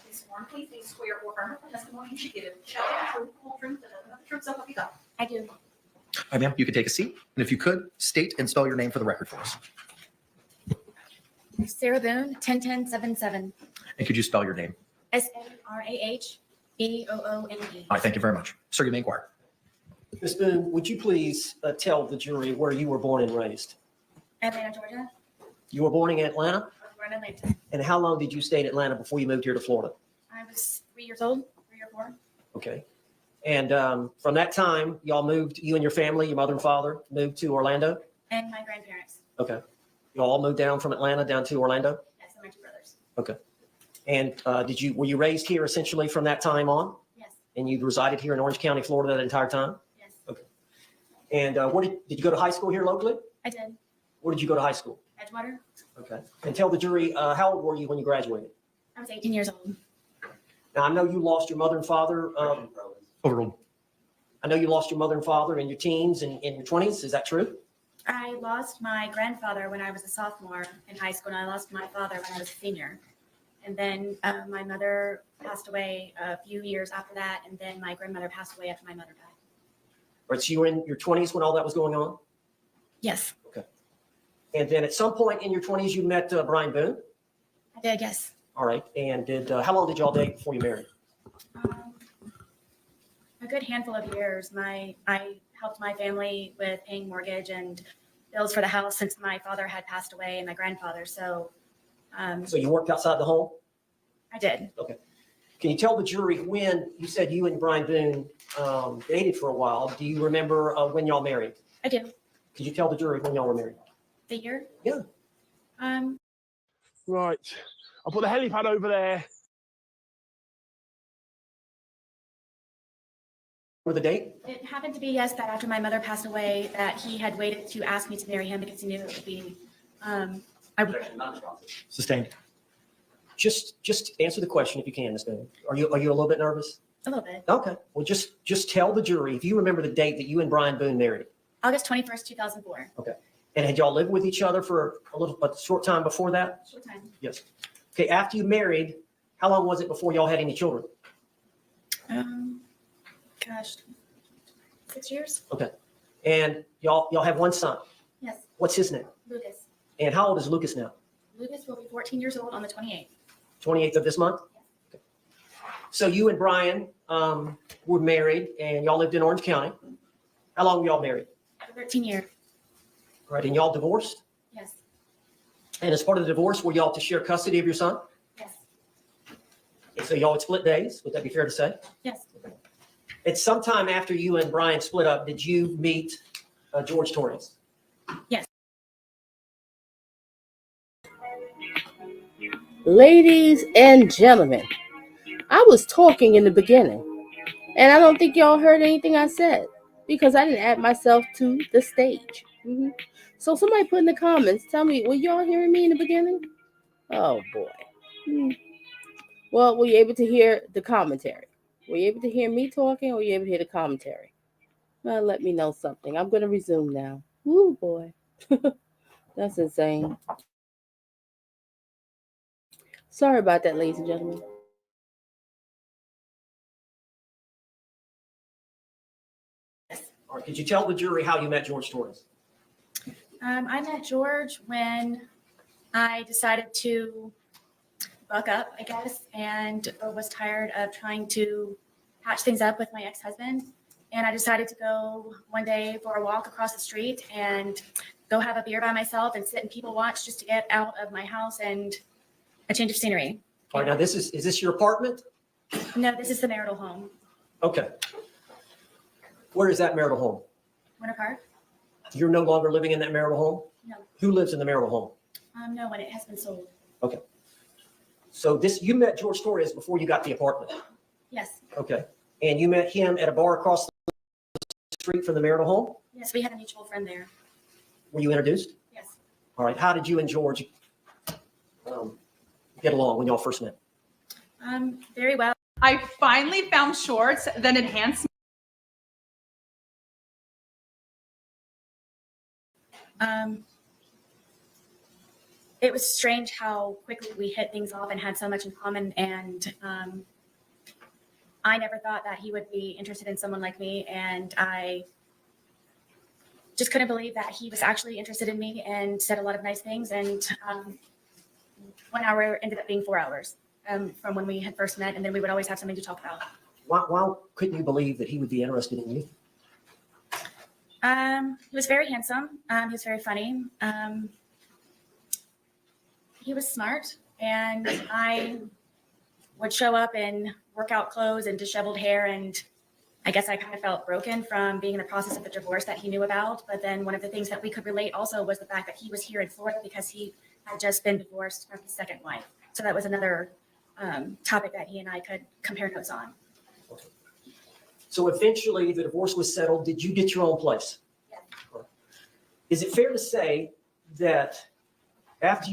Please sworn, please be square or firm with the testimony you should give. Shall tell the truth, the whole truth, and nothing but the truth, so help you God. I do. All right, ma'am, you can take a seat. And if you could, state and spell your name for the record for us. Sarah Boone, 101077. And could you spell your name? SARAHBOONE. All right, thank you very much. Sir, you may inquire. Ms. Boone, would you please tell the jury where you were born and raised? Atlanta, Georgia. You were born in Atlanta? I was born in Atlanta. And how long did you stay in Atlanta before you moved here to Florida? I was 3 years old, 3 or 4. Okay. And from that time, y'all moved, you and your family, your mother and father, moved to Orlando? And my grandparents. Okay. You all moved down from Atlanta down to Orlando? Yes, and my 2 brothers. Okay. And were you raised here essentially from that time on? Yes. And you resided here in Orange County, Florida that entire time? Yes. Okay. And did you go to high school here locally? I did. Where did you go to high school? Edgewater. Okay. And tell the jury, how old were you when you graduated? I was 18 years old. Now, I know you lost your mother and father. Overruled. I know you lost your mother and father in your teens and in your 20s. Is that true? I lost my grandfather when I was a sophomore in high school, and I lost my father when I was a senior. And then my mother passed away a few years after that, and then my grandmother passed away after my mother died. All right, so you were in your 20s when all that was going on? Yes, Okay. And then at some point in your 20s, you met Brian Boone? I did, yes. All right. And how long did y'all date before you married? A good handful of years. I helped my family with paying mortgage and bills for the house since my father had passed away and my grandfather. So So you worked outside the home? I did. Okay. Can you tell the jury when you said you and Brian Boone dated for a while? Do you remember when y'all married? I do. Could you tell the jury when y'all were married? The year? Yeah. Right. I'll put the helipad over there. For the date? It happened to be, yes, that after my mother passed away, that he had waited to ask me to marry him because he knew it would be, Sustained. Just answer the question if you can, Ms. Boone. Are you a little bit nervous? a little bit. Okay. Well, just tell the jury if you remember the date that you and Brian Boone married. August 21st, 2004. Okay. And had y'all lived with each other for a short time before that? Short time. Yes. Okay. After you married, how long was it before y'all had any children? Gosh, 6 years? Okay. And y'all have one son. Yes, What's his name? Lucas. And how old is Lucas now? Lucas will be 14 years old on the 28th. 28th of this month? Okay. So you and Brian were married and y'all lived in Orange County. How long were y'all married? 13 years. Right. And y'all divorced? Yes. And as part of the divorce, were y'all to share custody of your son? Yes. Okay, so y'all would split days. Would that be fair to say? Yes. At some time after you and Brian split up, did you meet Jorge Torres? Yes. Ladies and gentlemen, I was talking in the beginning, and I don't think y'all heard anything I said because I didn't add myself to the stage. So somebody put in the comments, tell me, were y'all hearing me in the beginning? Oh boy. Well, were you able to hear the commentary? Were you able to hear me talking, or were you able to hear the commentary? Well, let me know something. I'm going to resume now. Woo, boy. That's insane. Sorry about that, ladies and gentlemen. All right, could you tell the jury how you met Jorge Torres? I met George when I decided to buck up, I guess, and was tired of trying to patch things up with my ex-husband. And I decided to go one day for a walk across the street and go have a beer by myself and sit and people watch just to get out of my house and a change of scenery. All right, now is this your apartment? No, this is the marital home. Okay. Where is that marital home? Winter Park? You're no longer living in that marital home? No. Who lives in the marital home? No, when it has been sold. Okay. So you met Jorge Torres before you got the apartment? Yes. Okay. And you met him at a bar across the street from the marital home? Yes, we had a mutual friend there. Were you introduced? Yes. All right. How did you and George get along when y'all first met? Very well. I finally found shorts that enhance. it was strange how quickly we hit things off and had so much in common. And I never thought that he would be interested in someone like me. And I just couldn't believe that he was actually interested in me and said a lot of nice things. And 1 hour ended up being 4 hours from when we had first met. And then we would always have something to talk about. Why couldn't you believe that he would be interested in you? He was very handsome. He was very funny. He was smart, and I would show up in workout clothes and disheveled hair, and I guess I kind of felt broken from being in the process of the divorce that he knew about. But then one of the things that we could relate also was the fact that he was here in Florida because he had just been divorced from his second wife. So that was another topic that he and I could compare notes on. So eventually the divorce was settled. Did you get your own place? Yeah. Is it fair to say that after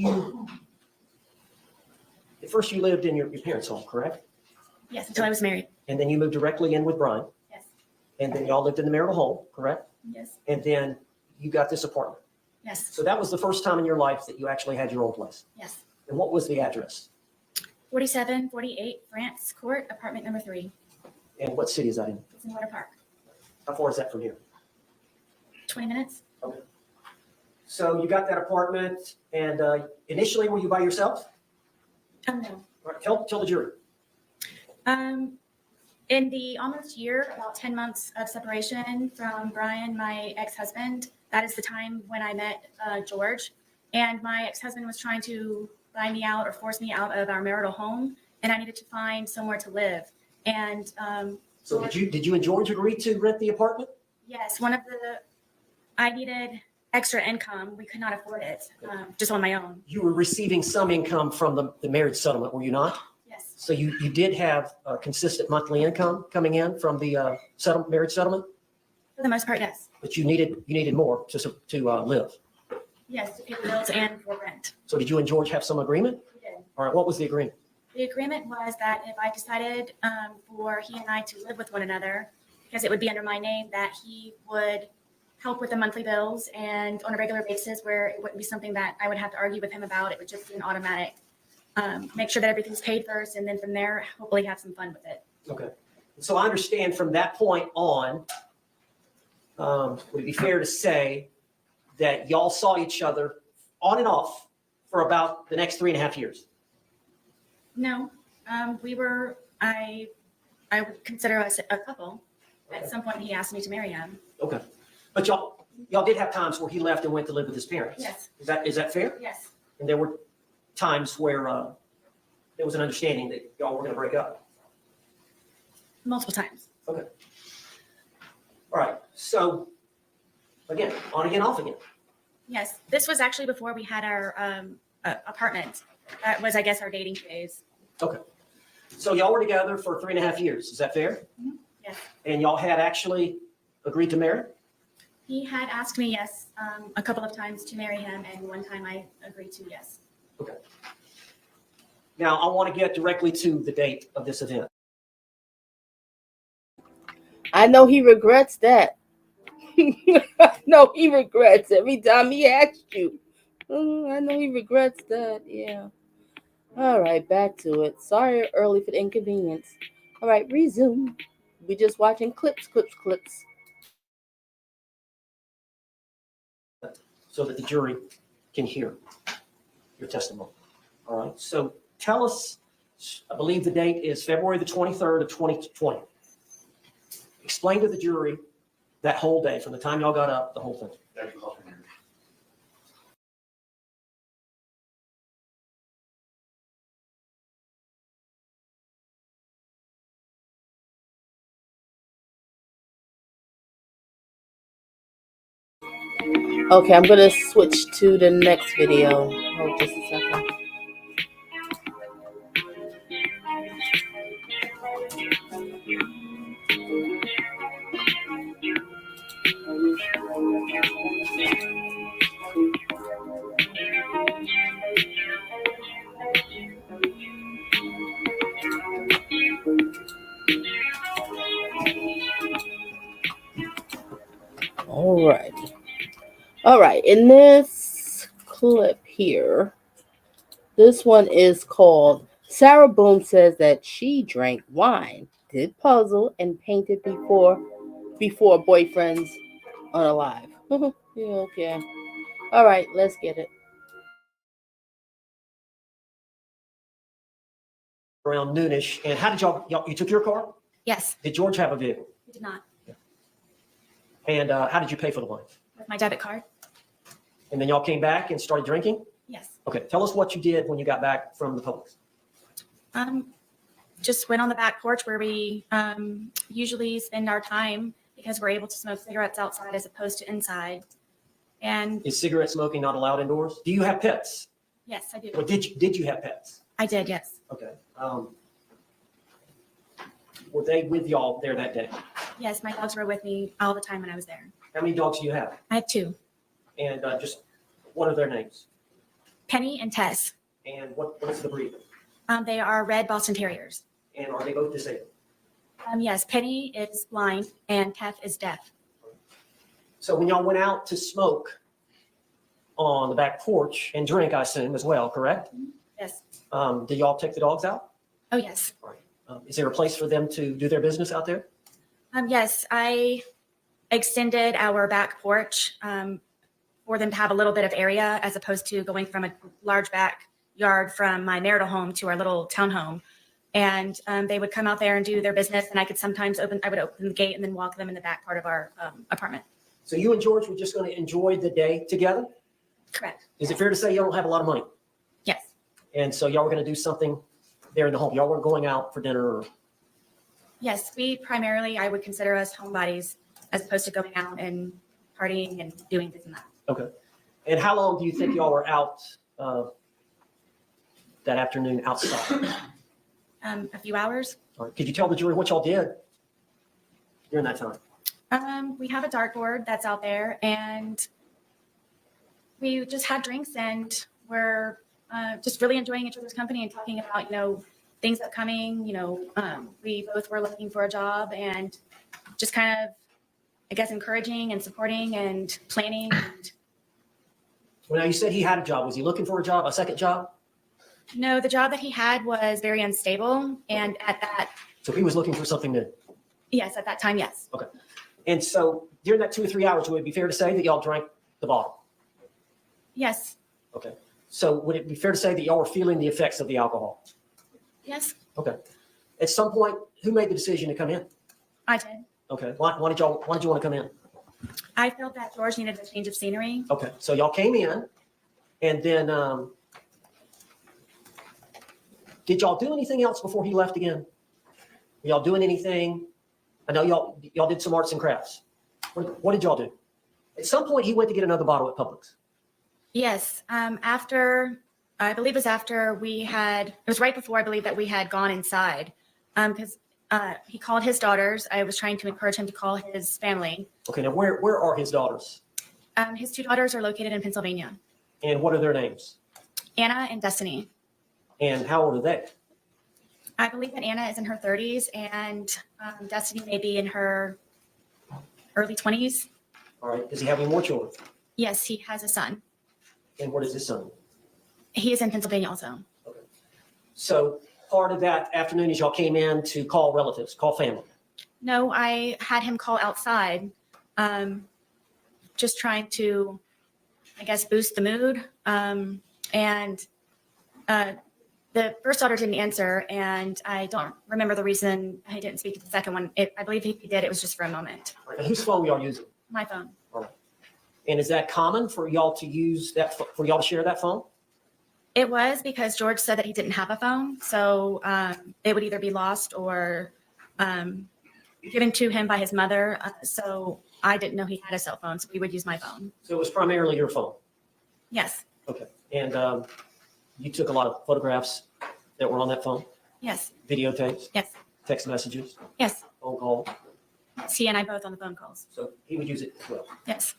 at first you lived in your parents' home, correct? Yes, until I was married. And then you moved directly in with Brian, Yes. and then y'all lived in the marital home, correct? Yes. And then you got this apartment. Yes. So that was the first time in your life that you actually had your own place. Yes. And what was the address? 4748 France Court, apartment number 3. And what city is that in? It's in Water Park. How far is that from here? 20 minutes. So you got that apartment, and initially were you by yourself? No. All right, tell the jury. In the almost year, about 10 months of separation from Brian, my ex-husband, that is the time when I met George. And my ex-husband was trying to buy me out or force me out of our marital home, and I needed to find somewhere to live. And So did you and George agree to rent the apartment? yes, I needed extra income. We could not afford it just on my own. You were receiving some income from the marriage settlement, were you not? Yes. So you did have a consistent monthly income coming in from the marriage settlement, For the most part, yes. but you needed more to live. Yes, to pay the bills and for rent. So did you and George have some agreement? We did. All right, what was the agreement? The agreement was that if I decided for he and I to live with one another, because it would be under my name, that he would help with the monthly bills and on a regular basis where it wouldn't be something that I would have to argue with him about. It would just be an automatic, make sure that everything's paid first, and then from there, hopefully have some fun with it. Okay. So I understand from that point on, would it be fair to say that y'all saw each other on and off for about the next 3.5 years? No, I would consider us a couple. At some point, he asked me to marry him. Okay. But y'all did have times where he left and went to live with his parents. Yes. Is that fair? Yes. And there were times where there was an understanding that y'all were going to break up. Multiple times. Okay. All right. So again, on again, off again. Yes. This was actually before we had our apartment. That was, I guess, our dating phase. Okay. So y'all were together for 3.5 years. Is that fair? Mhm. Yes. And y'all had actually agreed to marry? He had asked me, yes, a couple of times to marry him, and one time I agreed to yes. Okay. Now I want to get directly to the date of this event. I know he regrets that. No, he regrets every time he asked you. I know he regrets that. Yeah. All right, back to it. Sorry early for the inconvenience. All right, resume. We just watching clips. So that the jury can hear your testimony. All right. So tell us, I believe the date is February the 23rd of 2020. Explain to the jury that whole day from the time y'all got up, the whole thing. Okay, I'm gonna switch to the next video. Hold just a second. All right. In this clip here, This one is called Sarah Boone Says That She Drank Wine, Did Puzzle, and Painted Before Boyfriends Unalive. Yeah, okay. All right, let's get it. Around noonish. And how did y'all you took your car? Yes, Did George have a vehicle? we did not. And how did you pay for the wine? With my debit card? And then y'all came back and started drinking? Yes. Okay, tell us what you did when you got back from the Publix. Just went on the back porch where we usually spend our time because we're able to smoke cigarettes outside as opposed to inside. And Is cigarette smoking not allowed indoors? Do you have pets? yes, I do. Well, did you have pets? I did, yes. Okay. Were they with y'all there that day? Yes, my dogs were with me all the time when I was there. How many dogs do you have? I had 2, And just what are their names? Penny and Tess. And what is the breed? They are red Boston Terriers. And are they both disabled? Yes, Penny is blind and Tess is deaf. So when y'all went out to smoke on the back porch and drink, I assume as well, correct? Yes. Did y'all take the dogs out? Oh, yes. Is there a place for them to do their business out there? Yes, I extended our back porch for them to have a little bit of area as opposed to going from a large backyard from my marital home to our little townhome. And they would come out there and do their business, and I would open the gate and then walk them in the back part of our apartment. So you and George were just going to enjoy the day together? Correct. Is it fair to say y'all don't have a lot of money? Yes. And so y'all were going to do something there in the home. Y'all weren't going out for dinner or Yes, we primarily, I would consider us homebodies as opposed to going out and partying and doing this and that. okay. And how long do you think y'all were out that afternoon outside? A few hours. All right. Could you tell the jury what y'all did during that time? We have a dartboard that's out there, and we just had drinks, and we're just really enjoying each other's company and talking about, things upcoming. We both were looking for a job and just kind of, I guess, encouraging and supporting and planning. And Well, now you said he had a job. Was he looking for a job, a second job? no, the job that he had was very unstable, and So he was looking for something new. at that time, yes. And so during that 2 or 3 hours, would it be fair to say that y'all drank the bottle? Yes. Okay. So would it be fair to say that y'all were feeling the effects of the alcohol? Yes, Okay. At some point, who made the decision to come in? I did. Okay. Why did you want to come in? I felt that George needed a change of scenery. Okay. So y'all came in, and then did y'all do anything else before he left again? Were y'all doing anything? I know y'all did some arts and crafts. What did y'all do? At some point, he went to get another bottle at Publix. Yes, I believe it was after it was right before I believe that we had gone inside because he called his daughters. I was trying to encourage him to call his family. Okay. Now, where are his daughters? His 2 daughters are located in Pennsylvania, And what are their names? Anna and Destiny. And how old are they? I believe that Anna is in her 30s and Destiny may be in her early 20s. All right. Does he have any more children? Yes, he has a son. And what is his son? He is in Pennsylvania also. So part of that afternoon is y'all came in to call relatives, call family. No, I had him call outside, just trying to, I guess, boost the mood. And the first daughter didn't answer, and I don't remember the reason I didn't speak to the second one. I believe if he did, it was just for a moment. All right. And whose phone were y'all using? My phone. And is that common for y'all to use for y'all to share that phone? It was because George said that he didn't have a phone, so it would either be lost or given to him by his mother. So I didn't know he had a cell phone, so we would use my phone. So it was primarily your phone. Yes. Okay. And you took a lot of photographs that were on that phone, Yes. videotapes, Yes. text messages, Yes. phone calls. He and I both on the phone calls. So he would use it as well. Yes.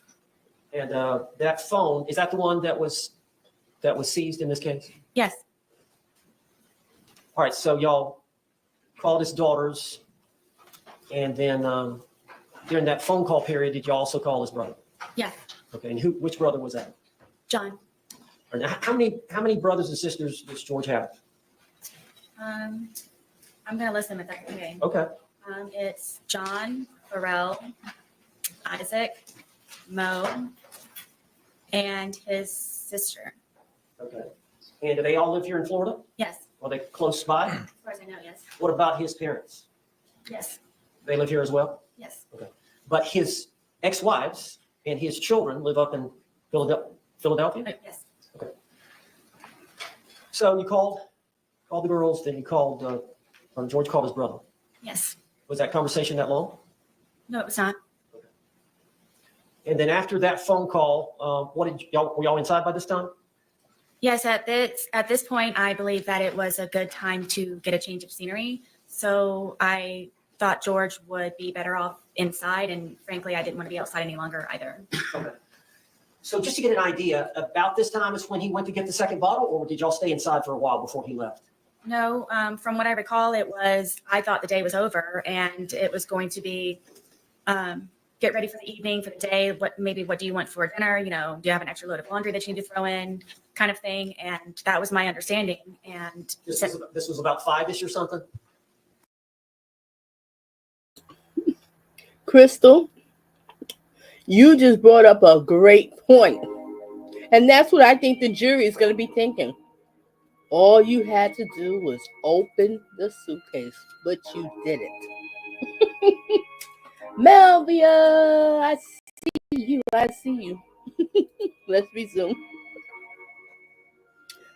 And that phone, is that the one that was seized in this case? Yes. All right. So y'all called his daughters, and then during that phone call period, did you also call his brother? Yes. Okay. And which brother was that? John. Or how many brothers and sisters does George have? I'm gonna list them if that's okay. Okay. It's John, Pharrell, Isaac, Mo, and his sister. Okay. And do they all live here in Florida? Yes, Are they close by? as far as I know, yes. What about his parents? Yes, They live here as well? yes. But his ex-wives and his children live up in Philadelphia? Yes. So you called the girls, then you called, or George called his brother. Yes. Was that conversation that long? No, it was not. And then after that phone call, were y'all inside by this time? Yes, at this point, I believe that it was a good time to get a change of scenery. So I thought George would be better off inside, and frankly, I didn't want to be outside any longer either. Okay. So just to get an idea, about this time is when he went to get the second bottle, or did y'all stay inside for a while before he left? No, from what I recall, I thought the day was over and it was going to be get ready for the evening, for the day. What do you want for dinner? You know, do you have an extra load of laundry that you need to throw in, kind of thing. And that was my understanding. And This was about 5-ish or something? Crystal, you just brought up a great point. And that's what I think the jury is going to be thinking. All you had to do was open the suitcase, but you didn't. Melvia, I see you. Let's resume.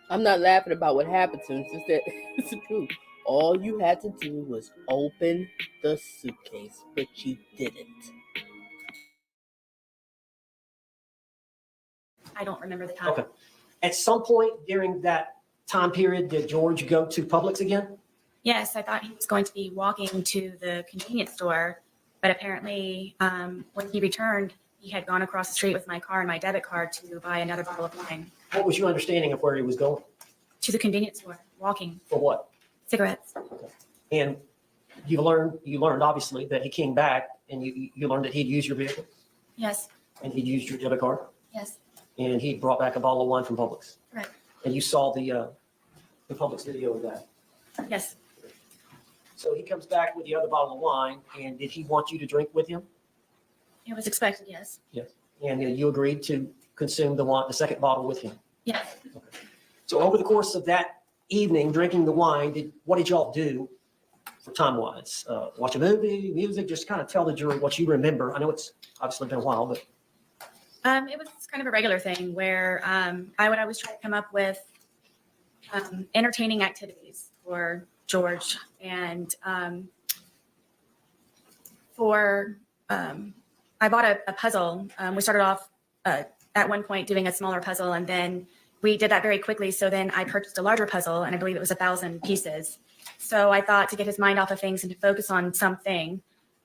I'm not laughing about what happened to him. It's just that it's the truth. All you had to do was open the suitcase, but you didn't. I don't remember the time. Okay. At some point during that time period, did George go to Publix again? Yes, I thought he was going to be walking to the convenience store, but apparently when he returned, he had gone across the street with my car and my debit card to buy another bottle of wine. What was your understanding of where he was going? To the convenience store, walking. For what? Cigarettes. And you learned obviously that he came back and you learned that he'd used your vehicle Yes, and he'd used your debit card yes, and he brought back a bottle of wine from Publix. right. And you saw the Publix video of that. Yes, So he comes back with the other bottle of wine, and did he want you to drink with him? it was expected, yes. And you agreed to consume the second bottle with him. Yes. So over the course of that evening, drinking the wine, what did y'all do for time-wise? Watch a movie, music, just kind of tell the jury what you remember. I know it's obviously been a while, but It was kind of a regular thing where I would always try to come up with entertaining activities for George. And I bought a puzzle. We started off at one point doing a smaller puzzle, and then we did that very quickly. So then I purchased a larger puzzle, and I believe it was 1,000 pieces. So I thought to get his mind off of things and to focus on something,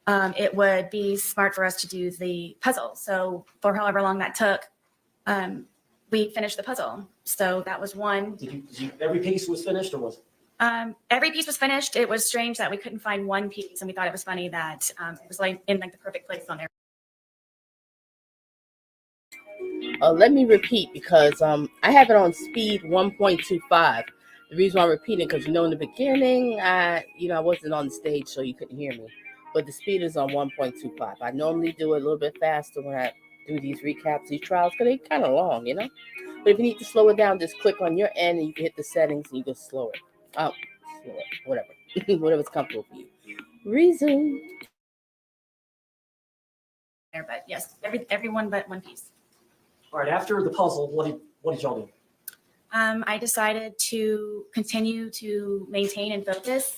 it would be smart for us to do the puzzle. So for however long that took, we finished the puzzle. So that was one. every piece was finished, or was it? Every piece was finished. It was strange that we couldn't find one piece, and we thought it was funny that it was like in like the perfect place on there. Let me repeat because I have it on speed 1.25. The reason why I'm repeating because in the beginning I wasn't on the stage so you couldn't hear me, but the speed is on 1.25. I normally do it a little bit faster when I do these recaps, these trials, because they're kind of long, But if you need to slow it down, just click on your end and you can hit the settings and you can slow it. Whatever, whatever's comfortable for you. Resume. There, but yes, everyone but one piece. All right, after the puzzle, what did y'all do? I decided to continue to maintain and focus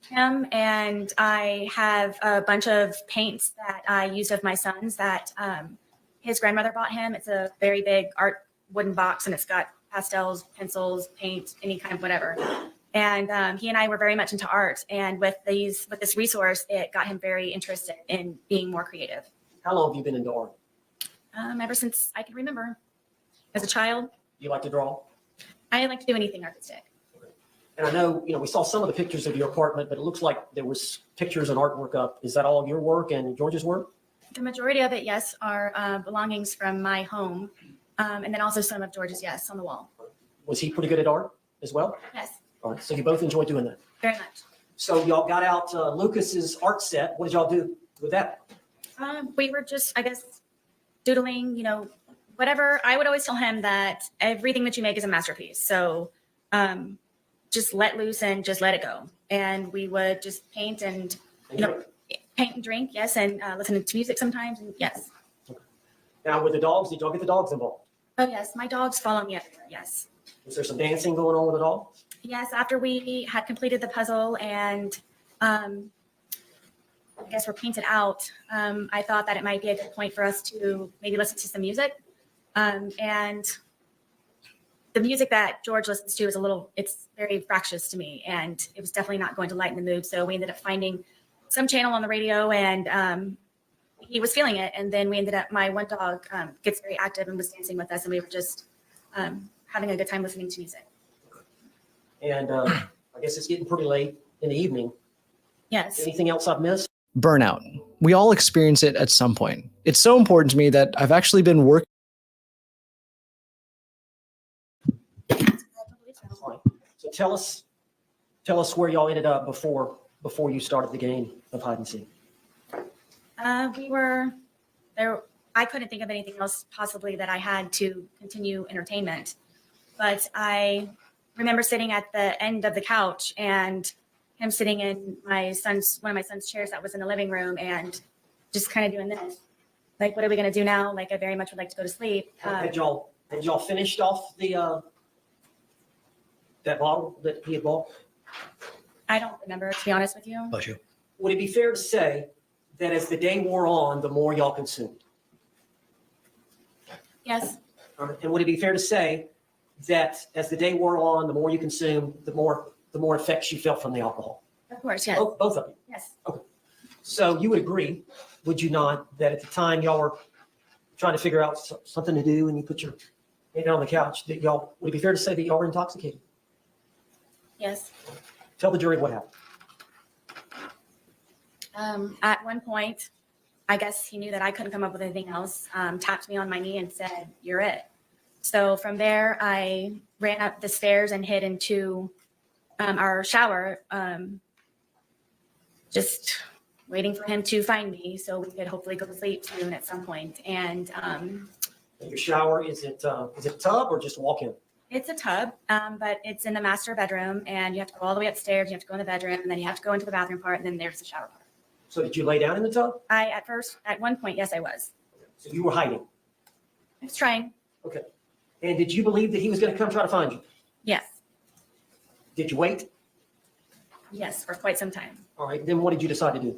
him, and I have a bunch of paints that I used of my son's that his grandmother bought him. It's a very big art wooden box, and it's got pastels, pencils, paint, any kind of whatever. And he and I were very much into art, and with this resource, it got him very interested in being more creative. How long have you been into art? Ever since I can remember, as a child, You like to draw? I like to do anything artistic. And I know, we saw some of the pictures of your apartment, but it looks like there was pictures and artwork up. Is that all your work and George's work? The majority of it, yes, are belongings from my home. And then also some of George's, yes, on the wall. Was he pretty good at art as well? Yes, All right, so you both enjoyed doing that. very much. So y'all got out Lucas's art set. What did y'all do with that? We were just, I guess, doodling, whatever. I would always tell him that everything that you make is a masterpiece. So just let loose and just let it go. And we would just paint and, paint and drink, yes, and listen to music sometimes, and yes. Now with the dogs, did y'all get the dogs involved? Oh, yes, my dogs follow me everywhere, yes. Was there some dancing going on with the dogs? Yes, after we had completed the puzzle and I guess we're painted out, I thought that it might be a good point for us to maybe listen to some music. And the music that George listens to is it's very fractious to me, and it was definitely not going to lighten the mood. So we ended up finding some channel on the radio, and he was feeling it. And then we ended up, my one dog gets very active and was dancing with us, and we were just having a good time listening to music. And I guess it's getting pretty late in the evening. Yes. Anything else I've missed? Burnout. We all experience it at some point. It's so important to me that I've actually been working. All right. So tell us where y'all ended up before you started the game of hide and seek. We were there. I couldn't think of anything else possibly that I had to continue entertainment, but I remember sitting at the end of the couch and him sitting in one of my son's chairs that was in the living room, and just kind of doing this. Like, what are we going to do now? Like, I very much would like to go to sleep. Had y'all finished off the that bottle that he had bought? I don't remember, to be honest with you. Bless you. Would it be fair to say that as the day wore on, the more y'all consumed? Yes. And would it be fair to say that as the day wore on, the more you consumed, the more effects you felt from the alcohol? Of course. Yes. Both of you. Yes. So you would agree, would you not, that at the time y'all were trying to figure out something to do and you put your head on the couch, that would it be fair to say that y'all were intoxicated? Yes. Tell the jury what happened. At one point, I guess he knew that I couldn't come up with anything else, tapped me on my knee and said, "You're it." So from there, I ran up the stairs and hid into our shower, just waiting for him to find me so we could hopefully go to sleep soon at some point. And Your shower, is it a tub or just walk in? it's a tub, but it's in the master bedroom, and you have to go all the way upstairs. You have to go in the bedroom, and then you have to go into the bathroom part, and then there's the shower part. So did you lay down in the tub? At one point, yes, I was. So you were hiding. I was trying. Okay. And did you believe that he was going to come try to find you? Yes. Did you wait? Yes, for quite some time. All right. Then what did you decide to do?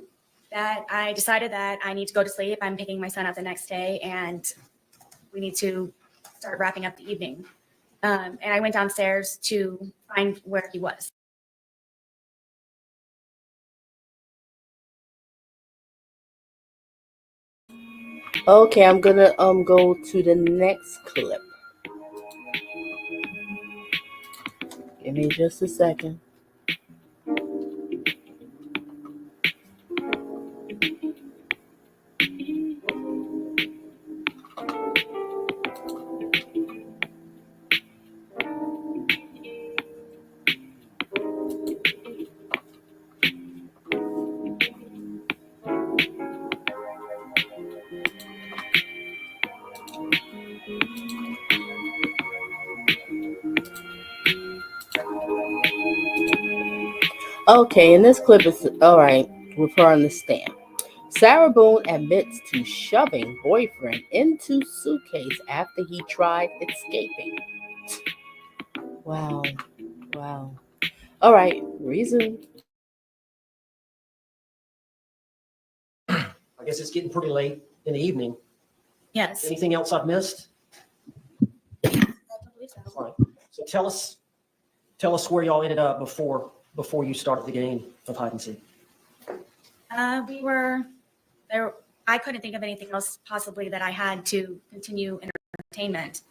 That I decided that I need to go to sleep. I'm picking my son up the next day, and we need to start wrapping up the evening. And I went downstairs to find where he was. Okay, I'm gonna go to the next clip. Give me just a second. Okay, and this clip is all right with her on the stand. Sarah Boone admits to shoving boyfriend into suitcase after he tried escaping. Wow. All right, reason. I guess it's getting pretty late in the evening. Yes. Anything else I've missed? I believe so. All right. So tell us where y'all ended up before you started the game of hide and seek. We were there. I couldn't think of anything else possibly that I had to continue entertainment,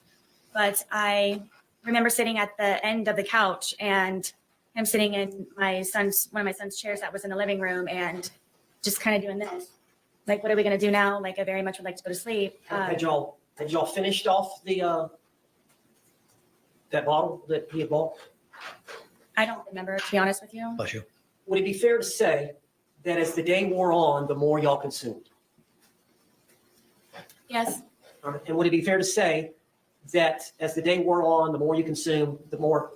but I remember sitting at the end of the couch and him sitting in one of my son's chairs that was in the living room, and just kind of doing this. Like, what are we going to do now? Like, I very much would like to go to sleep. Had y'all Had y'all finished off the that bottle that he had bought? I don't remember, to be honest with you. Bless you. Would it be fair to say that as the day wore on, the more y'all consumed? Yes, And would it be fair to say that as the day wore on, the more you consumed, the more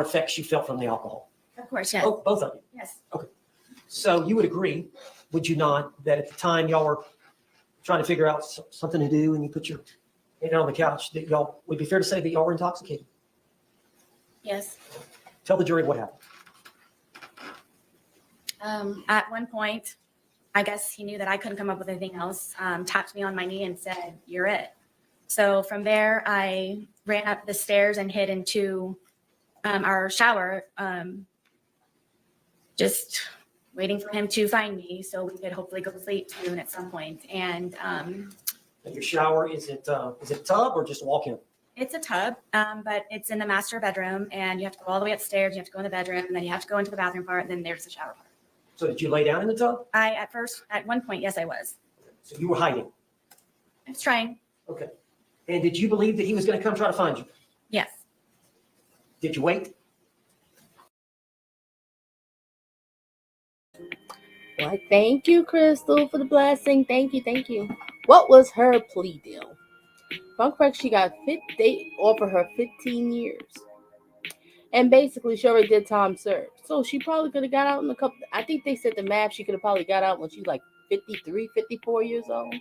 effects you felt from the alcohol? of course, yes. Both of you. Yes, So you would agree, would you not, that at the time y'all were trying to figure out something to do and you put your head on the couch, that y'all, would it be fair to say that y'all were intoxicated? yes. Tell the jury what happened. At one point, I guess he knew that I couldn't come up with anything else, tapped me on my knee and said, "You're it." So from there, I ran up the stairs and hid into our shower, just waiting for him to find me so we could hopefully go to sleep soon at some point. And Your shower, is it a tub or just walk in? it's a tub, but it's in the master bedroom, and you have to go all the way upstairs. You have to go in the bedroom, and then you have to go into the bathroom part, and then there's the shower part. So did you lay down in the tub? At one point, yes, I was. So you were hiding. I was trying. Okay. And did you believe that he was going to come try to find you? Yes. Did you wait? Well, thank you, Crystal, for the blessing. Thank you, thank you. What was her plea deal? If I'm correct, she got they offered her 15 years. And basically, she already did time served. So she probably could have got out in a couple. I think they said the math, she could have probably got out when she was like 53, 54 years old.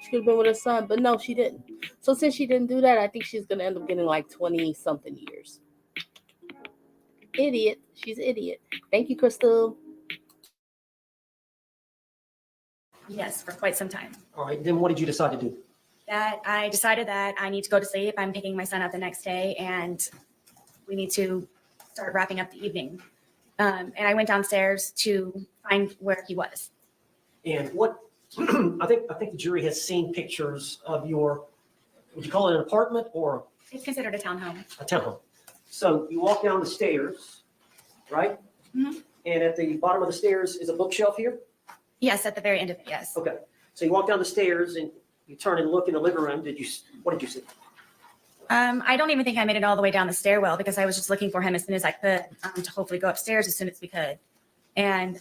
She could have been with her son, but no, she didn't. So since she didn't do that, I think she's going to end up getting like 20-something years. Idiot. She's an idiot. Thank you, Crystal. Yes, for quite some time. All right. Then what did you decide to do? That I decided that I need to go to sleep. I'm picking my son up the next day, and we need to start wrapping up the evening. And I went downstairs to find where he was. And what, I think the jury has seen pictures of your, would you call it an apartment or It's considered a townhome. a townhome? So you walk down the stairs, right? Mhm. And at the bottom of the stairs is a bookshelf here? Yes, at the very end of it, yes. Okay. So you walk down the stairs and you turn and look in the living room. What did you see? I don't even think I made it all the way down the stairwell because I was just looking for him as soon as I could to hopefully go upstairs as soon as we could. And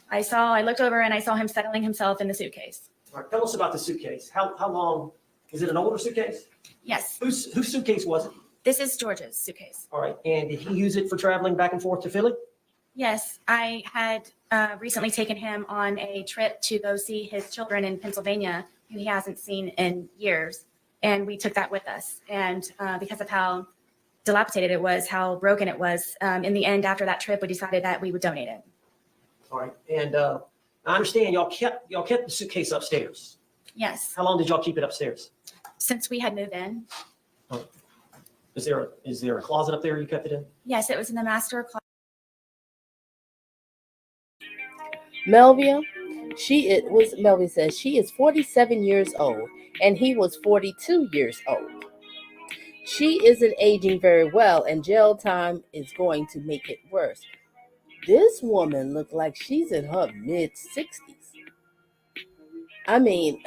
I looked over and I saw him settling himself in the suitcase. All right. Tell us about the suitcase. How long, is it an older suitcase? Yes, Whose suitcase was it? this is George's suitcase. All right. And did he use it for traveling back and forth to Philly? Yes, I had recently taken him on a trip to go see his children in Pennsylvania, who he hasn't seen in years. And we took that with us. And because of how dilapidated it was, how broken it was, in the end, after that trip, we decided that we would donate it. All right. And I understand y'all kept the suitcase upstairs. Yes, How long did y'all keep it upstairs? since we had moved in. Is there a closet up there you kept it in? Yes, it was in the master closet. Melvia, Melvia says she is 47 years old and he was 42 years old. She isn't aging very well and jail time is going to make it worse. This woman looked like she's in her mid-60s. I mean,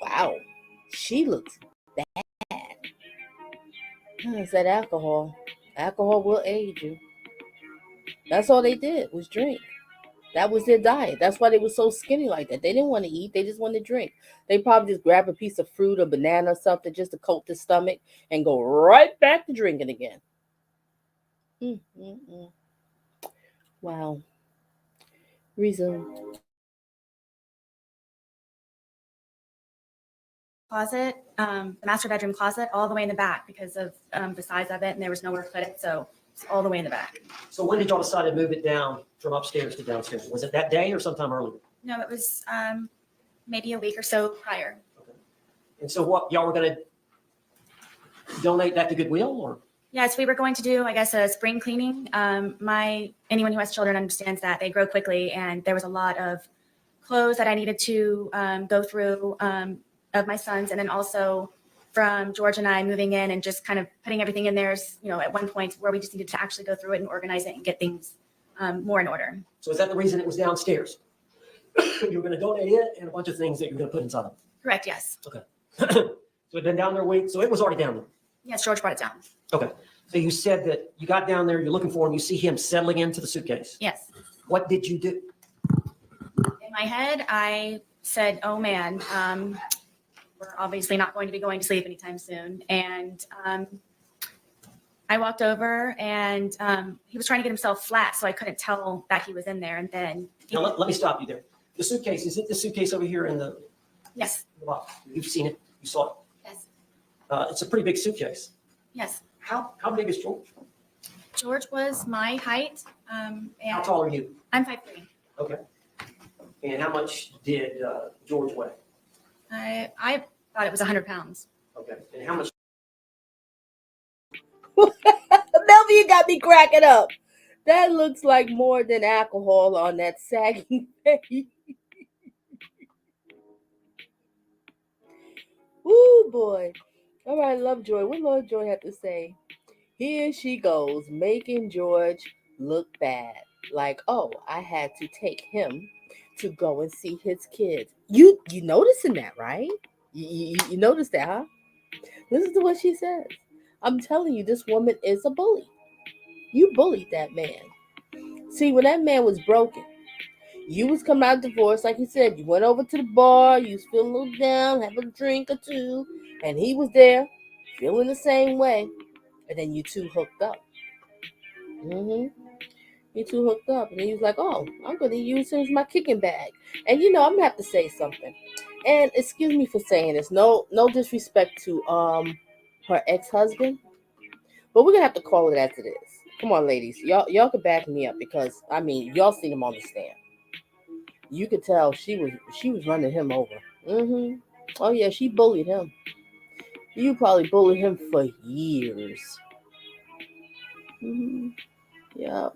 wow, she looks bad. It's that alcohol. Alcohol will age you. That's all they did was drink. That was their diet. That's why they were so skinny like that. They didn't want to eat. They just wanted to drink. They probably just grab a piece of fruit or banana or something just to coat the stomach and go right back to drinking again. Wow. Resume. Closet, the master bedroom closet, all the way in the back because of the size of it, and there was nowhere to put it, so it's all the way in the back. So when did y'all decide to move it down from upstairs to downstairs? Was it that day or sometime earlier? No, it was maybe a week or so prior. And so what, y'all were going to donate that to Goodwill or? Yes, we were going to do, I guess, a spring cleaning. Anyone who has children understands that they grow quickly, and there was a lot of clothes that I needed to go through of my sons, and then also from George and I moving in and just kind of putting everything in there, at one point where we just needed to actually go through it and organize it and get things more in order. So is that the reason it was downstairs? You were going to donate it and a bunch of things that you're going to put inside of it. Correct, yes. Okay. So it'd been down there a week, so it was already down there. Yes, George brought it down. Okay. So you said that you got down there, you're looking for him, you see him settling into the suitcase. Yes. What did you do? In my head, I said, oh man, we're obviously not going to be going to sleep anytime soon. And I walked over and he was trying to get himself flat, so I couldn't tell that he was in there. And then, Now, let me stop you there. The suitcase, is it the suitcase over here in the yes, box? You've seen it, you saw it. yes, It's a pretty big suitcase. yes. How big is George? George was my height. How And tall are you? I'm 5'3". Okay. And how much did George weigh? I thought it was 100 pounds. Okay. And how much? Melvin, you got me cracking up. That looks like more than alcohol on that sagging face. Woo, boy. All right, Lovejoy. What Lovejoy have to say? Here she goes, making George look bad. Like, oh, I had to take him to go and see his kids. You noticing that, right? You noticed that, huh? Listen to what she says. I'm telling you, this woman is a bully. You bullied that man. See, when that man was broken, you was coming out of divorce, like you said. You went over to the bar, you was feeling a little down, having a drink or two, and he was there, feeling the same way. And then you two hooked up. You two hooked up. And then he was like, oh, I'm going to use him as my kicking bag. And I'm going to have to say something. And excuse me for saying this. No disrespect to her ex-husband. But we're going to have to call it as it is. Come on, ladies. Y'all can back me up because, y'all seen him on the stand. You could tell she was running him over. Oh, yeah, she bullied him. You probably bullied him for years. Yeah.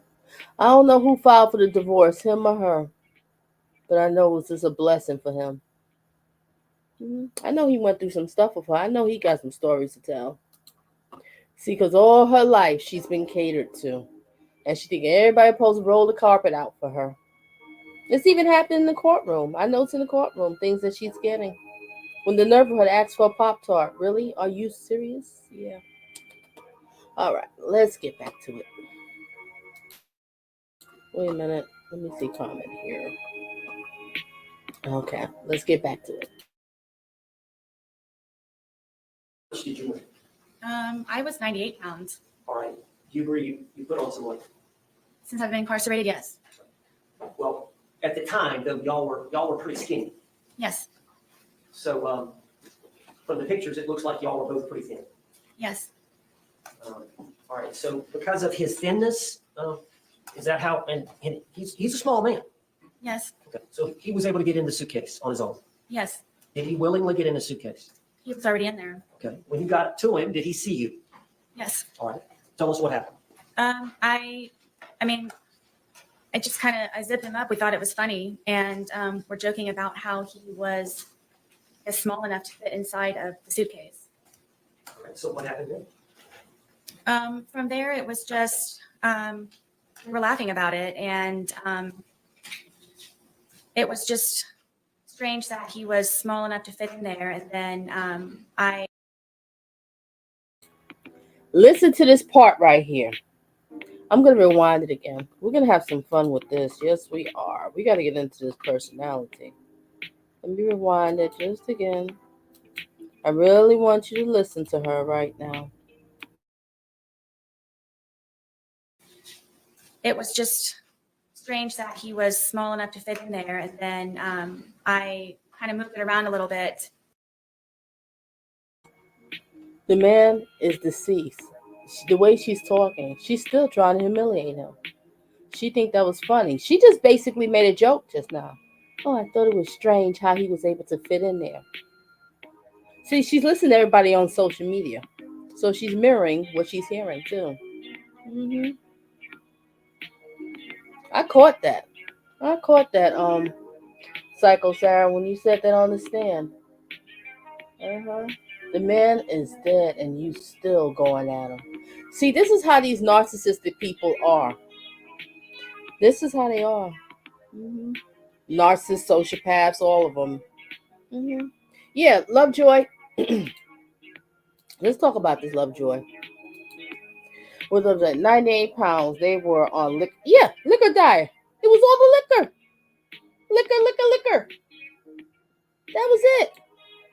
I don't know who filed for the divorce, him or her. But I know it was just a blessing for him. I know he went through some stuff with her. I know he got some stories to tell. See, because all her life she's been catered to. And she think everybody supposed to roll the carpet out for her. It's even happened in the courtroom. I know it's in the courtroom, things that she's getting. When the nerve of her to ask for a Pop-Tart. Really? Are you serious? Yeah. All right, let's get back to it. Wait a minute. Let me see comment here. Okay, let's get back to it. How much did you weigh? I was 98 pounds. All right. Do you agree you put on some weight? Since I've been incarcerated, yes. Well, at the time, though, y'all were pretty skinny. Yes. So from the pictures, it looks like y'all were both pretty thin. Yes. All right. So because of his thinness, is that how? And he's a small man. Yes. Okay. So he was able to get in the suitcase on his own. Yes. Did he willingly get in the suitcase? He was already in there. Okay. When you got to him, did he see you? Yes. All right. Tell us what happened. I just I zipped him up. We thought it was funny. And we're joking about how he was small enough to fit inside of the suitcase. All right. So what happened then? From there, it was just, we were laughing about it. And it was just strange that he was small enough to fit in there. And then Listen to this part right here. I'm going to rewind it again. We're going to have some fun with this. Yes, we are. We got to get into this personality. Let me rewind it just again. I really want you to listen to her right now. it was just strange that he was small enough to fit in there. And then I kind of moved it around a little bit. The man is deceased. The way she's talking, she's still trying to humiliate him. She think that was funny. She just basically made a joke just now. Oh, I thought it was strange how he was able to fit in there. See, she's listening to everybody on social media. So she's mirroring what she's hearing too. Mm-hmm. I caught that. Psycho Sarah, when you said that on the stand. The man is dead and you still going at him. See, this is how these narcissistic people are. This is how they are. Mm-hmm. Narcissists, sociopaths, all of them. Mm-hmm. Yeah, Lovejoy, Let's talk about this Lovejoy. With them at 98 pounds, they were on liquor. Yeah, liquor diet. It was all the liquor. Liquor. That was it.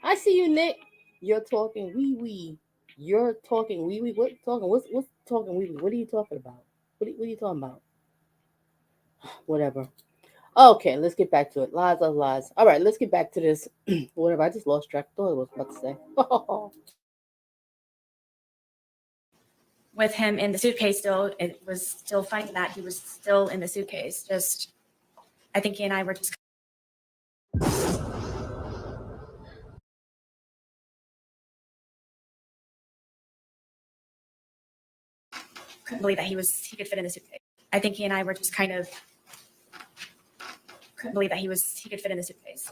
I see you, Nick. You're talking wee wee. You're talking wee wee. What talking? What's talking wee wee? What are you talking about? What are you talking about? Whatever. Okay, let's get back to it. Lies of lies. All right, let's get back to this. Whatever. I just lost track. Thought I was about to say. With him in the suitcase still, it was still funny that he was still in the suitcase. Just, I think he and I were just couldn't believe that he could fit in the suitcase. I think he and I were just kind of couldn't believe that he could fit in the suitcase.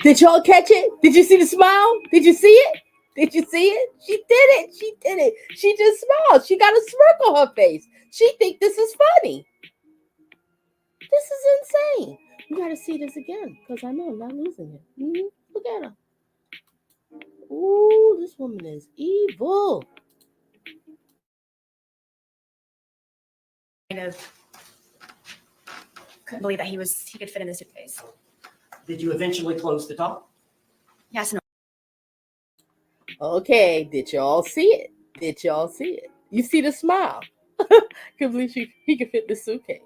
Did y'all catch it? Did you see the smile? Did you see it? Did you see it? She did it. She did it. She just smiled. She got a smirk on her face. She think this is funny. This is insane. You got to see this again because I know I'm not losing it. Look at her. Ooh, this woman is evil. Kind of couldn't believe that he could fit in the suitcase. Did you eventually close the top? Yes, no. Okay, did y'all see it? Did y'all see it? You see the smile? Can't believe he could fit the suitcase.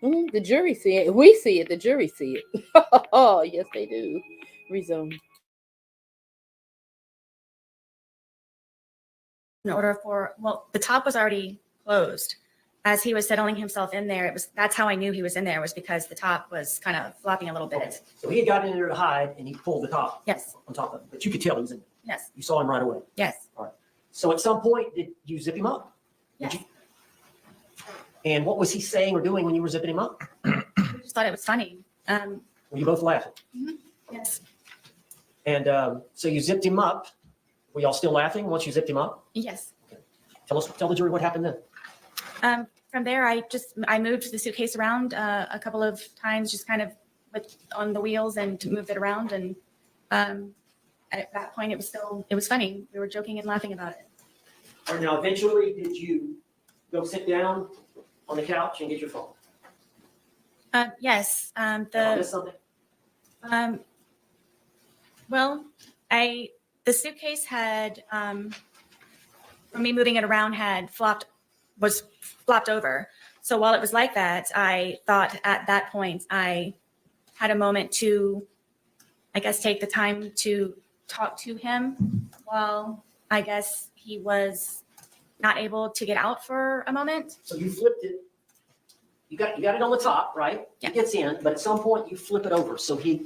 The jury see it. We see it. The jury see it. Oh, yes, they do. Resume. In order for, well, the top was already closed. As he was settling himself in there, that's how I knew he was in there, was because the top was kind of flopping a little bit. Okay. So he had gotten in there to hide and he pulled the top Yes. on top of it. But you could tell he was in there. Yes. You saw him right away. Yes. So at some point, did you zip him up? Yes. And what was he saying or doing when you were zipping him up? I just thought it was funny. Were you both laughing? Yes. And so you zipped him up. Were y'all still laughing once you zipped him up? Yes. Tell the jury what happened then. From there, I moved the suitcase around a couple of times, just kind of on the wheels and moved it around. And at that point, it was funny. We were joking and laughing about it. All right, now, eventually, did you go sit down on the couch and get your phone? Yes. Did I miss something? Well, the suitcase had, from me moving it around, was flopped over. So while it was like that, I thought at that point I had a moment to, I guess, take the time to talk to him while I guess he was not able to get out for a moment. So you flipped it. You got it on the top, right? Yeah. It gets in, but at some point you flip it over. So the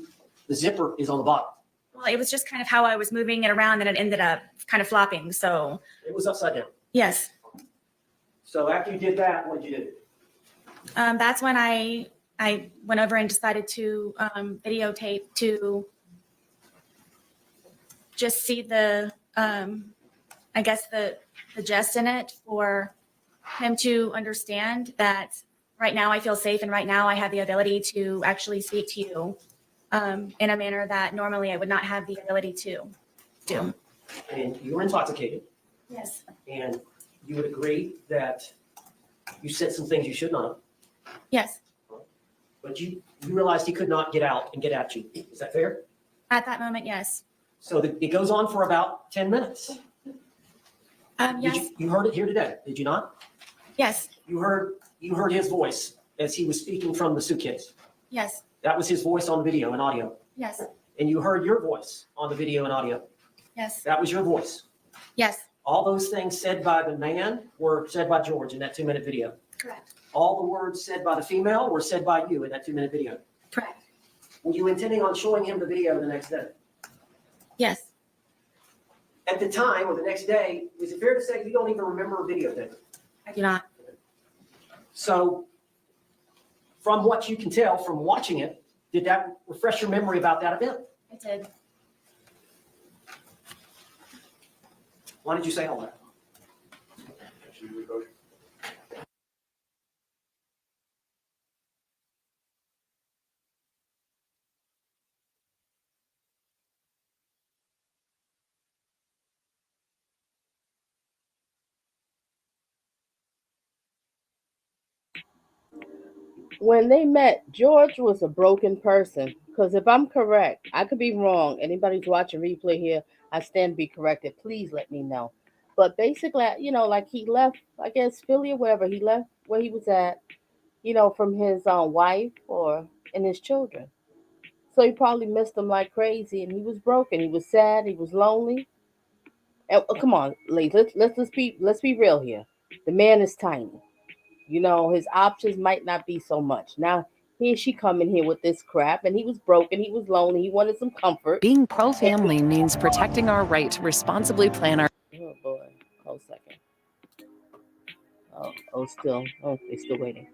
zipper is on the bottom. Well, it was just kind of how I was moving it around and it ended up kind of flopping. So It was upside down. yes. So after you did that, what did you do? That's when I went over and decided to videotape to just see the, I guess the jest in it for him to understand that right now I feel safe and right now I have the ability to actually speak to you in a manner that normally I would not have the ability to do. And you were intoxicated, Yes. and you would agree that you said some things you should not have, Yes. but you realized he could not get out and get at you. Is that fair? At that moment, yes. So it goes on for about 10 minutes. Yes. You heard it here today, did you not? Yes. You heard his voice as he was speaking from the suitcase. Yes. That was his voice on the video and audio. Yes. And you heard your voice on the video and audio. Yes. That was your voice. Yes. All those things said by the man were said by George in that 2-minute video. Correct. All the words said by the female were said by you in that 2-minute video. Correct. Were you intending on showing him the video the next day? Yes. At the time or the next day, is it fair to say you don't even remember a video then? I do not. So from what you can tell from watching it, did that refresh your memory about that event? I did. Why did you say all that? when they met, George was a broken person. Because if I'm correct, I could be wrong. Anybody's watching replay here, I stand to be corrected. Please let me know. But basically, like he left, I guess, Philly or wherever. He left where he was at, from his wife and his children. So he probably missed them like crazy, and he was broken. He was sad. He was lonely. And, come on, ladies, let's be real here. The man is tiny. His options might not be so much. Now, here she coming here with this crap, and he was broken, he was lonely, he wanted some comfort. Being pro-family means protecting our right to responsibly plan our... Oh boy, hold a second. They're still waiting.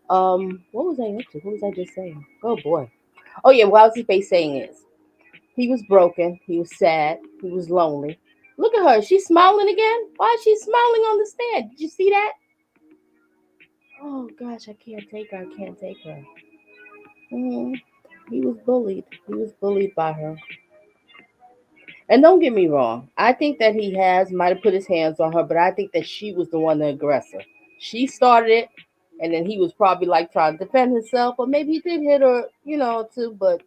What was I up to? What was I just saying? Oh boy. Oh yeah, what I was just saying is, he was broken, he was sad, he was lonely. Look at her, she's smiling again. Why is she smiling on the stand? Did you see that? Oh gosh, I can't take her. He was bullied. He was bullied by her. And don't get me wrong. I think that he might have put his hands on her, but I think that she was the one, the aggressor. She started it, and then he was probably like trying to defend himself, or maybe he did hit her, too. But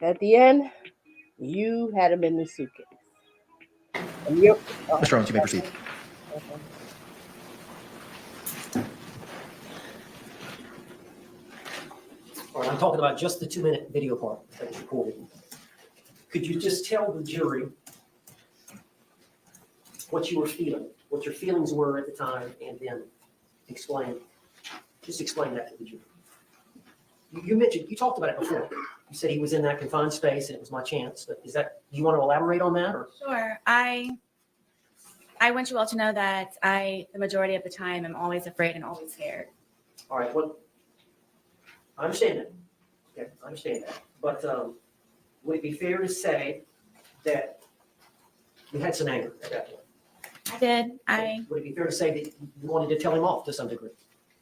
at the end, you had him in the suitcase. And Mr. Owens, you may proceed. Okay. All right, I'm talking about just the 2-minute video part that was recorded. Could you just tell the jury what you were feeling, what your feelings were at the time, and then explain that to the jury? You talked about it before. You said he was in that confined space and it was my chance. But do you want to elaborate on that? Or? Sure. I want you all to know that the majority of the time, am always afraid and always scared. All right, well, I understand that. Okay, I understand that. But would it be fair to say that you had some anger at that point? I did. Would it be fair to say that you wanted to tell him off to some degree?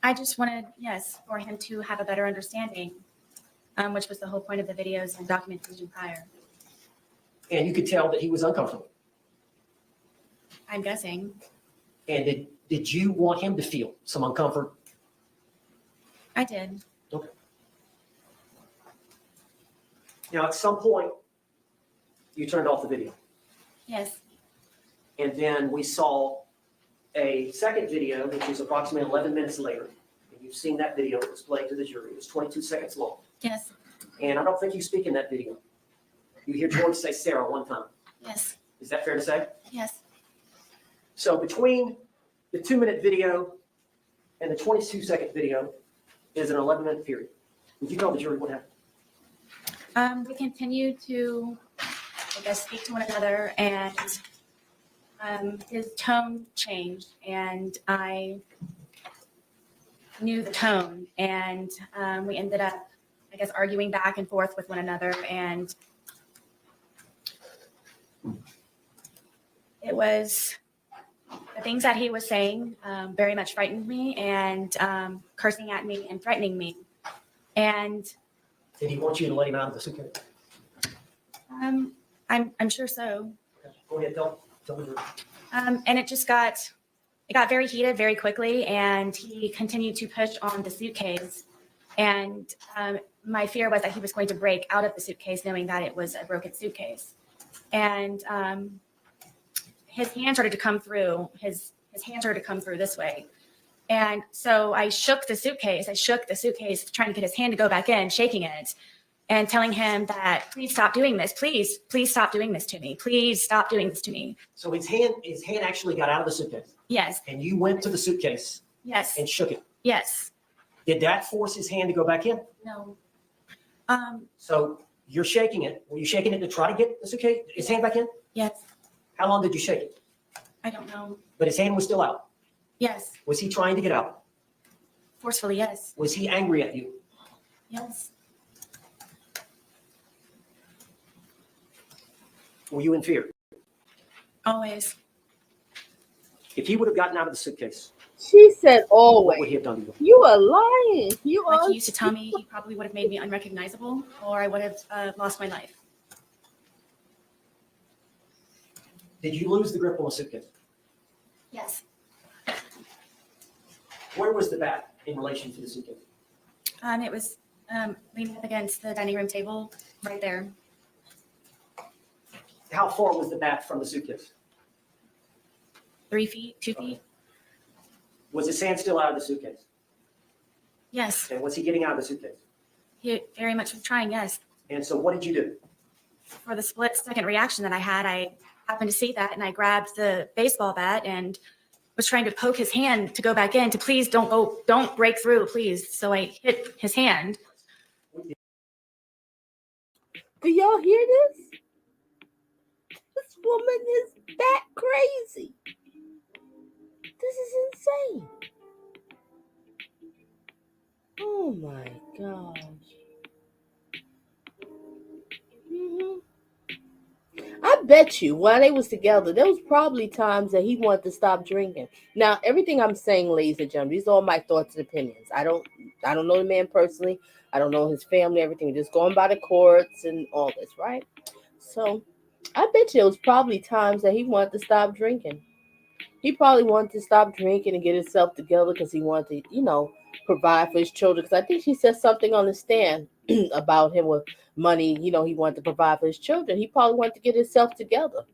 I just wanted, yes, for him to have a better understanding, which was the whole point of the videos and documentation prior. And you could tell that he was uncomfortable. I'm guessing. And did you want him to feel some uncomfort? I did. Okay. Now, at some point, you turned off the video. Yes. And then we saw a second video, which is approximately 11 minutes later. And you've seen that video displayed to the jury. It was 22 seconds long. Yes. And I don't think you speak in that video. You hear George say Sarah one time. Yes. Is that fair to say? Yes. So between the 2-minute video and the 22-second video is an 11-minute period. Would you tell the jury what happened? We continued to, I guess, speak to one another, and his tone changed, and I knew the tone, and we ended up, I guess, arguing back and forth with one another, and it was the things that he was saying very much frightened me, and cursing at me and threatening me. And did he want you to let him out of the suitcase? I'm sure so. Okay. Go ahead, tell the jury. And it got very heated very quickly, and he continued to push on the suitcase. And my fear was that he was going to break out of the suitcase, knowing that it was a broken suitcase. And his hand started to come through. His hand started to come through this way. And so I shook the suitcase, trying to get his hand to go back in, shaking it, and telling him that, please stop doing this. Please stop doing this to me. Please stop doing this to me. So his hand actually got out of the suitcase. Yes. And you went to the suitcase. Yes. And shook it. Yes. Did that force his hand to go back in? No. So you're shaking it. Were you shaking it to try to get the suitcase, his hand back in? Yes. How long did you shake it? I don't know. But his hand was still out. Yes. Was he trying to get out? Forcefully, yes. Was he angry at you? Yes. Were you in fear? Always. If he would have gotten out of the suitcase, She said what would always. he have done to you? You are lying. You Like are. he used to tell me, he probably would have made me unrecognizable, or I would have lost my life. Did you lose the grip on the suitcase? Yes. Where was the bat in relation to the suitcase? It was leaning up against the dining room table right there. How far was the bat from the suitcase? 3 feet, 2 feet. Was his hand still out of the suitcase? Yes, And was he getting out of the suitcase? he very much was trying, yes. And so what did you do? For the split second reaction that I had, I happened to see that and I grabbed the baseball bat and was trying to poke his hand to go back in to please don't break through, please. So I hit his hand. Do y'all hear this? This woman is bat crazy. This is insane. Oh my gosh. I bet you while they was together, there was probably times that he wanted to stop drinking. Now, everything I'm saying, ladies and gentlemen, these are all my thoughts and opinions. I don't know the man personally. I don't know his family, everything. Just going by the courts and all this, right? So I bet you it was probably times that he wanted to stop drinking. He probably wanted to stop drinking and get himself together because he wanted to, provide for his children. Because I think she said something on the stand about him with money. He wanted to provide for his children. He probably wanted to get himself together,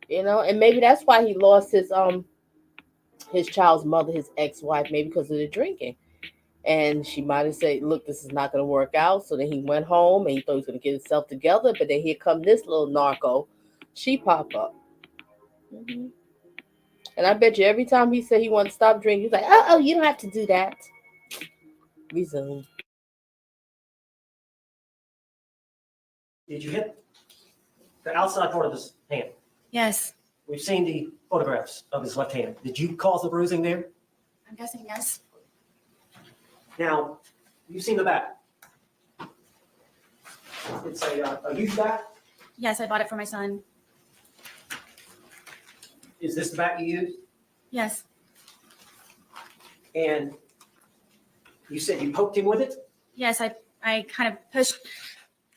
and maybe that's why he lost his child's mother, his ex-wife, maybe because of the drinking. And she might have said, look, this is not going to work out. So then he went home and he thought he was going to get himself together. But then here come this little narco. She pop up. Mm-hmm. And I bet you every time he said he wanted to stop drinking, he's like, oh, you don't have to do that. Resume. Did you hit the outside part of his hand? Yes, We've seen the photographs of his left hand. Did you cause the bruising there? I'm guessing yes. Now, you've seen the bat. It's a huge bat. Yes, I bought it for my son. Is this the bat you used? Yes, And you said you poked him with it? yes, I kind of pushed,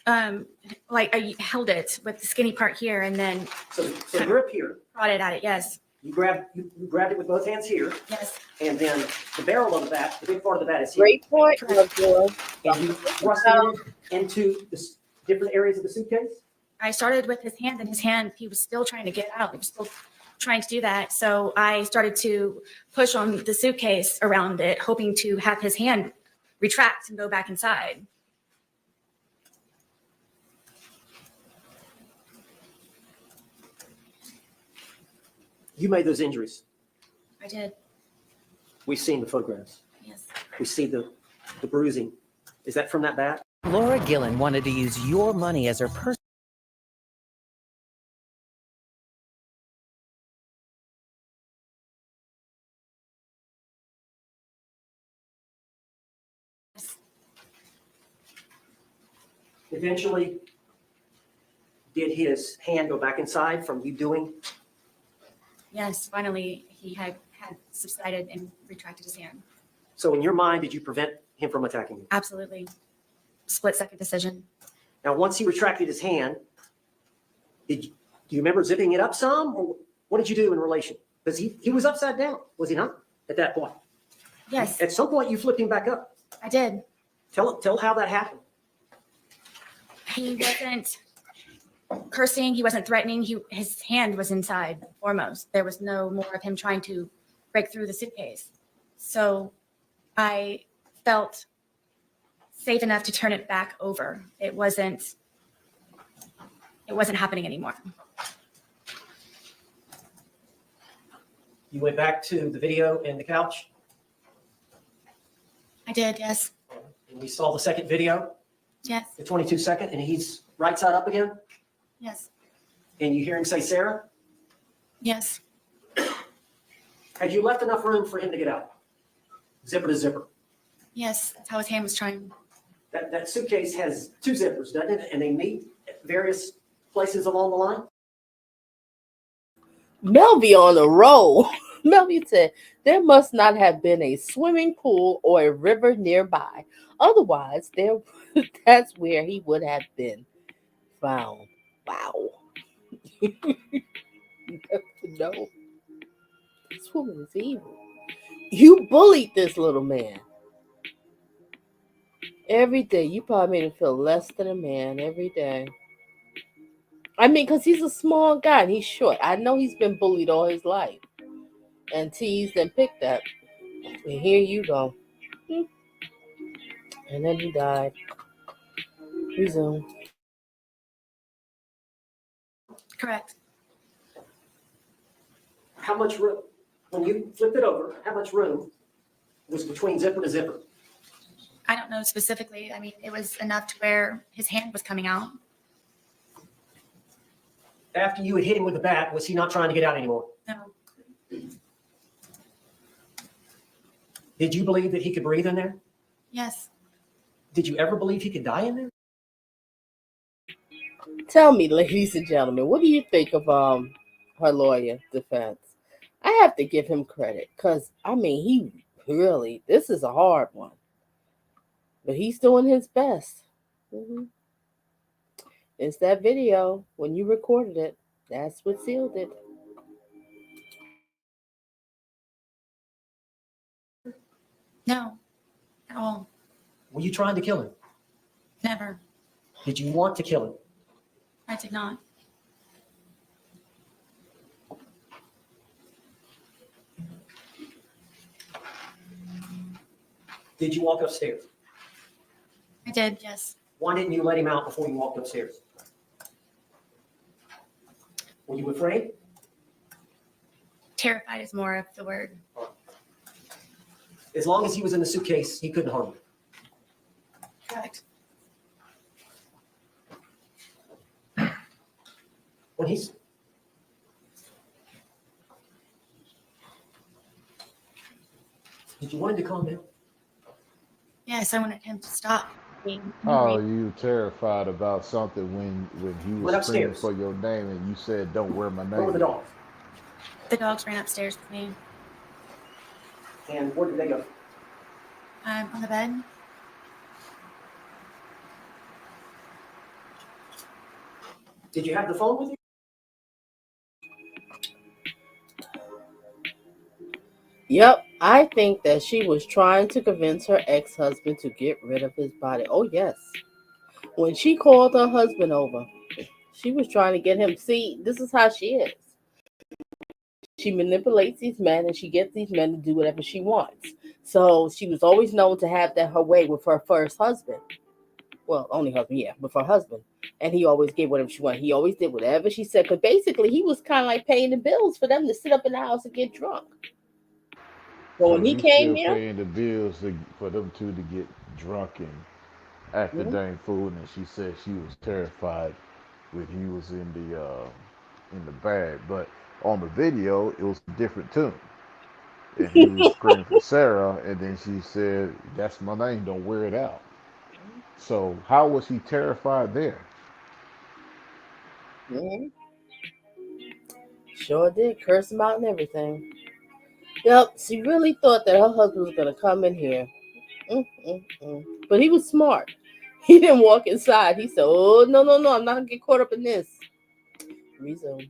like I held it with the skinny part here and then So grip here. brought it at it. Yes, You grabbed it with both hands here, yes, and then the barrel of the bat, the big part of the bat is here. Great point, George. And you thrust it into the different areas of the suitcase? I started with his hand and his hand, he was still trying to get out. He was still trying to do that. So I started to push on the suitcase around it, hoping to have his hand retract and go back inside. You made those injuries. I did, We've seen the photographs. yes. We see the bruising. Is that from that bat? Laura Gillen wanted to use your money as her personal. Eventually, did his hand go back inside from you doing? Yes, finally he had subsided and retracted his hand. So in your mind, did you prevent him from attacking you? Absolutely. Split second decision. Now, once he retracted his hand, do you remember zipping it up some? Or what did you do in relation? Because he was upside down, was he not, at that point? Yes, At some point, you flipped him back up. I did. Tell how that happened. He wasn't cursing. He wasn't threatening. His hand was inside foremost. There was no more of him trying to break through the suitcase. So I felt safe enough to turn it back over. It wasn't happening anymore. You went back to the video and the couch, I did, yes. and we saw the second video, Yes, the 22-second, and he's right side up again, yes, and you hear him say, Sarah, yes. had you left enough room for him to get out? Zipper to zipper. Yes, that's how his hand was trying. That suitcase has two zippers, doesn't it? And they meet at various places along the line. Melvie on a roll. Melvie said, there must not have been a swimming pool or a river nearby. Otherwise, that's where he would have been found. Wow. No. This woman is evil. You bullied this little man. Every day. You probably made him feel less than a man every day. I mean, because he's a small guy and he's short. I know he's been bullied all his life and teased and picked at. And here you go. And then he died. Resume. Correct. How much room, when you flipped it over, how much room was between zipper to zipper? I don't know specifically. I mean, it was enough to where his hand was coming out. After you had hit him with the bat, was he not trying to get out anymore? No. Did you believe that he could breathe in there? Yes. Did you ever believe he could die in there? Tell me, ladies and gentlemen, what do you think of her lawyer defense? I have to give him credit because, I mean, he really, this is a hard one. But he's doing his best. Mm-hmm. It's that video, when you recorded it, that's what sealed it. No. At all. Were you trying to kill him? Never. Did you want to kill him? I did not. Did you walk upstairs? I did, yes. Why didn't you let him out before you walked upstairs? Were you afraid? Terrified is more of the word. As long as he was in the suitcase, he couldn't harm you. Correct. When he's Did you want him to calm down? Yes, I wanted him to stop being Oh, angry. you terrified about something when he Went was screaming upstairs. for your name and you said, "Don't wear my Where were the name." dogs? The dogs ran upstairs with me. And where did they go? On the bed. Did you have the phone with you? Yep, I think that she was trying to convince her ex-husband to get rid of his body. Oh, yes. When she called her husband over, she was trying to get him. See, this is how she is. She manipulates these men and she gets these men to do whatever she wants. So she was always known to have that her way with her first husband. Well, only husband, yeah, with her husband. And he always gave whatever she wanted. He always did whatever she said. Because basically, he was kind of like paying the bills for them to sit up in the house and get drunk. So So when he you came still here, paying the bills for them two to get drunk and act the Mhm. dang fool, and she said she was terrified when he was in the bag. But on the video, it was a different tune, and he was screaming for Sarah, and then she said, "That's my name. Don't wear it out." So how was he terrified there? Mhm. Sure did. Curse him out and everything. Yep, she really thought that her husband was going to come in here. But he was smart. He didn't walk inside. He said, "Oh, no, no, no, I'm not going to get caught up in this." Resume.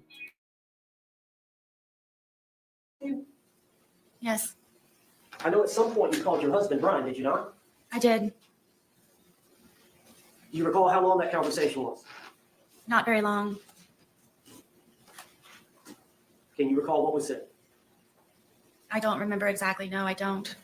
Yes, I know at some point you called your husband Brian, did you not? I did. Do you recall how long that conversation was? Not very long. Can you recall what was said? I don't remember exactly. No, I don't.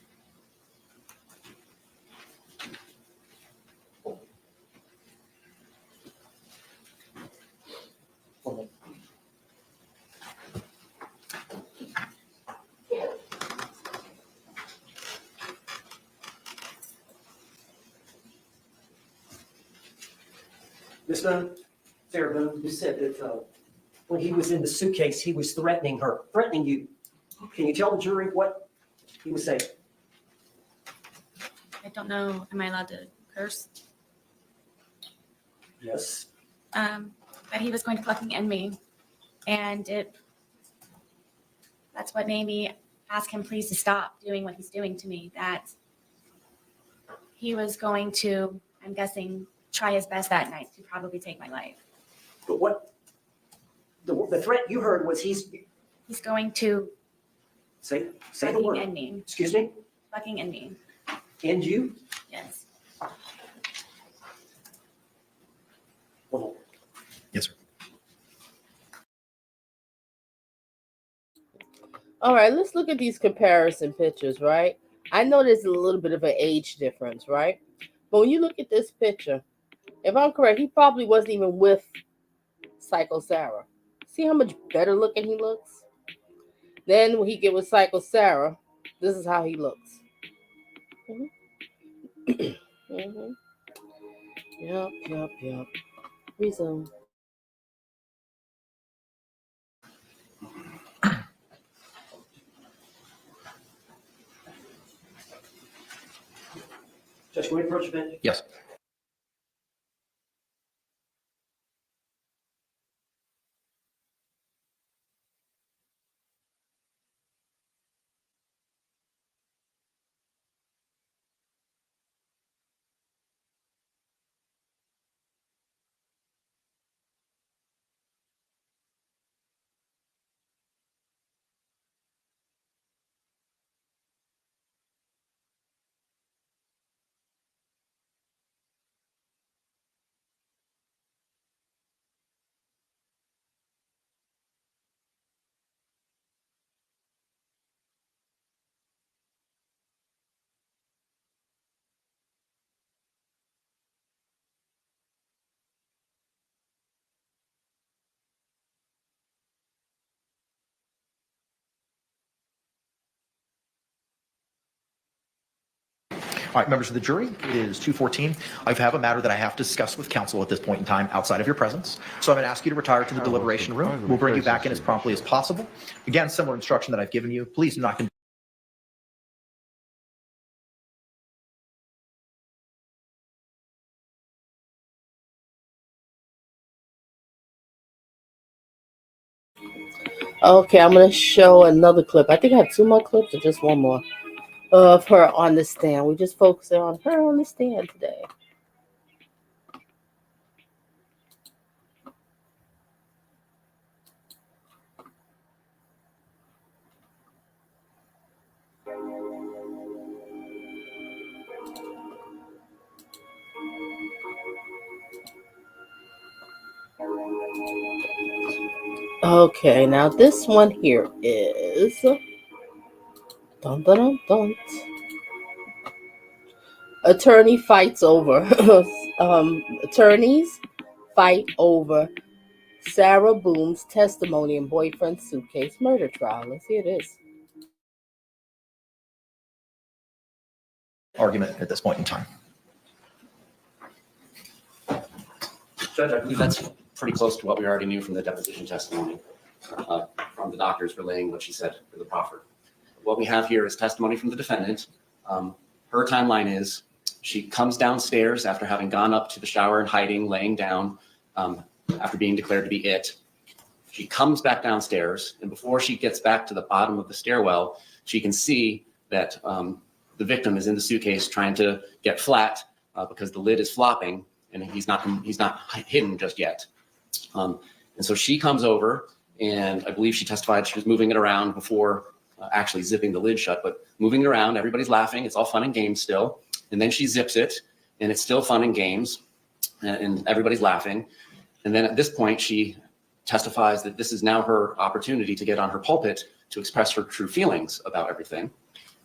Miss Boone, Sarah Boone, you said that when he was in the suitcase, he was threatening you. Can you tell the jury what he was saying? I don't know. Am I allowed to curse? Yes. That he was going to fucking end me. And that's what made me ask him please to stop doing what he's doing to me. That he was going to, I'm guessing, try his best that night to probably take my life. But what the threat you heard was he's going to say the fucking word. end me. Excuse me? Fucking end me. End you? Yes. All right, let's look at these comparison pictures, right? I know there's a little bit of an age difference, right? But when you look at this picture, if I'm correct, he probably wasn't even with Psycho Sarah. See how much better looking he looks? Then when he get with Psycho Sarah, this is how he looks. Mm-hmm. Yep. Resume. Judge, can we approach a bit? Yes. All right, members of the jury, it is 2:14. I have a matter that I have to discuss with counsel at this point in time outside of your presence. So I'm going to ask you to retire to the deliberation room. We'll bring you back in as promptly as possible. Again, similar instruction that I've given you. Please do not Okay, I'm gonna show another clip. I think I have 2 more clips or just 1 more of her on the stand. We just focusing on her on the stand today. Okay, now this one here is dun, dun, dun, dun. Attorney fights over attorneys fight over Sarah Boone's testimony in boyfriend suitcase murder trial. Let's hear this. argument at this point in time. Judge, I believe that's pretty close to what we already knew from the deposition testimony, from the doctors relaying what she said for the proffer. What we have here is testimony from the defendant. Her timeline is she comes downstairs after having gone up to the shower and hiding, laying down after being declared to be it. She comes back downstairs, and before she gets back to the bottom of the stairwell, she can see that the victim is in the suitcase trying to get flat because the lid is flopping and he's not hidden just yet. And so she comes over, and I believe she testified she was moving it around before actually zipping the lid shut, but moving it around, everybody's laughing, it's all fun and games still. And then she zips it, and it's still fun and games, and everybody's laughing. And then at this point, she testifies that this is now her opportunity to get on her pulpit to express her true feelings about everything.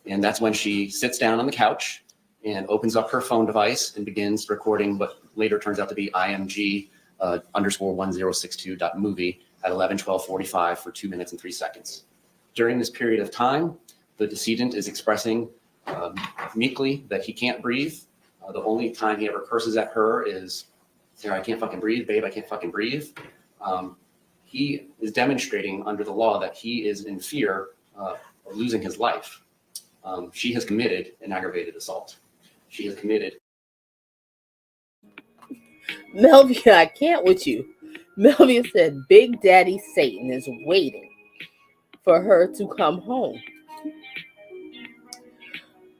And that's when she sits down on the couch and opens up her phone device and begins recording what later turns out to be IMG _1062.movie at 11:12:45 for 2 minutes and 3 seconds. During this period of time, the decedent is expressing meekly that he can't breathe. The only time he ever curses at her is, Sarah, I can't fucking breathe, babe, I can't fucking breathe. He is demonstrating under the law that he is in fear of losing his life. She has committed an aggravated assault. She has committed. Melvia, I can't with you. Melvia said Big Daddy Satan is waiting for her to come home.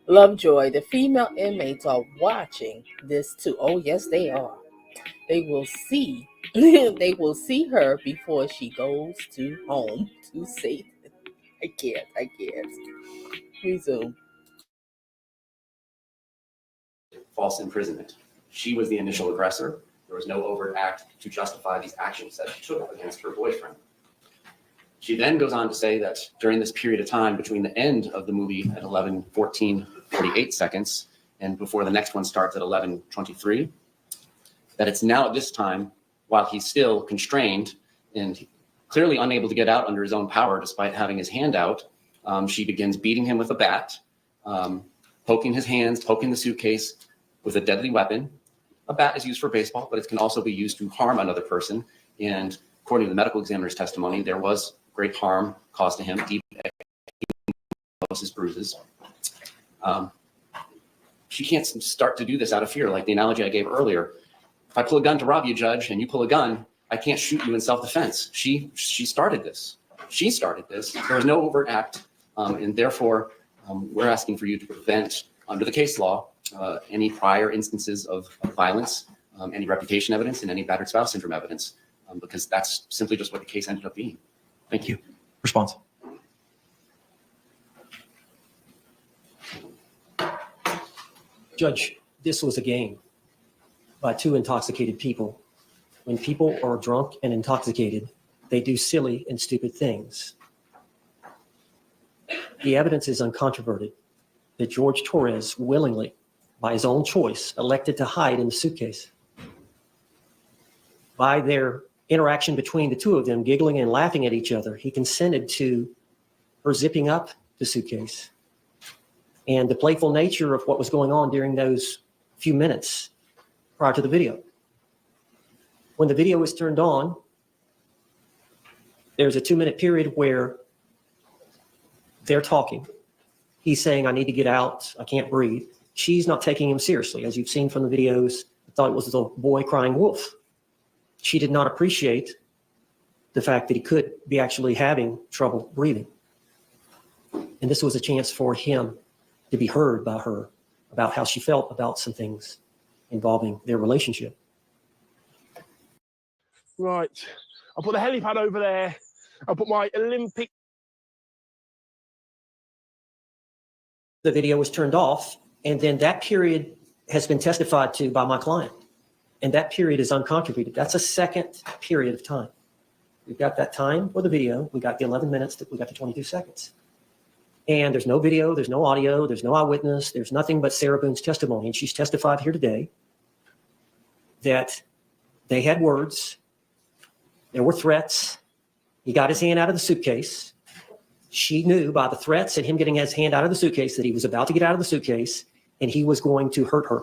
Lovejoy, the female inmates are watching this too. Oh, yes, they are. They will see. They will see her before she goes to home to Satan. I can't. Resume. False imprisonment. She was the initial aggressor. There was no overt act to justify these actions that she took against her boyfriend. She then goes on to say that during this period of time between the end of the movie at 11:14:48 seconds and before the next one starts at 11:23, that it's now at this time, while he's still constrained and clearly unable to get out under his own power despite having his hand out, she begins beating him with a bat, poking his hands, poking the suitcase with a deadly weapon. A bat is used for baseball, but it can also be used to harm another person. And according to the medical examiner's testimony, there was great harm caused to him, deep bruises. She can't start to do this out of fear, like the analogy I gave earlier. If I pull a gun to rob you, Judge, and you pull a gun, I can't shoot you in self-defense. She started this. She started this. There was no overt act, and therefore, we're asking for you to prevent, under the case law, any prior instances of violence, any reputation evidence, and any battered spouse syndrome evidence, because that's simply just what the case ended up being. Thank you. Response. Judge, this was a game by two intoxicated people. When people are drunk and intoxicated, they do silly and stupid things. The evidence is uncontroverted that Jorge Torres willingly, by his own choice, elected to hide in the suitcase. By their interaction between the two of them, giggling and laughing at each other, he consented to her zipping up the suitcase. And the playful nature of what was going on during those few minutes prior to the video. When the video is turned on, there's a 2-minute period where they're talking. He's saying, I need to get out. I can't breathe. She's not taking him seriously. As you've seen from the videos, I thought it was the boy crying wolf. She did not appreciate the fact that he could be actually having trouble breathing. And this was a chance for him to be heard by her about how she felt about some things involving their relationship. Right. I'll put the helipad over there. I'll put my Olympic. The video was turned off, and then that period has been testified to by my client. And that period is uncontroverted. That's a second period of time. We've got that time for the video. We got the 11 minutes, we got the 22 seconds. And there's no video, there's no audio, there's no eyewitness, there's nothing but Sarah Boone's testimony. And she's testified here today that they had words, there were threats. He got his hand out of the suitcase. She knew by the threats and him getting his hand out of the suitcase that he was about to get out of the suitcase and he was going to hurt her.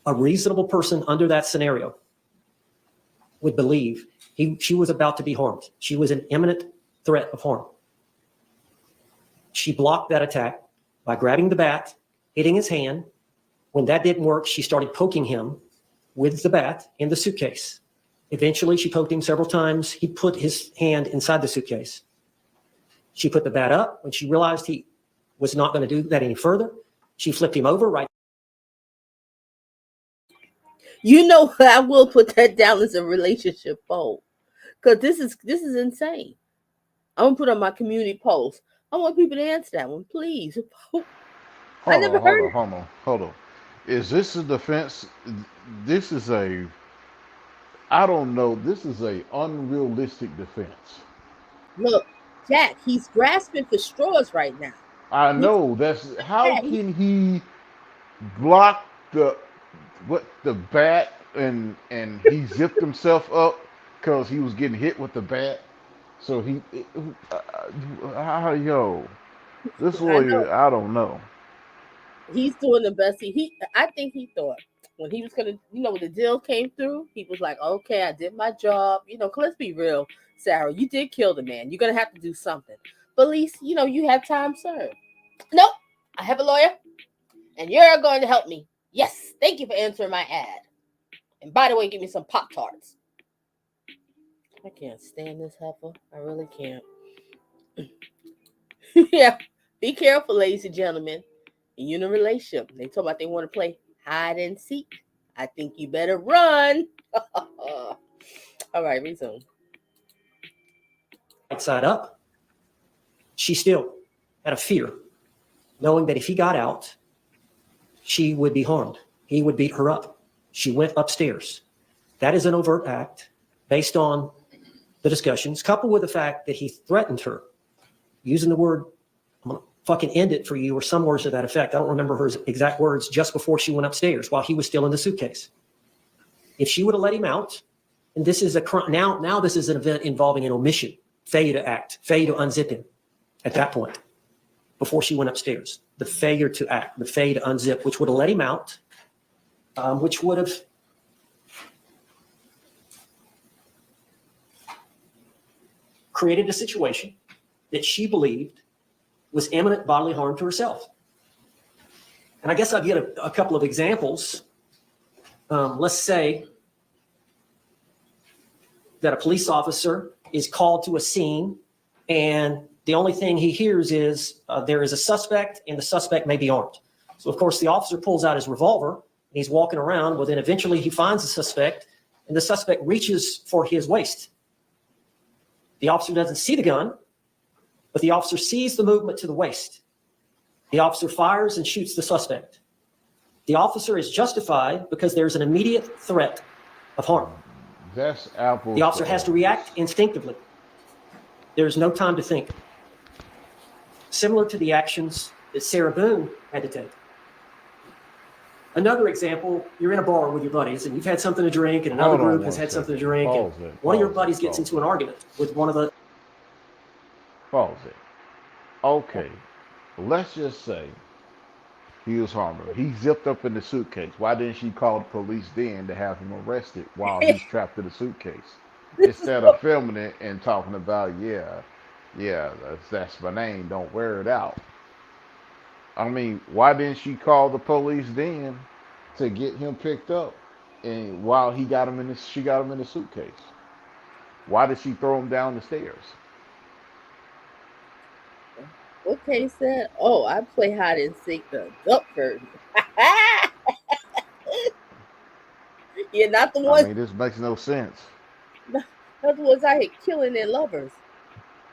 A reasonable person under that scenario would believe she was about to be harmed. She was an imminent threat of harm. She blocked that attack by grabbing the bat, hitting his hand. When that didn't work, she started poking him with the bat in the suitcase. Eventually, she poked him several times. He put his hand inside the suitcase. She put the bat up. When she realized he was not going to do that any further, she flipped him over right. You know, I will put that down as a relationship poll, because this is insane. I'm gonna put on my community post. I want people to answer that one, please. I never heard. Hold on. Is this a defense? This is a, I don't know. This is a unrealistic defense. Look, Jack, he's grasping for straws right now. I know. That's how can he block the bat and he zipped himself up because he was getting hit with the bat. So this lawyer, I don't know. He's doing the best. I think he thought when he was gonna, when the deal came through, he was like, okay, I did my job. 'Cause let's be real, Sarah, you did kill the man. You're gonna have to do something. But at least, you have time served. Nope, I have a lawyer, and you're going to help me. Yes, thank you for answering my ad. And by the way, give me some Pop-Tarts. I can't stand this heifer. I really can't. Yeah, be careful, ladies and gentlemen. You're in a relationship. They talk about they want to play hide and seek. I think you better run. All right, resume. Right side up. She still had a fear, knowing that if he got out, she would be harmed. He would beat her up. She went upstairs. That is an overt act based on the discussions, coupled with the fact that he threatened her using the word, I'm going to fucking end it for you, or some words to that effect. I don't remember her exact words, just before she went upstairs while he was still in the suitcase. If she would have let him out, and this is now this is an event involving an omission, failure to act, failure to unzip him at that point, before she went upstairs. The failure to act, the failure to unzip, which would have let him out, which would have created a situation that she believed was imminent bodily harm to herself. And I guess I'll get a couple of examples. Let's say that a police officer is called to a scene and the only thing he hears is there is a suspect and the suspect may be armed. So of course the officer pulls out his revolver and he's walking around. Well, then eventually he finds the suspect and the suspect reaches for his waist. The officer doesn't see the gun, but the officer sees the movement to the waist. The officer fires and shoots the suspect. The officer is justified because there's an immediate threat of harm. That's apples. The officer has to react instinctively. There's no time to think. Similar to the actions that Sarah Boone had to take. Another example, you're in a bar with your buddies and you've had something to drink and another group has had something to drink and one of your buddies gets into an argument with one of the... Pause it. Okay, let's just say he was harmed her. He zipped up in the suitcase. Why didn't she call the police then to have him arrested while he's trapped in the suitcase? Instead of filming it and talking about, yeah, that's my name, don't wear it out. I mean, why didn't she call the police then to get him picked up? And while she got him in the suitcase. Why did she throw him down the stairs? Okay, said, oh, I play hide and seek the adult version. You're not the one. I mean, this makes no sense. Not the ones out here killing their lovers.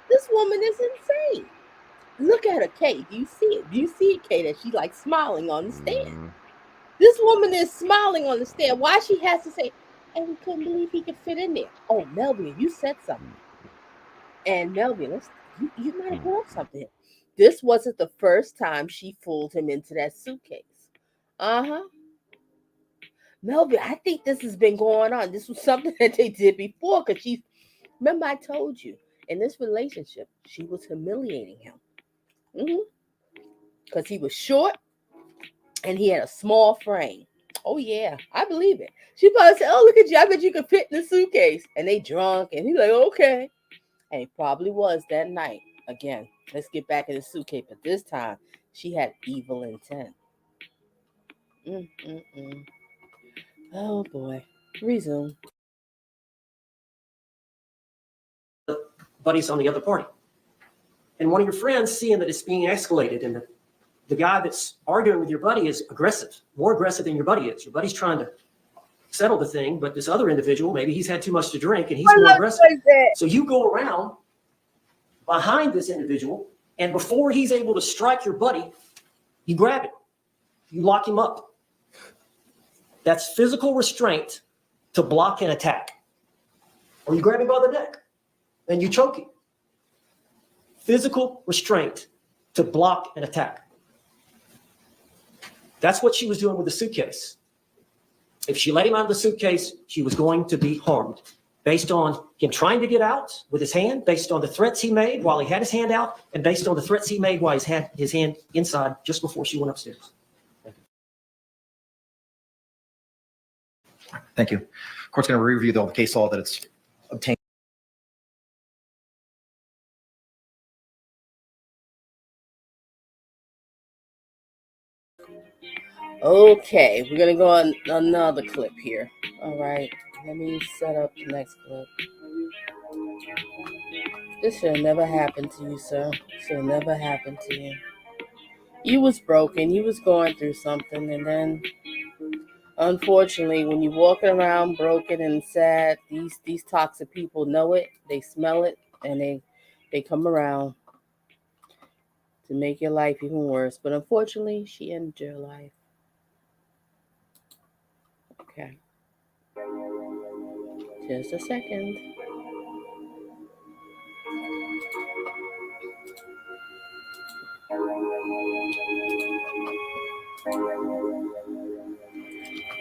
This woman is insane. Look at her, Kate. Do you see it? Do you see it, Kate? That she's like smiling on the stand. This woman is smiling on the stand. Why she has to say, and we couldn't believe he could fit in there. Oh, Melvin, you said something. And Melvin, you might have brought something. This wasn't the first time she fooled him into that suitcase. Melvin, I think this has been going on. This was something that they did before. Because remember I told you, in this relationship, she was humiliating him. Because he was short and he had a small frame. Oh, yeah, I believe it. She probably said, oh, look at you. I bet you could fit in the suitcase. And they drunk. And he's like, okay. And he probably was that night. Again, let's get back in the suitcase. But this time, she had evil intent. Oh, boy. Resume. Buddies on the other party. And one of your friends seeing that it's being escalated and the guy that's arguing with your buddy is aggressive, more aggressive than your buddy is. Your buddy's trying to settle the thing, but this other individual, maybe he's had too much to drink and he's more aggressive. So you go around behind this individual, and before he's able to strike your buddy, you grab him. You lock him up. That's physical restraint to block an attack. Or you grab him by the neck and you choke him. Physical restraint to block an attack. That's what she was doing with the suitcase. If she let him out of the suitcase, she was going to be harmed based on him trying to get out with his hand, based on the threats he made while he had his hand out, and based on the threats he made while he had his hand inside just before she went upstairs. Thank you. Court's going to review all the case law that it's obtained. Okay, we're going to go on another clip here. All right, let me set up the next clip. This should have never happened to you, sir. Should have never happened to you. You was broken. You was going through something, and then, unfortunately, when you're walking around broken and sad, these toxic people know it. They smell it, and they come around to make your life even worse. But unfortunately, she ended your life. Okay. Just a second.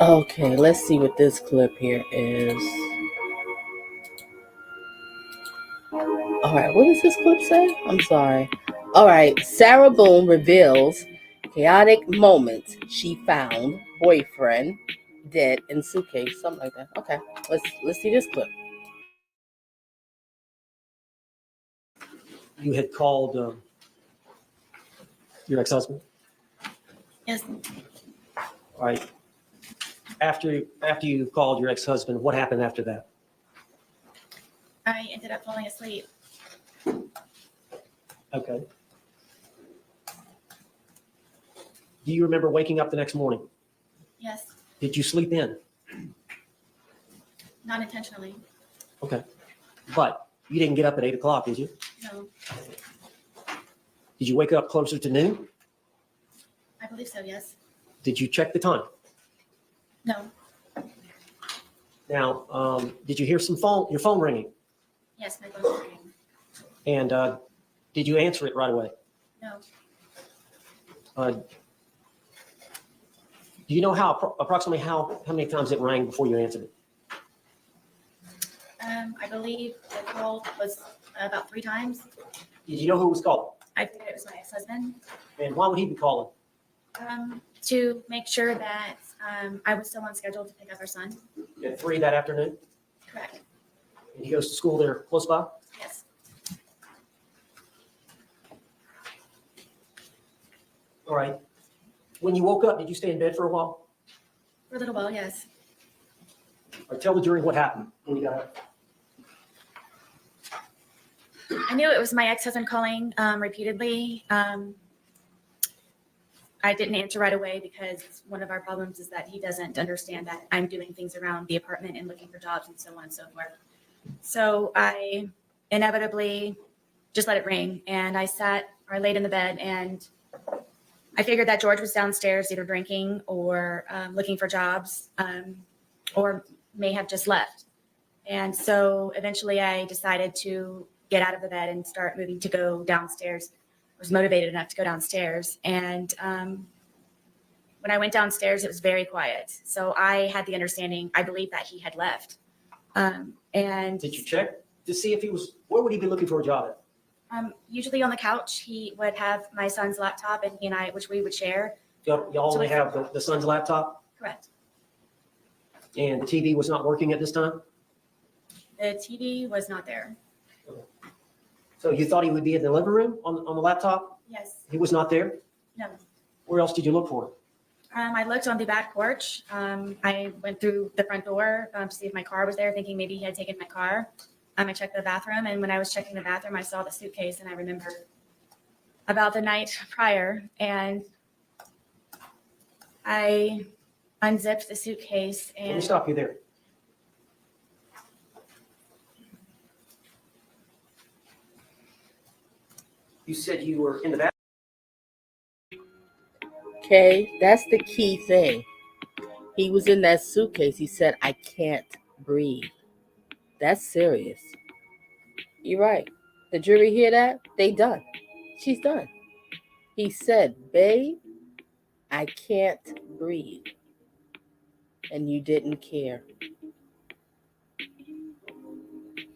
Okay, let's see what this clip here is. All right, what does this clip say? I'm sorry. All right, Sarah Boone reveals chaotic moments she found boyfriend dead in suitcase, something like that. Okay, let's see this clip. You had called your ex-husband. Yes. All right. After you called your ex-husband, what happened after that? I ended up falling asleep. Okay. Do you remember waking up the next morning? Yes. Did you sleep in? Not intentionally. Okay. But you didn't get up at 8 o'clock, did you? No. Did you wake up closer to noon? I believe so, yes. Did you check the time? No. Now, did you hear your phone ringing? Yes, my phone was ringing. And did you answer it right away? No. Do you know approximately how many times it rang before you answered it? I believe the call was about 3 times. Did you know who was calling? I figured it was my ex-husband. And why would he be calling? To make sure that I was still on schedule to pick up our son. At 3 that afternoon? Correct. And he goes to school there close by? Yes. All right. When you woke up, did you stay in bed for a while? For a little while, yes. All right, tell the jury what happened when you got up. I knew it was my ex-husband calling repeatedly. I didn't answer right away because one of our problems is that he doesn't understand that I'm doing things around the apartment and looking for jobs and so on and so forth. So I inevitably just let it ring, and I laid in the bed, and I figured that George was downstairs either drinking or looking for jobs, or may have just left. And so eventually I decided to get out of the bed and start moving to go downstairs. I was motivated enough to go downstairs. And when I went downstairs, it was very quiet. So I had the understanding, I believe that he had left. And Did you check to see if where would he be looking for a job at? Usually on the couch, he would have my son's laptop, and he and I, which we would share. Y'all only have the son's laptop? Correct. And the TV was not working at this time? The TV was not there. So you thought he would be in the living room on the laptop? Yes. He was not there? No. Where else did you look for him? I looked on the back porch. I went through the front door to see if my car was there, thinking maybe he had taken my car. I checked the bathroom, and when I was checking the bathroom, I saw the suitcase, and I remembered about the night prior, and I unzipped the suitcase. And Let me stop you there. You said you were in the bathroom. Okay, that's the key thing. He was in that suitcase. He said, I can't breathe. That's serious. You're right. The jury hear that? They done. She's done. He said, babe, I can't breathe. And you didn't care.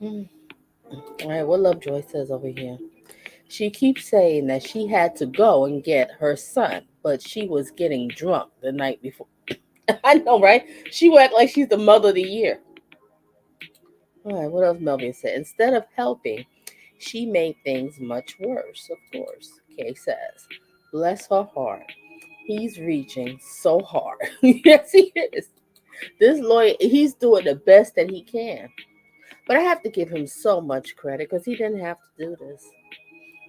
All right, what Lovejoy says over here. She keeps saying that she had to go and get her son, but she was getting drunk the night before. I know, right? She will act like she's the mother of the year. All right, what else Melvin said? Instead of helping, she made things much worse, of course. Kay says, bless her heart. He's reaching so hard. Yes, he is. This lawyer, he's doing the best that he can. But I have to give him so much credit because he didn't have to do this.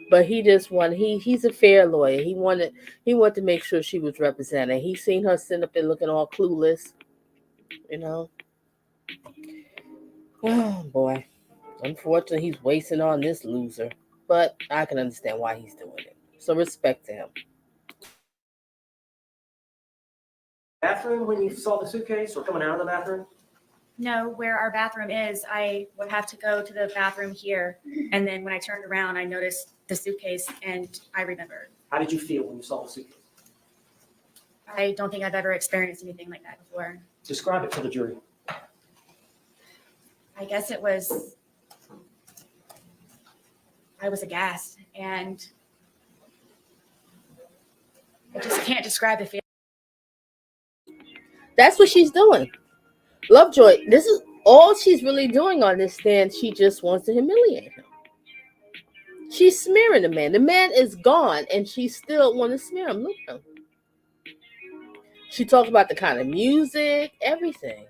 But he just wanted, he's a fair lawyer. He wanted to make sure she was represented. He seen her sitting up there looking all clueless, you know. Oh boy. Unfortunately, he's wasting on this loser. But I can understand why he's doing it. So respect to him. Bathroom when you saw the suitcase or coming out of the bathroom? No, where our bathroom is, I would have to go to the bathroom here. And then when I turned around, I noticed the suitcase and I remembered. How did you feel when you saw the suitcase? I don't think I've ever experienced anything like that before. Describe it for the jury. I guess I was aghast, and I just can't describe the feeling. That's what she's doing. Lovejoy, this is all she's really doing on this stand. She just wants to humiliate him. She's smearing the man. The man is gone, and she still want to smear him. Look at him. She talked about the kind of music, everything.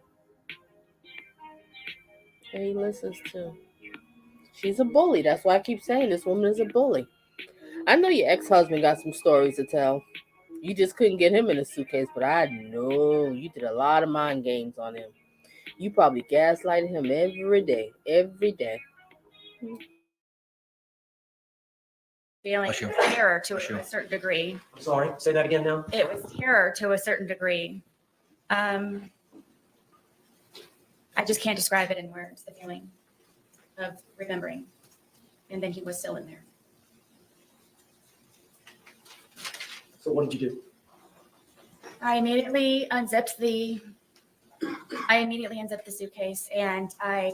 And he listens to. She's a bully. That's why I keep saying this woman is a bully. I know your ex-husband got some stories to tell. You just couldn't get him in a suitcase, but I know you did a lot of mind games on him. You probably gaslighted him every day. Every day. Feeling Bless you. terror to Bless you. a certain degree. I'm sorry, say that again now. It was terror to a certain degree. I just can't describe it in words, the feeling of remembering. And then he was still in there. So what did you do? I immediately unzipped the suitcase, and I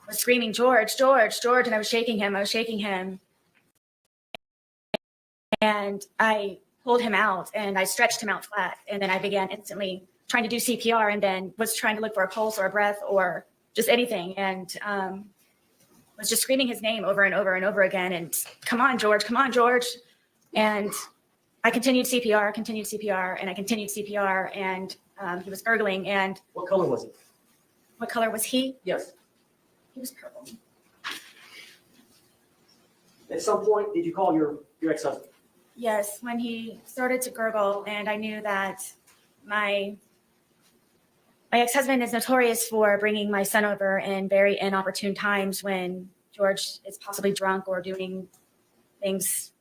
was screaming, George, George, George, and I was shaking him. And I pulled him out, and I stretched him out flat, and then I began instantly trying to do CPR, and then was trying to look for a pulse or a breath or just anything, and was just screaming his name over and over and over again, and come on, George, and I continued CPR, and I continued CPR, and he was gurgling. And What color was it? what color was he? Yes. He was purple. At some point, did you call your ex-husband? Yes, when he started to gurgle, and I knew that my ex-husband is notorious for bringing my son over in very inopportune times when George is possibly drunk or doing things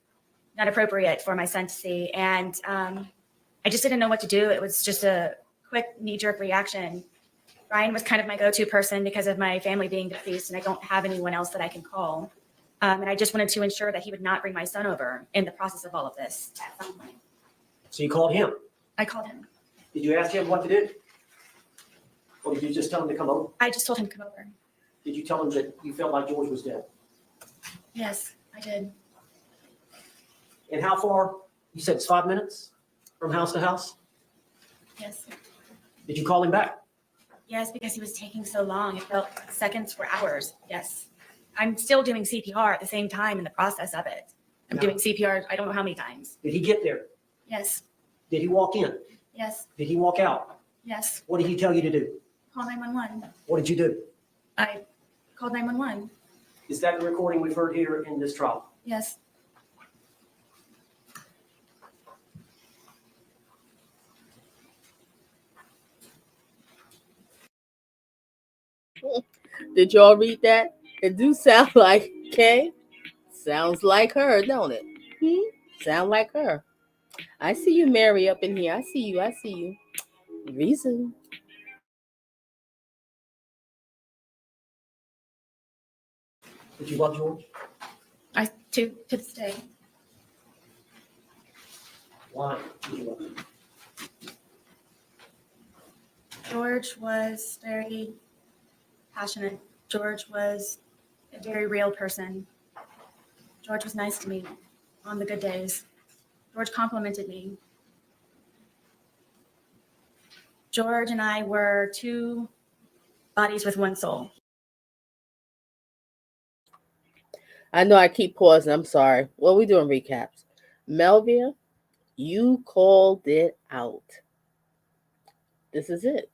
not appropriate for my son to see. And I just didn't know what to do. It was just a quick knee-jerk reaction. Ryan was kind of my go-to person because of my family being deceased, and I don't have anyone else that I can call. And I just wanted to ensure that he would not bring my son over in the process of all of this at some point. So you called him. I called him. Did you ask him what to do? Or did you just tell him to come over? I just told him to come over. Did you tell him that you felt like George was dead? Yes, I did. And how far? You said it's 5 minutes from house to house? Yes. Did you call him back? Yes, because he was taking so long. It felt like seconds for hours. Yes. I'm still doing CPR at the same time in the process of it. I'm No. doing CPR, I don't know how many times. Did he get there? Yes, Did he walk in? yes, Did he walk out? yes. What did he tell you to do? Call 911. What did you do? I called 911. Is that the recording we've heard here in this trial? Yes. Did y'all read that? It do sound like Kay. Sounds like her, don't it? Sound like her. I see you, Mary, up in here. I see you. Reason. Did you love George? To this day. Why did you love him? George was very passionate. George was a very real person. George was nice to me on the good days. George complimented me. George and I were two bodies with one soul. I know I keep pausing. I'm sorry. Well, we're doing recaps. Melvia, you called it out. This is it.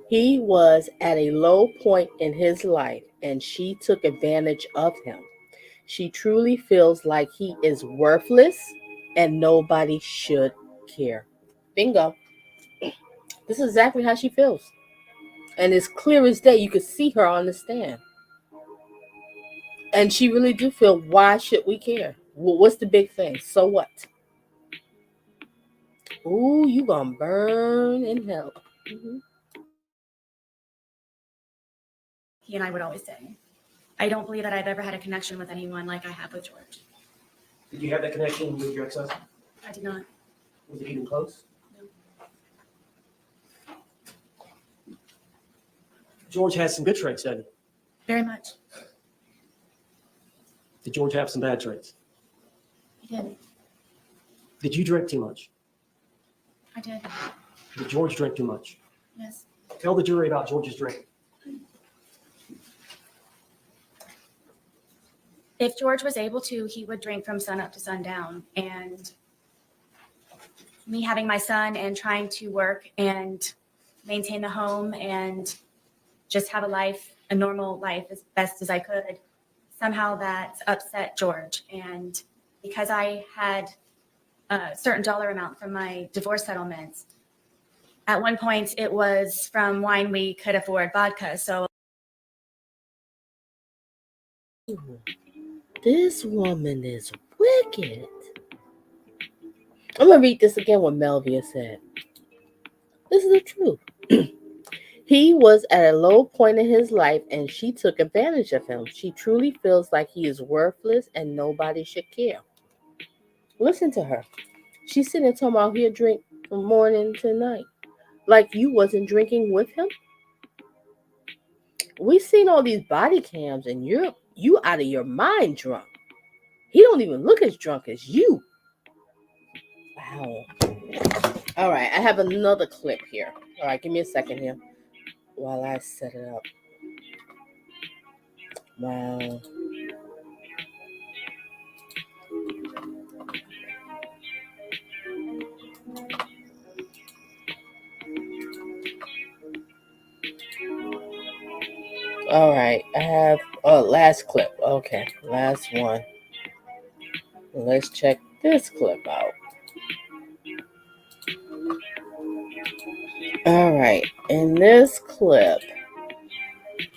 He was at a low point in his life, and she took advantage of him. She truly feels like he is worthless and nobody should care. Bingo. This is exactly how she feels. And it's clear as day. You could see her on the stand. And she really do feel, why should we care? What's the big thing? So what? Ooh, you gonna burn in hell. he and I would always say. I don't believe that I've ever had a connection with anyone like I have with George. Did you have that connection with your ex-husband? I did not. Was it even close? No. George has some good traits, doesn't he? Very much. Did George have some bad traits? He did. Did you drink too much? I did. Did George drink too much? Yes. Tell the jury about George's drinking. If George was able to, he would drink from sun up to sundown. And me having my son and trying to work and maintain the home and just have a life, a normal life as best as I could, somehow that upset George. And because I had a certain dollar amount from my divorce settlements, at one point it was from wine we could afford vodka. So This woman is wicked. I'm going to read this again what Melvia said. This is the truth. He was at a low point in his life and she took advantage of him. She truly feels like he is worthless and nobody should care. Listen to her. She's sitting there talking about he'll drink from morning to night. Like you wasn't drinking with him? We've seen all these body cams and you out of your mind drunk. He don't even look as drunk as you. Wow. All right, I have another clip here. All right, give me a second here while I set it up. Wow. All right, I have last clip. Okay, last one. Let's check this clip out. All right, in this clip,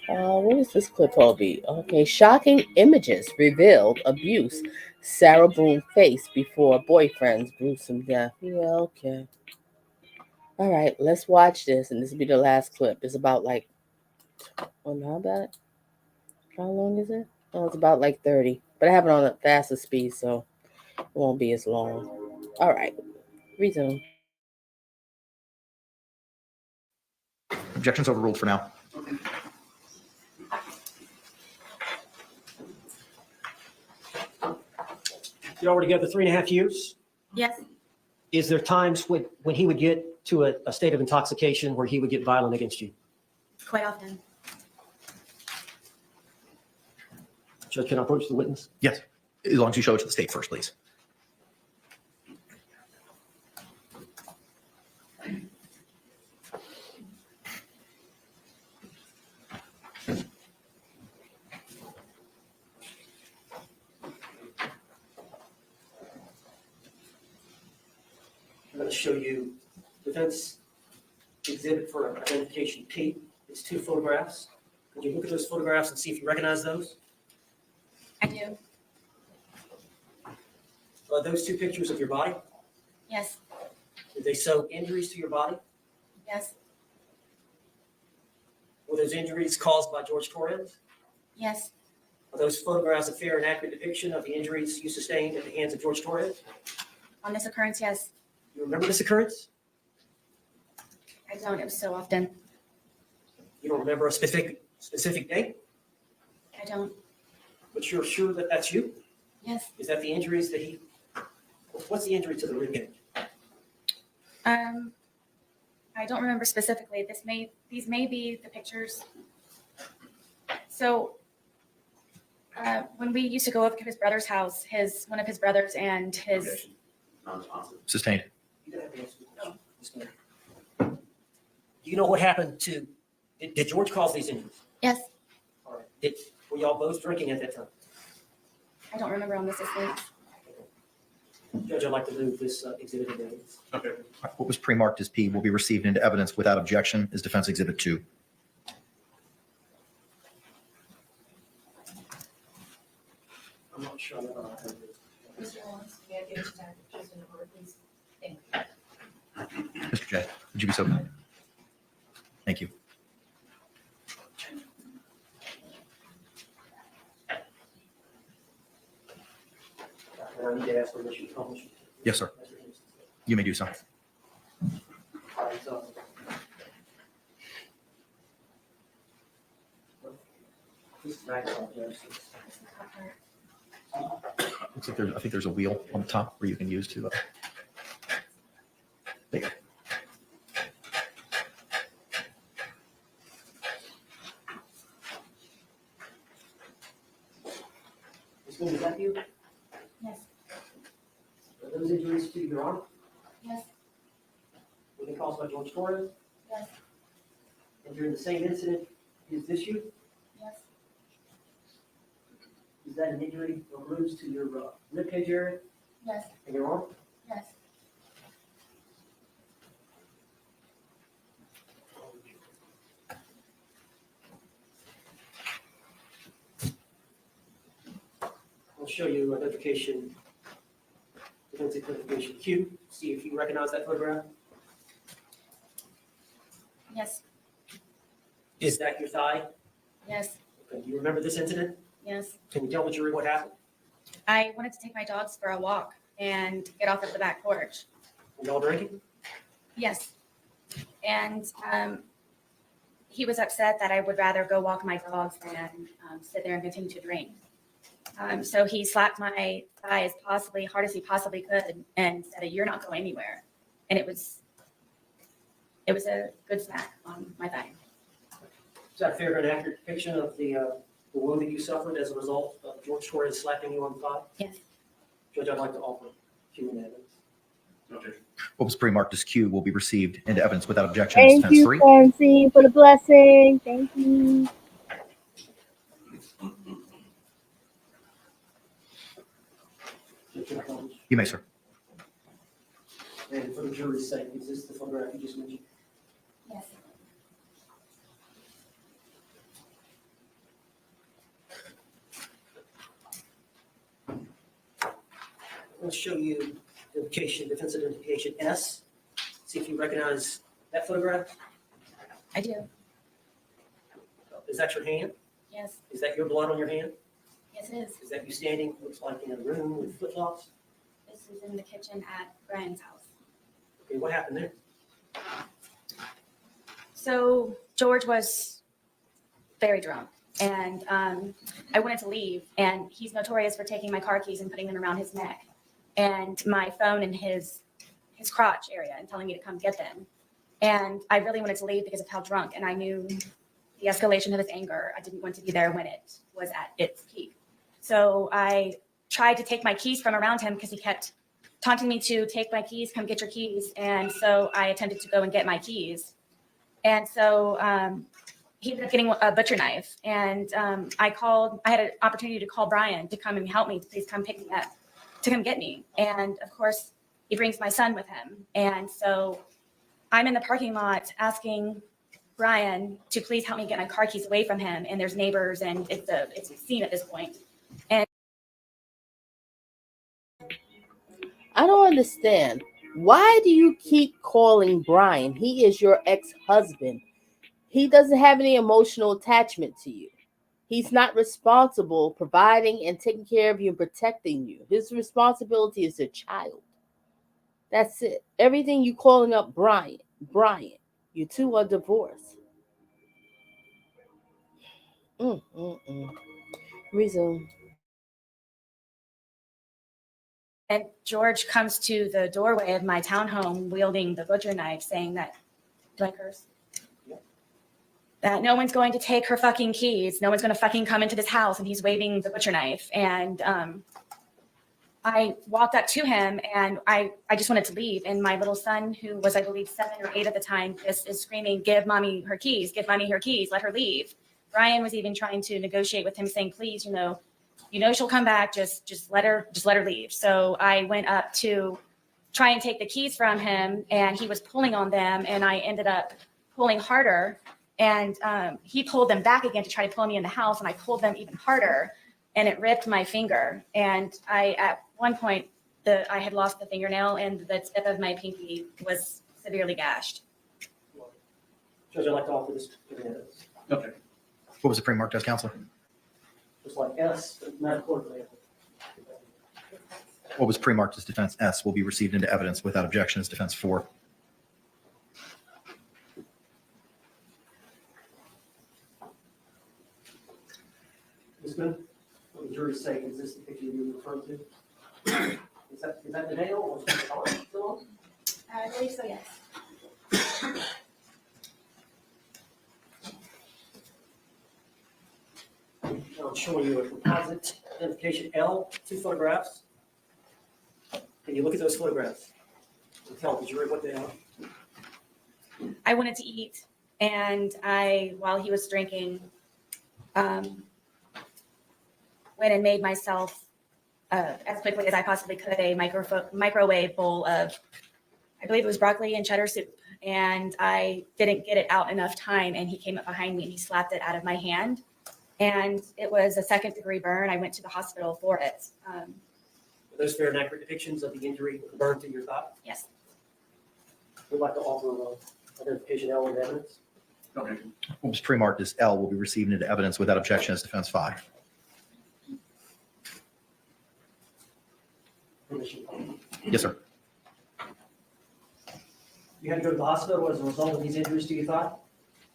what is this clip all be? Okay, shocking images revealed abuse Sarah Boone faced before boyfriend's gruesome death. Yeah, okay. All right, let's watch this, and this will be the last clip. It's about like, oh, how about it? How long is it? Oh, it's about like 30, but I have it on a faster speed, so it won't be as long. All right, resume. Objections overruled for now. Y'all were together 3.5 years. yes, Is there times when he would get to a state of intoxication where he would get violent against you? quite often. Judge, can I approach the witness? Yes, as long as you show it to the state first, please. I'm going to show you defense exhibit for identification P. It's 2 photographs. Could you look at those photographs and see if you recognize those? I do. Are those 2 pictures of your body? Yes, Did they show injuries to your body? yes, Were those injuries caused by Jorge Torres? yes, Are those photographs a fair and accurate depiction of the injuries you sustained at the hands of Jorge Torres? on this occurrence, yes. You remember this occurrence? I don't. It was so often. You don't remember a specific date, I don't. but you're sure that that's you? Yes. Is that the injuries that he? What's the injury to the rib cage? I don't remember specifically. These may be the pictures. So, when we used to go over to his brother's house, one of his brothers and his. Objection. Non-responsive. Sustained. You don't have to answer the question. Do you know what happened to? Did George cause these injuries? Yes. All right. Were y'all both drinking at that time? I don't remember on this estate. Judge, I'd like to move this exhibit into evidence. Okay. What was pre-marked as P will be received into evidence without objection as Defense Exhibit 2. I'm not sure. Mr. Owens, may I get your time just in order, please? Thank you. Mr. J, would you be so kind? Thank you. And I need to ask permission to publish. Yes, sir. You may do so. All right, so. This is nice, Looks like I think there's a wheel on the top where you can use to. There you go. Ms. Boone, is that you? Yes. Are those injuries to your arm? Yes. Were they caused by Jorge Torres? Yes. And during the same incident, is this you? Yes. Is that an injury or bruise to your ribcage area Yes. and your arm? Yes. I'll show you identification, identification Q. See if you recognize that photograph. Yes. Is that your thigh? Yes. Okay. Do you remember this incident? Yes. Can you tell the jury what happened? I wanted to take my dogs for a walk and get off of the back porch. Were y'all drinking? Yes. And he was upset that I would rather go walk my dogs than sit there and continue to drink. So he slapped my thigh as hard as he possibly could and said, "You're not going anywhere." And it was a good smack on my thigh. Is that a fair and accurate depiction of the wound that you suffered as a result of Jorge Torres slapping you on the thigh? Yes. Judge, I'd like to offer human evidence. Okay. What was pre-marked as Q will be received into evidence without objection. Thank Defense you, 3. Francine, for the blessing. Thank you. You may, sir. And for the jury's sake, is this the photograph you just mentioned? Yes. Let's show you identification, defense identification S. See if you recognize that photograph. I do. Is that your hand? Yes. Is that your blood on your hand? Yes, it is. Is that you standing, looks like in a room with flip-flops? This is in the kitchen at Brian's house. Okay, what happened there? So George was very drunk, and I wanted to leave, and he's notorious for taking my car keys and putting them around his neck and my phone in his crotch area and telling me to come get them. And I really wanted to leave because of how drunk, and I knew the escalation of his anger. I didn't want to be there when it was at its peak. So I tried to take my keys from around him because he kept taunting me to take my keys, come get your keys. And so I attempted to go and get my keys. And so he ended up getting a butcher knife. And I had an opportunity to call Brian to come and help me, to please come pick me up, to come get me. And of course, he brings my son with him. And so I'm in the parking lot asking Brian to please help me get my car keys away from him. And there's neighbors, and it's a scene at this point. And I don't understand. Why do you keep calling Brian? He is your ex-husband. He doesn't have any emotional attachment to you. He's not responsible providing and taking care of you and protecting you. His responsibility is a child. That's it. Everything you calling up Brian. You two are divorced. Resume. And George comes to the doorway of my townhome wielding the butcher knife, saying that, do I curse? That no one's going to take her fucking keys. No one's going to fucking come into this house. And he's waving the butcher knife. And I walked up to him, and I just wanted to leave. And my little son, who was, I believe, 7 or 8 at the time, is screaming, "Give mommy her keys, give mommy her keys, let her leave." Brian was even trying to negotiate with him, saying, "Please, you know she'll come back, just let her leave." So I went up to try and take the keys from him, and he was pulling on them, and I ended up pulling harder, and he pulled them back again to try to pull me in the house, and I pulled them even harder, and it ripped my finger. And at one point, I had lost the fingernail, and the tip of my pinky was severely gashed. Judge, I'd like to offer this. Okay. What was the pre-marked as, counselor? Just like S, but metaphorically. What was pre-marked as defense S will be received into evidence without objection as defense 4. Ms. Boone, what the jury say, is this the picture you're referring to? Is that the nail or is it the arm still on? I believe so, yes. I'm showing you a composite identification L, 2 photographs. Can you look at those photographs and tell the jury what they are? I wanted to eat, and while he was drinking, went and made myself, as quickly as I possibly could, a microwave bowl of, I believe it was broccoli and cheddar soup. And I didn't get it out enough time, and he came up behind me and he slapped it out of my hand. And it was a 2nd-degree burn. I went to the hospital for it. Are those fair and accurate depictions of the injury burned to your thigh? Yes. We'd like to offer identification L in evidence. What was pre-marked as L will be received into evidence without objection as defense 5. Permission. Yes, sir. You had to go to the hospital as a result of these injuries to your thigh?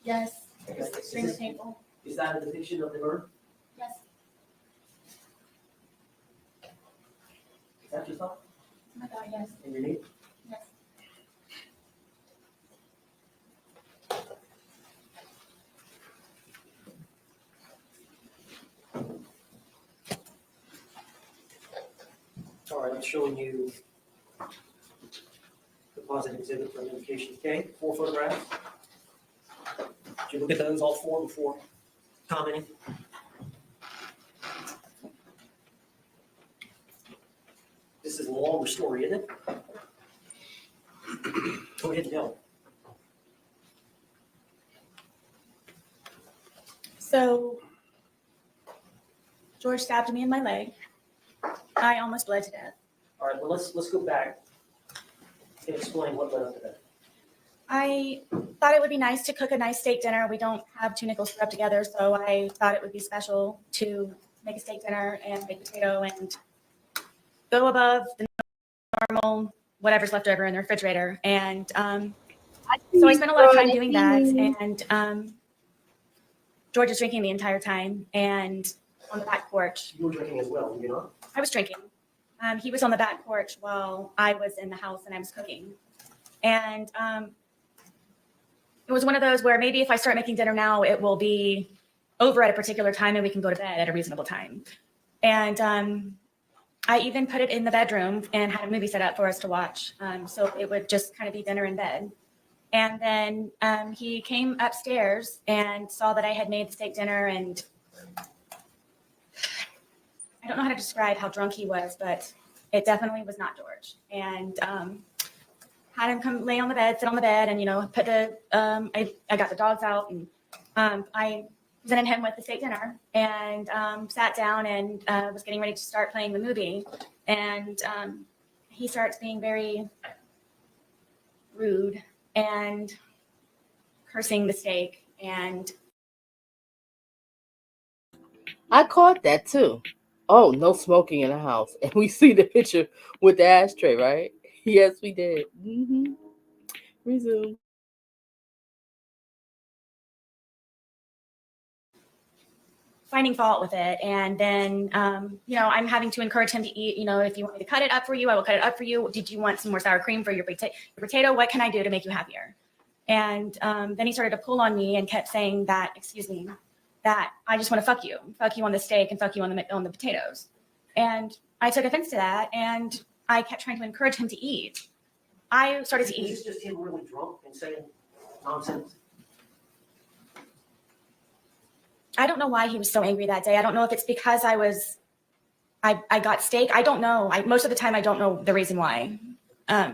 Yes. It Okay. was extremely painful. Is that a depiction of the burn? Yes. Is that your thigh Oh my God, yes. and your knee? Yes. All right, I'm showing you the positive exhibit for identification K, 4 photographs. Did you look at those, all 4, before commenting? This is a longer story, isn't it? Go ahead and tell. So George stabbed me in my leg. I almost bled to death. All right, well, let's go back and explain what led up to that. I thought it would be nice to cook a nice steak dinner. We don't have 2 nickels to rub together, so I thought it would be special to make a steak dinner and baked potato and go above the normal whatever's left over in the refrigerator. And so I spent a lot of time doing that. And George was drinking the entire time and on the back porch. You were drinking as well, you know? I was drinking. He was on the back porch while I was in the house and I was cooking. And it was one of those where maybe if I start making dinner now, it will be over at a particular time and we can go to bed at a reasonable time. And I even put it in the bedroom and had a movie set up for us to watch. So it would just kind of be dinner in bed. And then he came upstairs and saw that I had made the steak dinner, and I don't know how to describe how drunk he was, but it definitely was not George. And had him come lay on the bed, sit on the bed, and, you know, put the, I got the dogs out, and I presented him with the steak dinner and sat down and was getting ready to start playing the movie. And he starts being very rude and cursing the steak. And I caught that too. Oh, no smoking in the house. And we see the picture with the ashtray, right? Yes, we did. Resume. finding fault with it. And then, you know, I'm having to encourage him to eat. You know, if you want me to cut it up for you, I will cut it up for you. Did you want some more sour cream for your potato? What can I do to make you happier? And then he started to pull on me and kept saying that, excuse me, that I just want to fuck you on the steak and fuck you on the potatoes. And I took offense to that, and I kept trying to encourage him to eat. I started to eat. Is this just him really drunk and saying nonsense? I don't know why he was so angry that day. I don't know if it's because I got steak. I don't know. Most of the time I don't know the reason why. I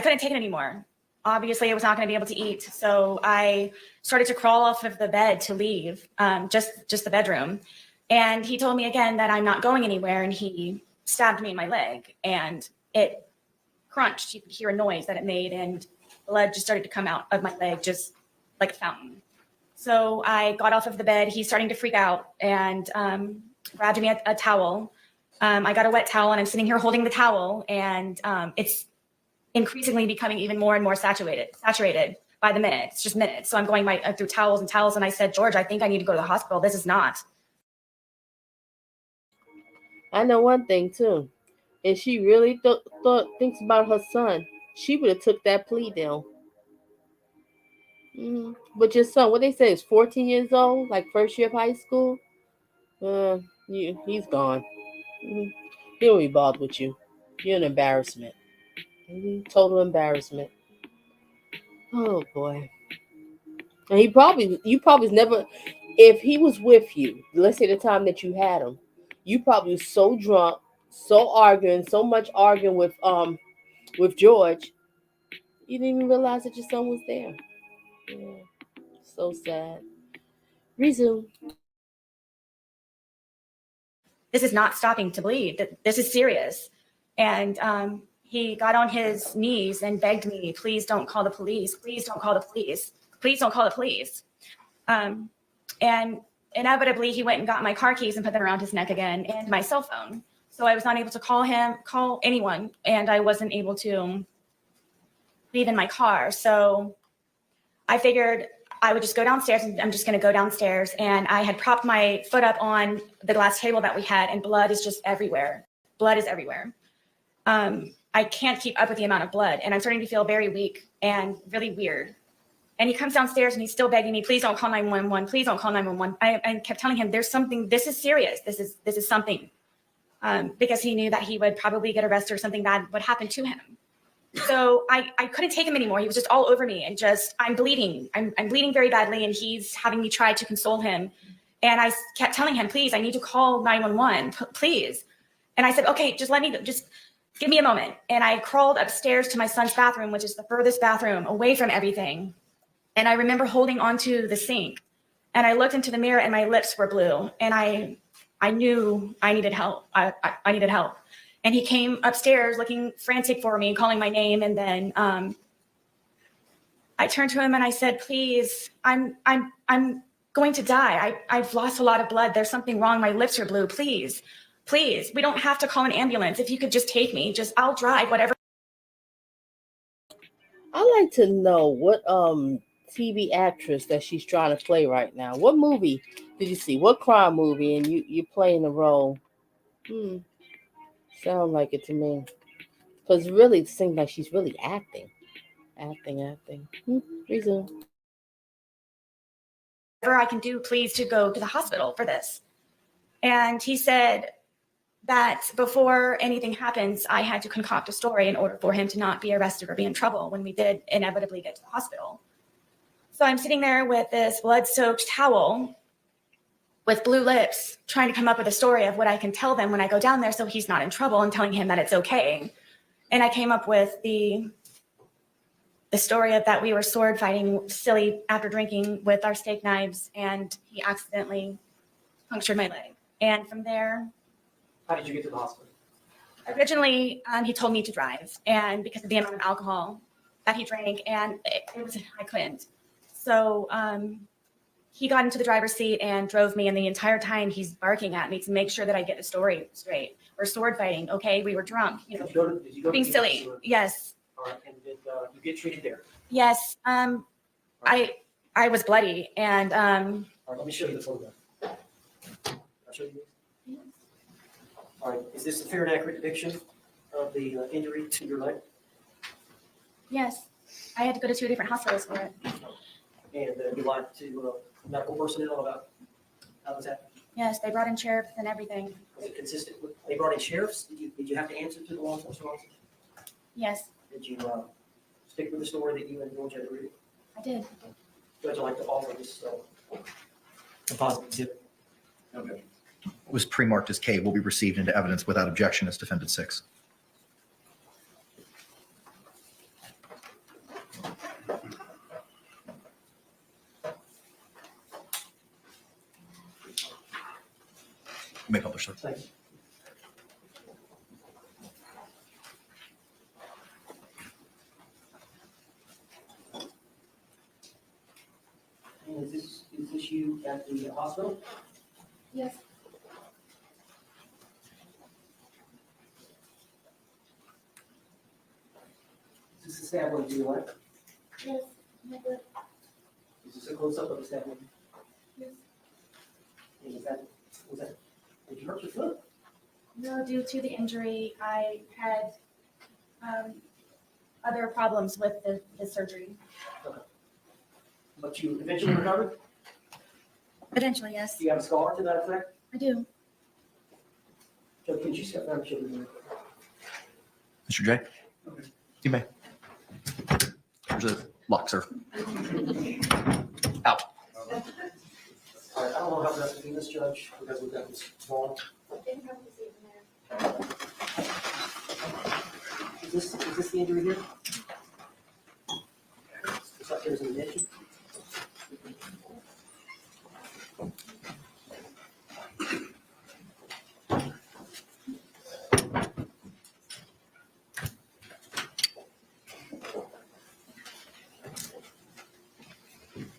couldn't take it anymore. Obviously I was not going to be able to eat. So I started to crawl off of the bed to leave, just the bedroom. And he told me again that I'm not going anywhere. And he stabbed me in my leg, and it crunched. You could hear a noise that it made, and blood just started to come out of my leg, just like a fountain. So I got off of the bed. He's starting to freak out. And grabbed me a towel. I got a wet towel and I'm sitting here holding the towel, and it's increasingly becoming even more and more saturated by the minute. It's just minutes. So I'm going through towels and towels. And I said, George, I think I need to go to the hospital. This is not. I know one thing too. If she really thinks about her son, she would have took that plea deal. But your son, what they say, is 14 years old, like first year of high school. He's gone. He don't be bothered with you. You're an embarrassment. Total embarrassment. Oh boy. And you probably never, if he was with you, let's say the time that you had him, you probably was so drunk, so much arguing with George, you didn't even realize that your son was there. Yeah. So sad. Resume. This is not stopping to bleed. This is serious. And he got on his knees and begged me, please don't call the police. Please don't call the police. Please don't call the police. And inevitably, he went and got my car keys and put them around his neck again, and my cell phone. So I was not able to call anyone, and I wasn't able to leave in my car. So I figured I would just go downstairs, and I'm just going to go downstairs. And I had propped my foot up on the glass table that we had, and blood is just everywhere. Blood is everywhere. I can't keep up with the amount of blood, and I'm starting to feel very weak and really weird. And he comes downstairs and he's still begging me, please don't call 911. Please don't call 911. I kept telling him, there's something, this is serious. This is something. Because he knew that he would probably get arrested or something bad would happen to him. So I couldn't take him anymore. He was just all over me, and I'm bleeding. I'm bleeding very badly, and he's having me try to console him. And I kept telling him, please, I need to call 911, please. And I said, okay, just give me a moment. And I crawled upstairs to my son's bathroom, which is the furthest bathroom away from everything. And I remember holding onto the sink, and I looked into the mirror and my lips were blue, and I knew I needed help. I needed help. And he came upstairs looking frantic for me, calling my name. And then I turned to him and I said, please, I'm going to die. I've lost a lot of blood. There's something wrong. My lips are blue. Please, please, we don't have to call an ambulance. If you could just take me, I'll drive, whatever. I'd like to know what TV actress that she's trying to play right now. What movie did you see? What crime movie? And you're playing a role. Sound like it to me. Because really, it seems like she's really acting. Reason. Whatever I can do, please, to go to the hospital for this. And he said that before anything happens, I had to concoct a story in order for him to not be arrested or be in trouble when we did inevitably get to the hospital. So I'm sitting there with this blood-soaked towel with blue lips, trying to come up with a story of what I can tell them when I go down there so he's not in trouble, and telling him that it's okay. And I came up with the story of that we were sword fighting silly after drinking with our steak knives, and he accidentally punctured my leg. And from there... How did you get to the hospital? Originally, he told me to drive, and because of the amount of alcohol that he drank, and I couldn't. So he got into the driver's seat and drove me, and the entire time he's barking at me to make sure that I get the story straight. We're sword fighting, okay? We were drunk, Did you go to being the silly. hospital? Yes. All right, and did you get treated there? Yes. I was bloody, and All right, let me show you the photograph. I'll show you this. All right, is this a fair and accurate depiction of the injury to your leg? yes, I had to go to 2 different hospitals for it. And you lied to medical personnel about how this happened? Yes, they brought in sheriffs and everything. Was it consistent with, they brought in sheriffs? Did you have to answer to the law enforcement officers? Yes, Did you stick with the story that you and George had agreed? I did. Judge, I'd like to offer this a positive tip. Okay. What was pre-marked as K will be received into evidence without objection as defendant 6. You may publish, sir. Thank you. And is this you at the hospital? Yes. Is this the stab wound to your leg? Yes. Is this a close-up of the stab wound? Yes. And did you hurt your foot? No, due to the injury, I had other problems with the surgery. But you eventually recovered? Eventually, yes, Do you have a scar to that effect? I do. Joe, could you step down, children? Mr. J, you may. There's a lock, sir. Out. All right, I don't know how best to do this, Judge, because we've got this wrong. Is this the injury here? Looks like there's an admission.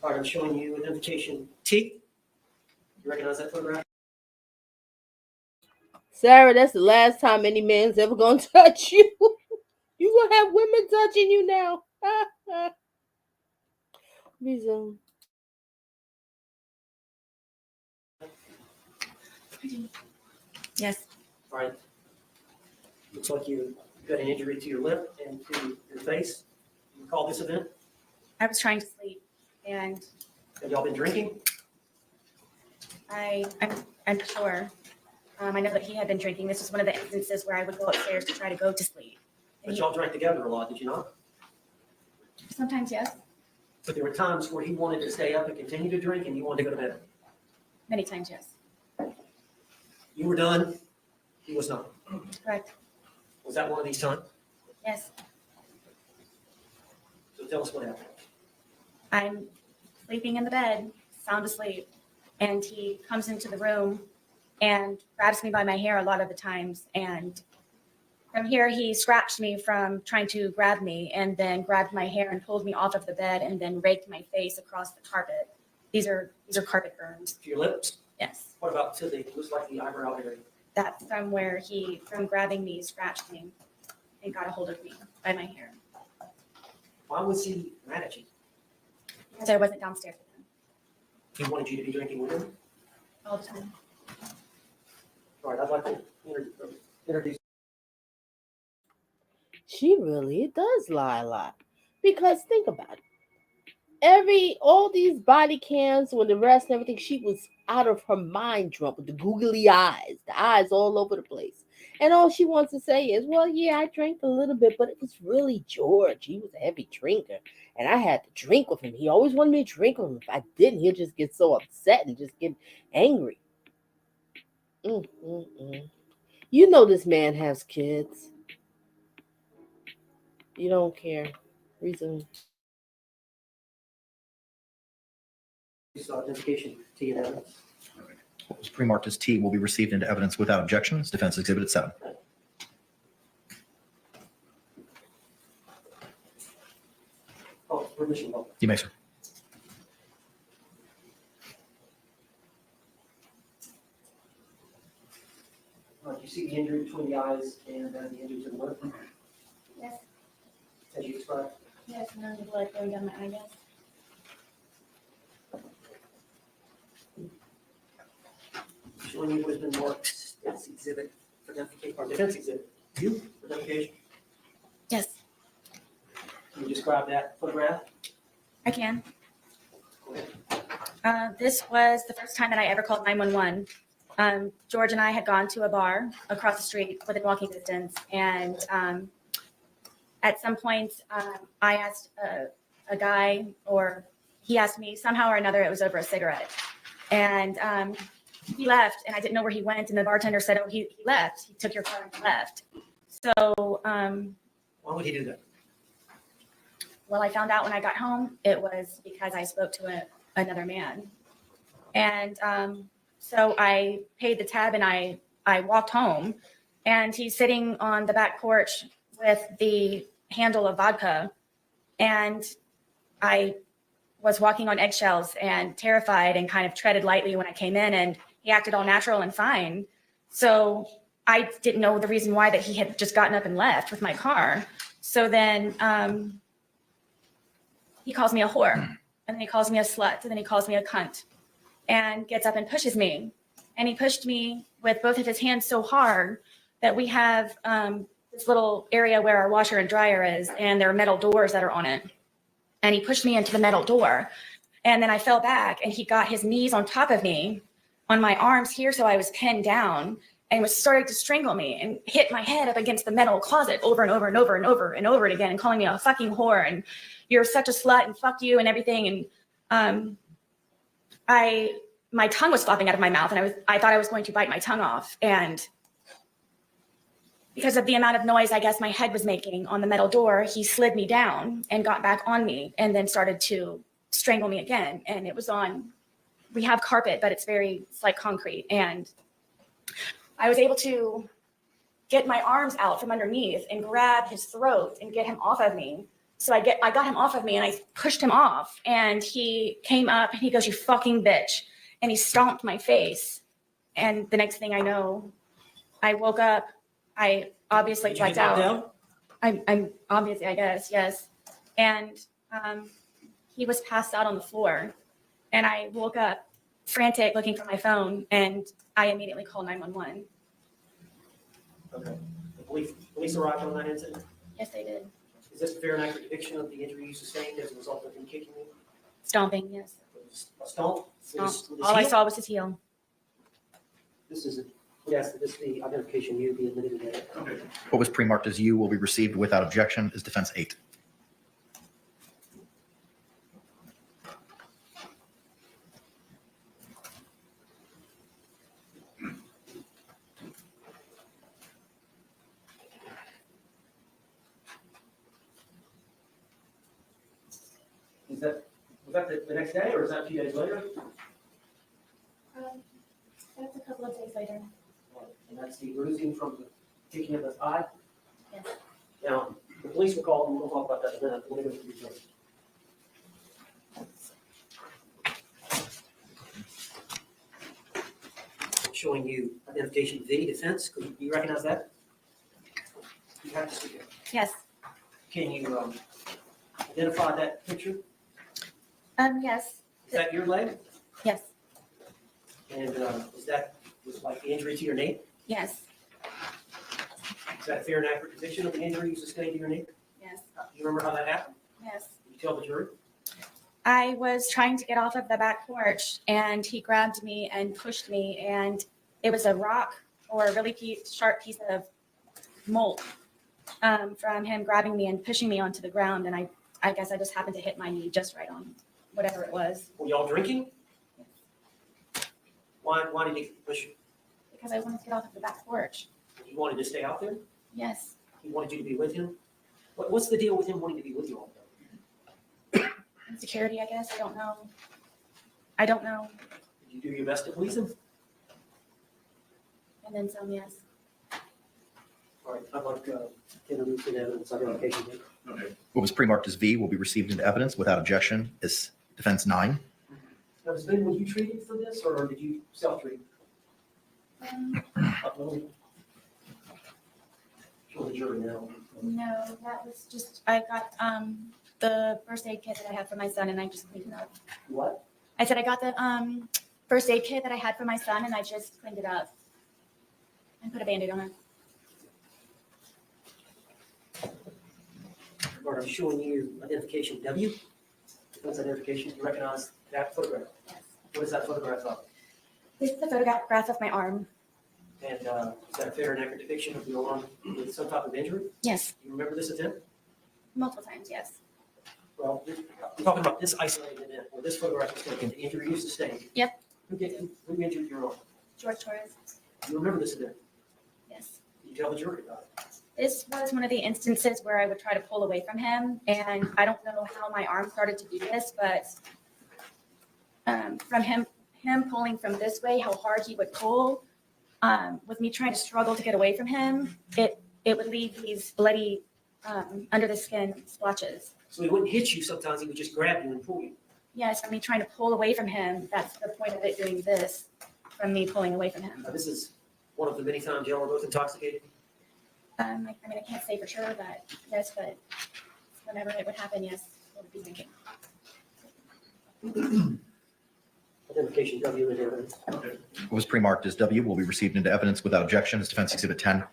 All right, I'm showing you identification T. You recognize that photograph? Sarah, that's the last time any man's ever gonna touch you. You gonna have women touching you now. Resume. Yes. All right. Looks like you got an injury to your lip and to your face. You recall this event? I was trying to sleep, and Have y'all been drinking? I'm not sure. I know that he had been drinking. This was one of the instances where I would go upstairs to try to go to sleep. And But y'all drank together a lot, did you not? sometimes, yes. But there were times where he wanted to stay up and continue to drink and you wanted to go to bed. Many times, yes. You were done. He was not. Correct. Was that one of these times? Yes. So tell us what happened. I'm sleeping in the bed, sound asleep, and he comes into the room and grabs me by my hair a lot of the times. And from here, he scratched me from trying to grab me, and then grabbed my hair and pulled me off of the bed, and then raked my face across the carpet. These are carpet burns. To your lips? Yes. What about to the, looks like the eyebrow area? That's from where he, from grabbing me, scratched me and got a hold of me by my hair. Why was he mad at you? Because I wasn't downstairs with him He wanted you to be drinking with him? all the time. All right, I'd like to introduce. She really does lie a lot. Because think about it. All these body cams with the rest and everything, she was out of her mind drunk with the googly eyes, the eyes all over the place. And all she wants to say is, well, yeah, I drank a little bit, but it was really George. He was a heavy drinker. And I had to drink with him. He always wanted me to drink with him. If I didn't, he'll just get so upset and just get angry. You know this man has kids. You don't care. Reason. Identification to your evidence. What was pre-marked as T will be received into evidence without objections. Defense Exhibit 7. Oh, permission. You may, sir. Do you see the injury between the eyes and the injury to the lip, Yes. as you described? Yes, and then the blood going down my eye, yes. Showing you what has been marked as exhibit for identification, or defense exhibit. You, for identification. Yes, Can you describe that photograph? I can. This was the first time that I ever called 911. George and I had gone to a bar across the street within walking distance, and at some point, I asked a guy, or he asked me, somehow or another, it was over a cigarette. And he left, and I didn't know where he went, and the bartender said, oh, he left. He took your car and left. So, Why would he do that? well, I found out when I got home, it was because I spoke to another man. And so I paid the tab, and I walked home, and he's sitting on the back porch with the handle of vodka. And I was walking on eggshells and terrified and kind of treaded lightly when I came in, and he acted all natural and fine. So I didn't know the reason why that he had just gotten up and left with my car. So then he calls me a whore, and then he calls me a slut, and then he calls me a cunt, and gets up and pushes me. And he pushed me with both of his hands so hard that we have this little area where our washer and dryer is, and there are metal doors that are on it. And he pushed me into the metal door. And then I fell back, and he got his knees on top of me on my arms here, so I was pinned down, and was starting to strangle me and hit my head up against the metal closet over and over and over and over and over again, and calling me a fucking whore and you're such a slut and fuck you and everything. And my tongue was flopping out of my mouth, and I thought I was going to bite my tongue off. And because of the amount of noise I guess my head was making on the metal door, he slid me down and got back on me and then started to strangle me again. And it was on, we have carpet, but it's like concrete. And I was able to get my arms out from underneath and grab his throat and get him off of me. So I got him off of me, and I pushed him off, and he came up and he goes, "You fucking bitch." And he stomped my face. And the next thing I know, I woke up. I obviously blacked out. I'm obviously, I guess, yes. And he was passed out on the floor. And I woke up frantic looking for my phone, and I immediately called 911. Okay. The police arrived on that incident? Yes, they did. Is this a fair and accurate depiction of the injury you sustained as a result of him kicking you? Stomping, yes. A stomp? Stomp. All I saw was his heel. This is, yes, this the identification you be admitted today. What was pre-marked as you will be received without objection is defense 8. Was that the next day, or is that a few days later? That's a couple of days later. And that's the bruising from the kicking of his eye? Yes. Now, the police were called, and we'll talk about that in a minute. We'll go through the details. Showing you identification V, defense. Could you recognize that? You have to see it. Yes. Can you identify that picture? Yes. Is that your leg? Yes. And is that was like the injury to your knee? Yes. Is that a fair and accurate depiction of the injury you sustained to your knee? Yes. Do you remember how that happened? Yes. Can you tell the jury? I was trying to get off of the back porch, and he grabbed me and pushed me, and it was a rock or a really sharp piece of mold from him grabbing me and pushing me onto the ground. And I guess I just happened to hit my knee just right on whatever it was. Were y'all drinking? Why did he push you? Because I wanted to get off of the back porch. You wanted to stay out there? Yes. He wanted you to be with him? What's the deal with him wanting to be with you all the time? Insecurity, I guess. I don't know. Did you do your best to please him? And then some, yes. All right, I'd like to introduce the evidence identification. What was pre-marked as V will be received into evidence without objection is defense 9. Now, was Ben, were you treated for this, or did you self-treat? Show the jury now. No, that was just, I got the first aid kit that I had for my son, and I just cleaned it up. What? I said I got the first aid kit that I had for my son, and I just cleaned it up and put a Band-Aid on it. All right, I'm showing you identification W. Defense identification. You recognize that photograph? Yes. What is that photograph of? This is a photograph of my arm. And is that a fair and accurate depiction of your arm with some type of injury? Yes. You remember this event? Multiple times, yes. Well, we're talking about this isolated event where this photograph was taken, the injury you sustained. Yep. Who injured your arm? Jorge Torres. You remember this event? Yes. You tell the jury about it. This was one of the instances where I would try to pull away from him, and I don't know how my arm started to do this, but from him pulling from this way, how hard he would pull, with me trying to struggle to get away from him, it would leave these bloody under the skin splotches. So he wouldn't hit you sometimes, he would just grab you and pull you. Yes, from me trying to pull away from him, that's the point of it doing this, from me pulling away from him. This is one of the many times y'all were both intoxicated. I mean, I can't say for sure that yes, but whenever it would happen, yes, I would be drinking. Identification W is evidence. What was pre-marked as W will be received into evidence without objection as Defense Exhibit 10.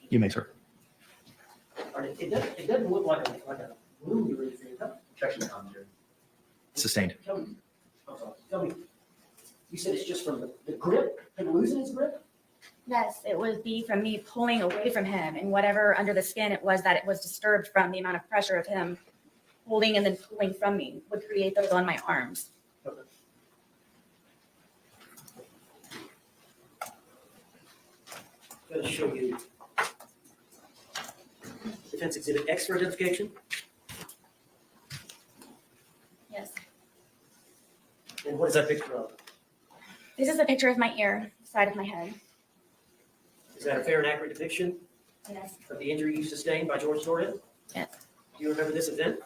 You may, sir. All right, it doesn't look like a wound or anything. Objection to commentary. Sustained. Tell me, you said it's just from the grip, him losing his grip? Yes, it would be from me pulling away from him, and whatever under the skin it was that it was disturbed from the amount of pressure of him holding and then pulling from me would create those on my arms. Okay. I'm going to show you Defense Exhibit X for identification. Yes. And what is that picture of? This is a picture of my ear, side of my head. Is that a fair and accurate depiction Yes. of the injury you sustained by Jorge Torres? Yes. Do you remember this event?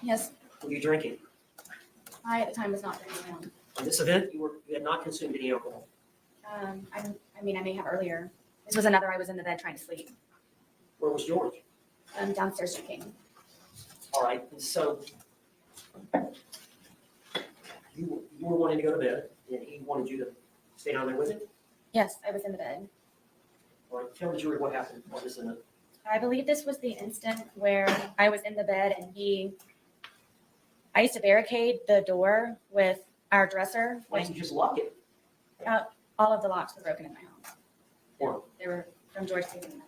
Yes. Were you drinking? I at the time was not drinking alone. In this event, you had not consumed any alcohol. I mean, I may have earlier. This was another. I was in the bed trying to sleep. Where was George? Downstairs drinking. All right, and so you were wanting to go to bed, and he wanted you to stay down there with him? Yes, I was in the bed. All right, tell the jury what happened on this event. I believe this was the instant where I was in the bed and I used to barricade the door with our dresser. Why didn't you just lock it? All of the locks were broken in my house. Or They were from George taking them,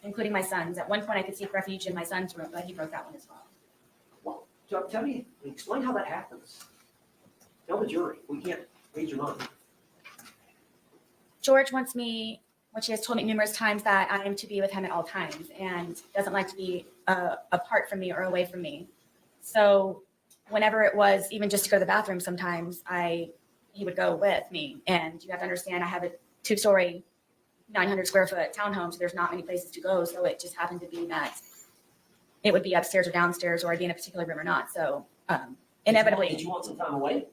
including my son's. At one point, I could seek refuge in my son's room, but he broke that one as well. tell me, explain how that happens. Tell the jury. We can't read your mind. George wants me, which he has told me numerous times, that I am to be with him at all times and doesn't like to be apart from me or away from me. So whenever it was even just to go to the bathroom, sometimes he would go with me. And you have to understand, I have a 2-story, 900 square foot townhome, so there's not many places to go. So it just happened to be that it would be upstairs or downstairs, or I'd be in a particular room or not. So inevitably. Did you want some time away?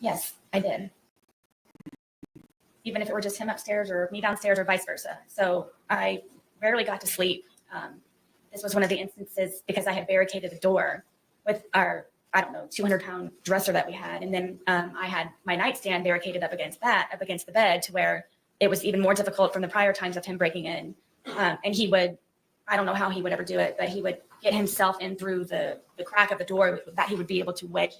Yes, I did. Even if it were just him upstairs or me downstairs or vice versa. So I rarely got to sleep. This was one of the instances because I had barricaded the door with our, 200-pound dresser that we had. And then I had my nightstand barricaded up against the bed, to where it was even more difficult from the prior times of him breaking in. And he would, I don't know how he would ever do it, but he would get himself in through the crack of the door that he would be able to wedge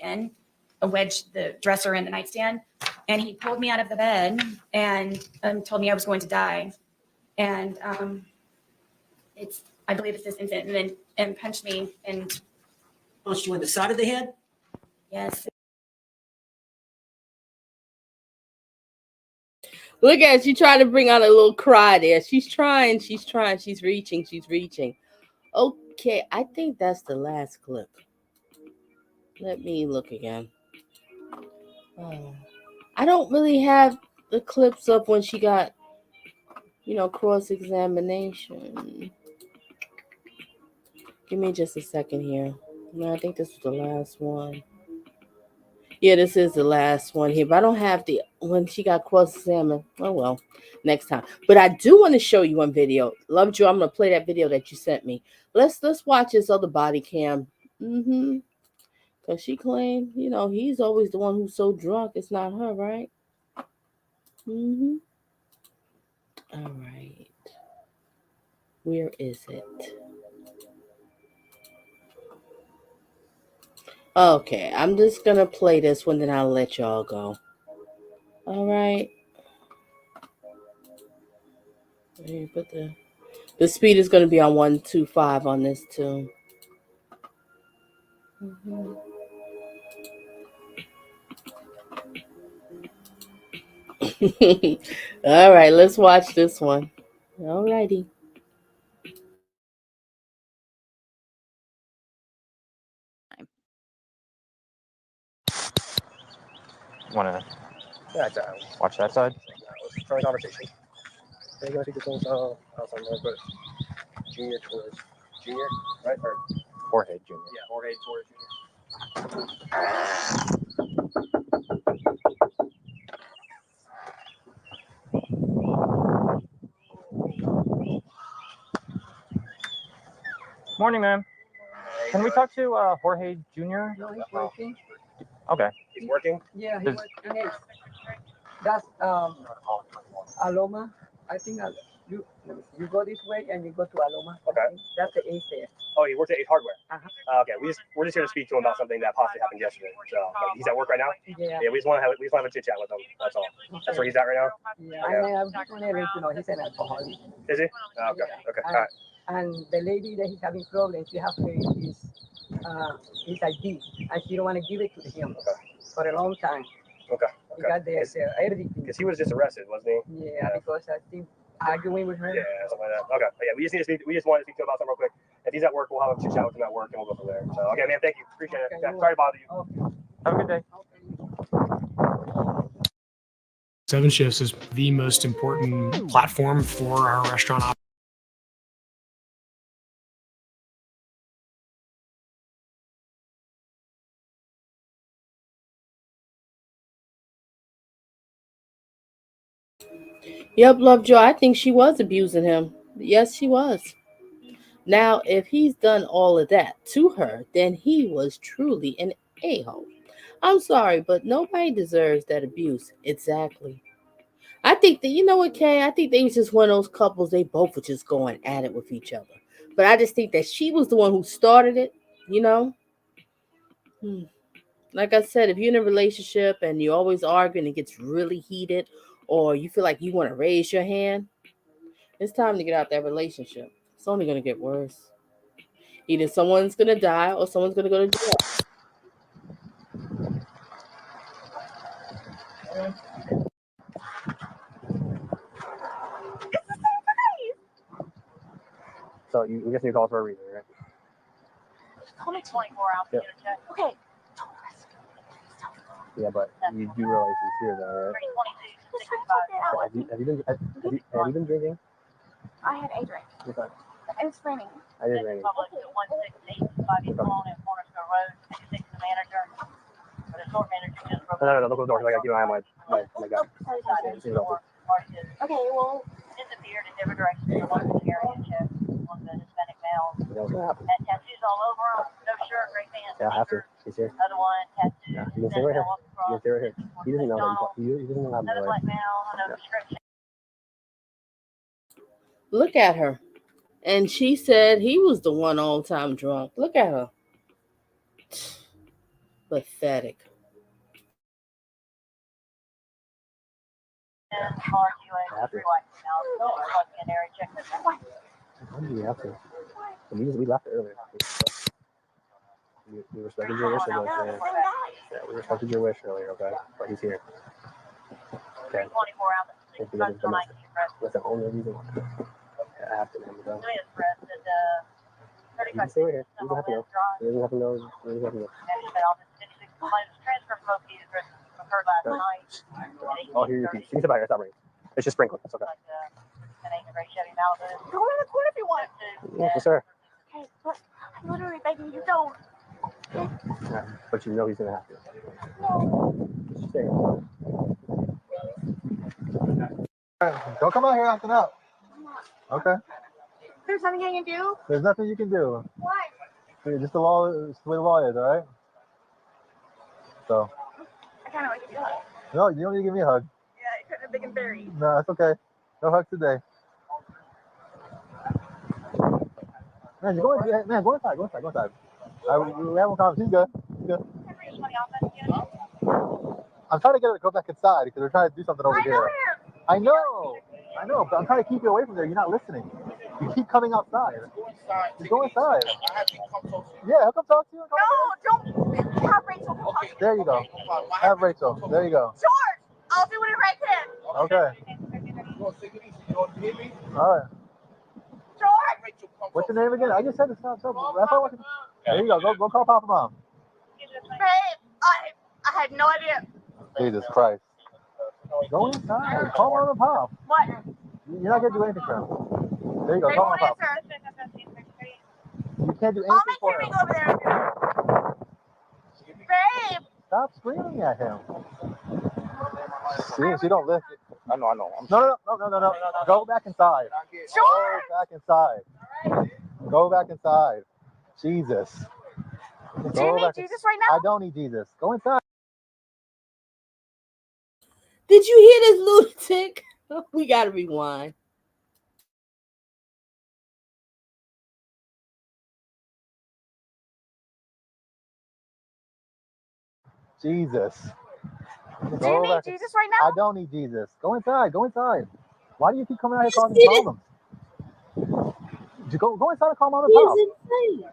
the dresser in the nightstand. And he pulled me out of the bed and told me I was going to die. And I believe it's this incident, and punched me. And punched you in the side of the head? Yes. Look at her. She trying to bring out a little cry there. She's trying. She's reaching. Okay, I think that's the last clip. Let me look again. I don't really have the clips of when she got, cross-examination. Give me just a second here. No, I think this was the last one. Yeah, this is the last one here. But I don't have when she got cross-examined. Oh, well, next time. But I do want to show you one video. Love Joe, I'm going to play that video that you sent me. Let's watch this other body cam. Because she claimed, he's always the one who's so drunk. It's not her, right? All right. Where is it? Okay, I'm just going to play this one, then I'll let y'all go. All right. But the speed is going to be on 125 on this, too. All right, let's watch this one. All righty. Want to watch that side? Start a conversation. Hey, you guys think this one's outside there, but Junior Torres. Junior, right? Or Jorge Junior. Yeah, Jorge Torres Junior. Morning, ma'am. Can we talk to Jorge Jr.? No, he's working. Okay. He's working? Yeah, he's working. Yes. That's Aloma. I think you go this way and you go to Aloma. Okay. That's the Ace there. Oh, he works at Ace Hardware. Uh-huh. Okay, we're just here to speak to him about something that possibly happened yesterday. So he's at work right now. Yeah. Yeah, we just want to have a chit chat with him. That's all. That's where he's at right now. Yeah. And I was just want to let you know he's an alcoholic. Is he? Oh, okay. Yeah. Okay. All right. And the lady that he's having problems, she has his ID, and she don't want to give it to him for a long time. Okay. Because they're everything. Because he was just arrested, wasn't he? Yeah, because I think arguing with her. Yeah, something like that. Okay. But yeah, we just wanted to speak to him about something real quick. If he's at work, we'll have a chit chat with him at work, and we'll go from there. So okay, man. Thank you. Appreciate it. Okay, Sorry to bother you. Okay. Have a good day. 7 Shifts is the most important platform for our restaurant operation. Yep, Lovejoy, I think she was abusing him. Yes, she was. Now, if he's done all of that to her, then he was truly an a-hole. I'm sorry, but nobody deserves that abuse. Exactly. I think that, you know what, Kay? I think they was just one of those couples, they both were just going at it with each other. But I just think that she was the one who started it, you know? Like I said, if you're in a relationship and you're always arguing, it gets really heated, or you feel like you want to raise your hand, it's time to get out that relationship. It's only going to get worse. Either someone's going to die or someone's going to go to jail. So you guess you called for a reason, right? Call me 24 hours. Yep. Okay. Yeah, but you do realize he's here, though, right? Have you been drinking? I had a drink. Okay. It was raining. I did raining. No, look at the door. I gotta keep an eye on my guy. Okay, well. Disappeared in different directions. One of the area check, one of the Hispanic males. You know what's gonna happen? Had tattoos all over him. No shirt, gray pants. Yeah, I have to. He's here. Other one, tattoos. Yeah, you can stay right here. You can stay right here. He doesn't know that he doesn't know how to Another play. black male, no description. Look at her. And she said he was the one all time drunk. Look at her. Pathetic. And RQA, three white males. Plugging in area check. Why do we have to? We left earlier. We respected your wish, yeah, we respected your wish earlier, okay? But he's here. Okay. 24 hours. That's the only reason why. I have to let him go. You 35 can stay right here. You don't have to go. You don't have to know. You don't have to go. Transfer from Okie to her last night. Oh, here you can. You can sit by here. Stop ringing. It's just sprinkling. It's okay. Go in the corner if you want. Yes, sir. Hey, but I'm literally begging you, don't. Yeah, but you know he's gonna have to. Just stay. Don't come out here acting up. Okay. There's nothing you can do. There's nothing you can do. Why? Just the law. It's the way the law is, all right? So. I kind of want to give you a hug. No, you don't need to give me a hug. Yeah, it could have been buried. No, it's okay. No hugs today. Man, go inside. Go inside. We have a conversation. She's good. She's good. I'm trying to get her to go back inside because we're trying to do something over here. I know, but I'm trying to keep you away from there. You're not listening. You keep coming outside. Just go inside. Yeah, I'll come talk to you. No, don't have Rachel. There you go. Have Rachel. There you go. George, I'll do whatever I can. Okay. All right. George! What's your name again? I just said it's not trouble. That's all. There you go. Go call Papa Mom. Babe, I had no idea. Jesus Christ. Go inside. Call Mom and Pop. What? You're not going to do anything for him. There you go. They Call Mom won't and Pop. answer. You can't do I'll anything make for Jimmy him. go over there. Babe! Stop screaming at him. See, she don't listen. I know. No. Go back inside. Sure. Go back inside. Go back inside. Jesus. Do you need Jesus right now? I don't need Jesus. Go inside. Did you hear this lunatic? We gotta rewind. Jesus. Do you need Jesus right now? I don't need Jesus. Go inside. Go inside. Why do you keep coming out here causing problems? Go inside and call Mom and Pop. He's insane.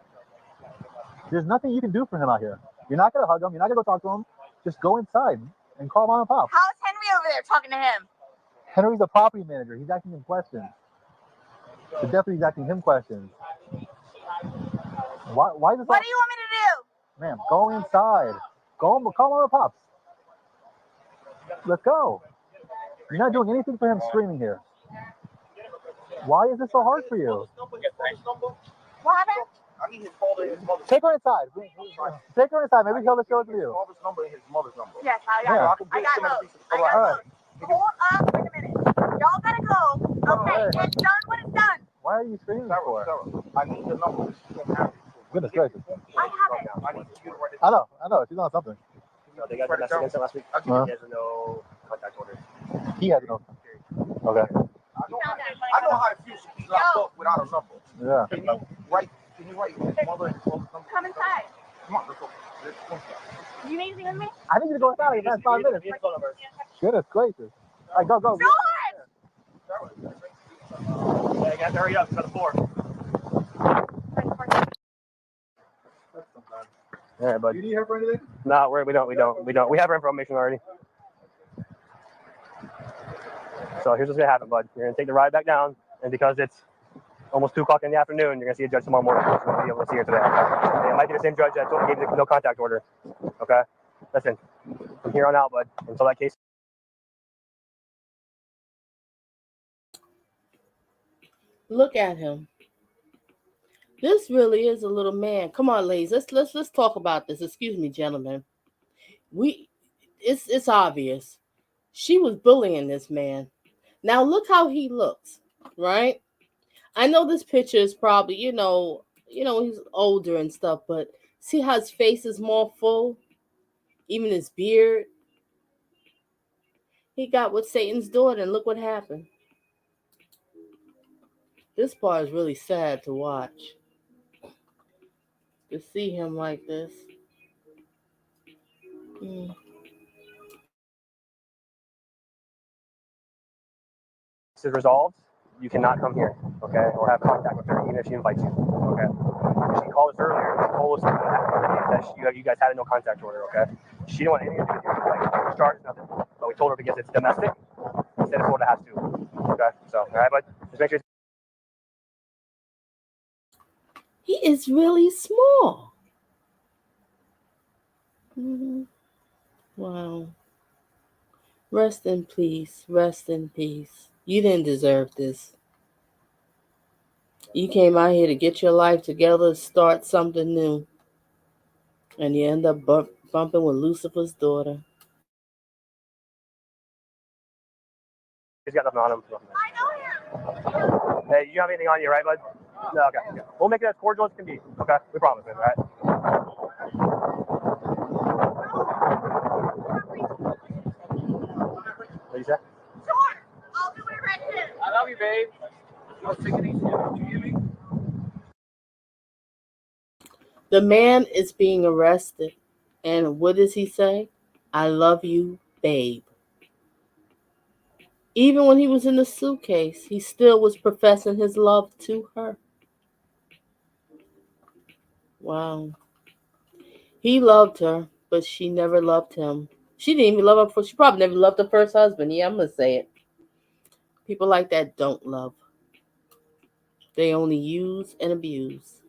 There's nothing you can do for him out here. You're not gonna hug him. You're not gonna go talk to him. Just go inside and call Mom and Pop. How's Henry over there talking to him? Henry's a property manager. He's asking him questions. The deputy's asking him questions. Why is this? What do you want me to do? Ma'am, go inside. Call Mom and Pops. Let's go. You're not doing anything for him screaming here. Why is this so hard for you? What happened? Take her inside. Take her inside. Maybe he'll let show it to you. Yes, I got it. I got those. All right. Hold up, wait a minute. Y'all gotta go. Okay, it's done when it's done. Why are you screaming for? I need the number. Goodness gracious. I have it. I know. She's on something. No, they got the message against him last week. He has no contact order. He has no. Okay. I know how it feels to be locked up without a number. Yeah. Can you write his mother and his father's number? Come inside. Come on, let's go. You need anything with me? I need you to go inside in the next 5 minutes. Goodness gracious. All right, go. George! Yeah, you got to hurry up. It's on the floor. All right, bud. You need help for anything? No, we don't. We have our information already. So here's what's gonna happen, bud. You're gonna take the ride back down, and because it's almost 2 o'clock in the afternoon, you're gonna see a judge tomorrow morning. You won't be able to see her today. And it might be the same judge that gave you the no contact order. Okay. Listen, from here on out, bud, until that case. Look at him. This really is a little man. Come on, ladies. Let's talk about this. Excuse me, gentlemen. It's obvious. She was bullying this man. Now look how he looks, right? I know this picture is probably, he's older and stuff, but see how his face is more full? Even his beard. He got with Satan's daughter, and look what happened. This part is really sad to watch. To see him like this. This is resolved. You cannot come here, okay, or have contact with her, even if she invites you, okay. She called us earlier and told us that you guys had a no contact order, okay. She didn't want anything to do with you, like charges, nothing. But we told her because it's domestic, instead of Florida has to, okay. So, all right, but just make sure. He is really small. Wow. Rest in peace. Rest in peace. You didn't deserve this. You came out here to get your life together, start something new. And you end up bumping with Lucifer's daughter. He's got nothing on him. I know him. Hey, you have anything on you, right, bud? No, okay. We'll make it as cordial as can be, okay? We promise it, all right? What you say? Sure. I'll do whatever I can. I love you, babe. I'll take it easy. You hear me? The man is being arrested. And what does he say? I love you, babe. Even when he was in the suitcase, he still was professing his love to her. Wow. He loved her, but she never loved him. She didn't even love her. She probably never loved her first husband. Yeah, I'm going to say it. People like that don't love. They only use and abuse.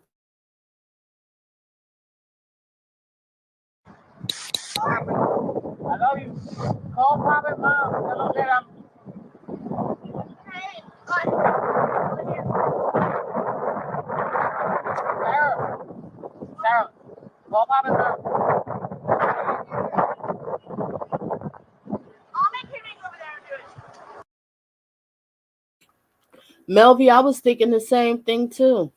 I love you. Call Pop and Mom. Tell them that I'm. Hey, Sarah, call Pop and Mom. I'll make him go over there and do it. Melvie, I was thinking the same thing too.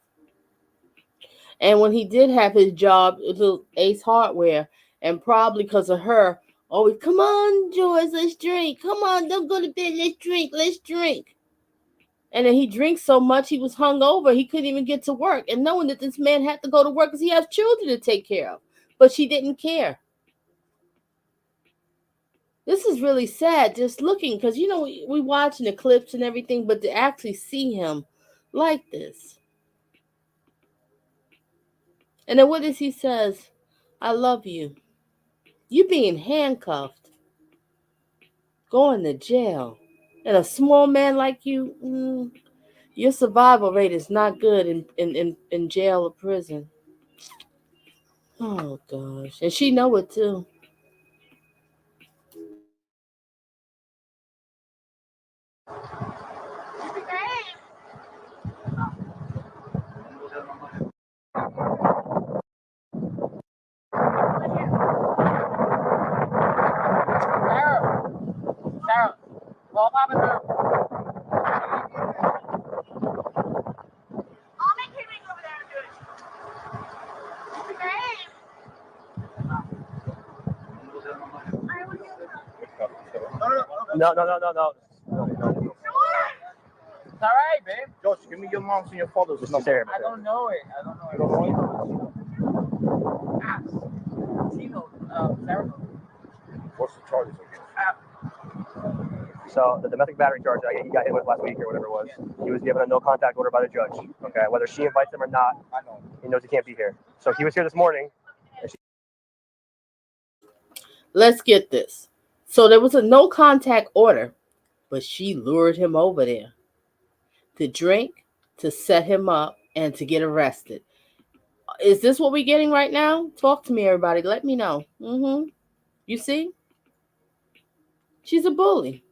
And when he did have his job, it was Ace Hardware, and probably because of her, always, come on, George, let's drink. Come on, don't go to bed, let's drink, let's drink. And then he drinks so much, he was hungover, he couldn't even get to work. And knowing that this man had to go to work because he has children to take care of. But she didn't care. This is really sad, just looking, because, you know, we watching the clips and everything, but to actually see him like this. And then what is he says? I love you. You being handcuffed. Going to jail. And a small man like you, your survival rate is not good in jail or prison. Oh, gosh. And she know it, too. Sarah, call Papa now. I'll make him over there and do it. No. It's all right, babe. George, give me your mom's and your father's number. I don't know it. Tino, Sarah. What's the charges again? So the domestic battery charge that he got hit with last week or whatever it was, he was given a no contact order by the judge. Okay, whether she invites him or not, he knows he can't be here. So he was here this morning. Let's get this. So there was a no contact order, but she lured him over there to drink, to set him up, and to get arrested. Is this what we're getting right now? Talk to me, everybody. Let me know. You see? She's a bully.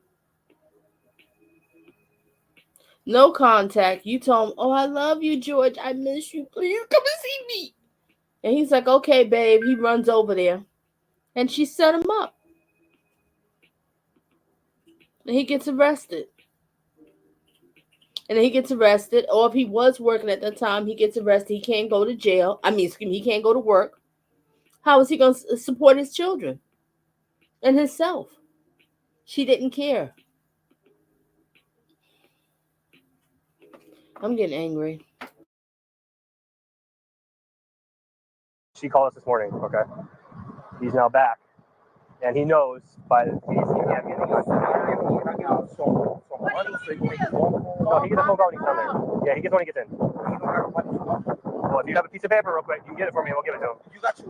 No contact. You told him, oh, I love you, George. I miss you. Please come and see me. And he's like, okay, babe. He runs over there. And she set him up. And he gets arrested. And then he gets arrested. Or if he was working at that time, he gets arrested. He can't go to jail. He can't go to work. How is he going to support his children and himself? She didn't care. I'm getting angry. She called us this morning. Okay, he's now back, and he knows by the he can't get No, he gets a phone call when he's down there. Yeah, he gets when he gets in. Well, if you have a piece of paper real quick, you can get it for me and we'll give it to him.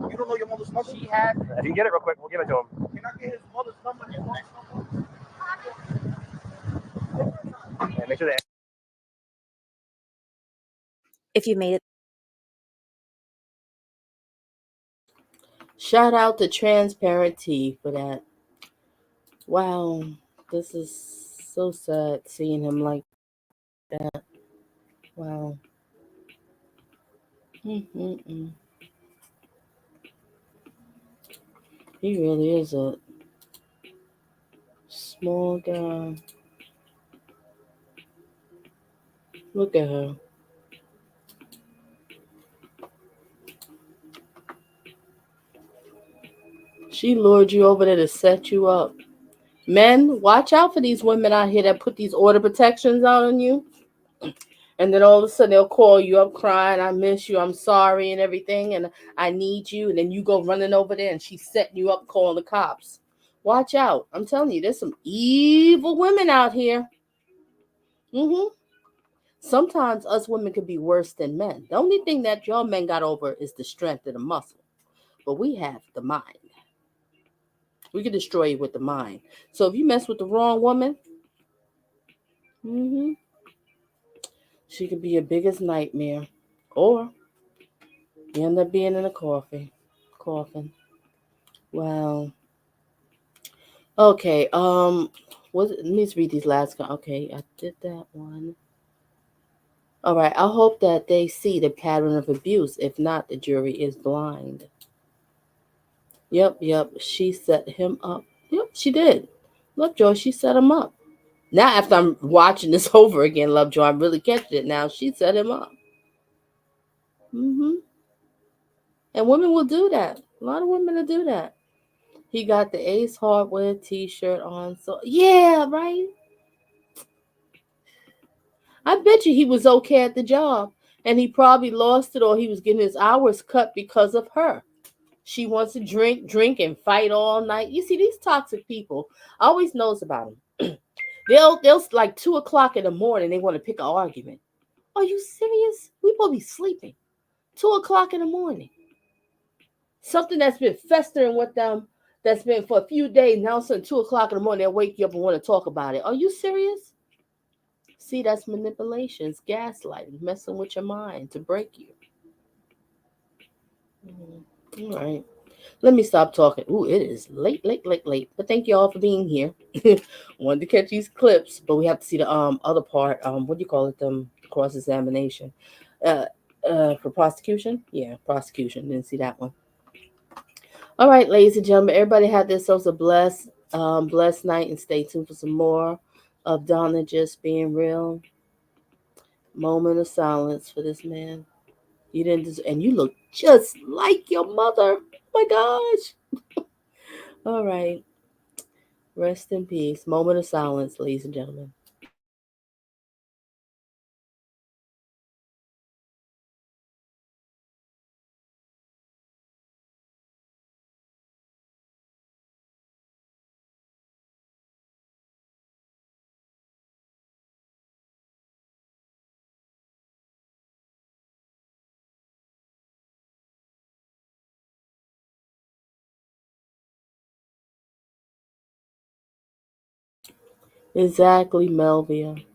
You don't know your mother's number? She has. If you can get it real quick, we'll give it to him. Can I get his mother's number and his wife's number? Yeah, make sure they. If you made it. Shout out to Transparent Tea for that. Wow, this is so sad seeing him like that. Wow. He really is a small guy. Look at her. She lured you over there to set you up. Men, watch out for these women out here that put these order protections out on you. And then all of a sudden they'll call you up crying, I miss you, I'm sorry and everything, and I need you. And then you go running over there and she's setting you up calling the cops. Watch out. I'm telling you, there's some evil women out here. Sometimes us women could be worse than men. The only thing that y'all men got over is the strength of the muscle. But we have the mind. We can destroy you with the mind. So if you mess with the wrong woman, she could be your biggest nightmare. Or you end up being in a coffin. Wow. Okay. Let me just read these last. Okay, I did that one. All right. I hope that they see the pattern of abuse. If not, the jury is blind. Yep. She set him up. Yep, she did. Lovejoy, she set him up. Now, after I'm watching this over again, Lovejoy, I'm really catching it now. She set him up. And women will do that. A lot of women will do that. He got the Ace Hardware t-shirt on. So yeah, right? I bet you he was okay at the job. And he probably lost it or he was getting his hours cut because of her. She wants to drink, and fight all night. You see, these toxic people, I always knows about them. They'll like 2 o'clock in the morning, they want to pick an argument. Are you serious? We supposed to be sleeping. 2 o'clock in the morning. Something that's been festering with them, that's been for a few days. Now, suddenly 2 o'clock in the morning, they'll wake you up and want to talk about it. Are you serious? See, that's manipulations, gaslighting, messing with your mind to break you. All right. Let me stop talking. Ooh, it is late. But thank you all for being here. Wanted to catch these clips, but we have to see the other part. What do you call it? Cross examination. For prosecution? Yeah, prosecution. Didn't see that one. All right, ladies and gentlemen, everybody have themselves a blessed night, and stay tuned for some more of Donna just being real. Moment of silence for this man. You didn't and you look just like your mother. Oh my gosh. All right. Rest in peace. Moment of silence, ladies and gentlemen. Exactly, Melvia.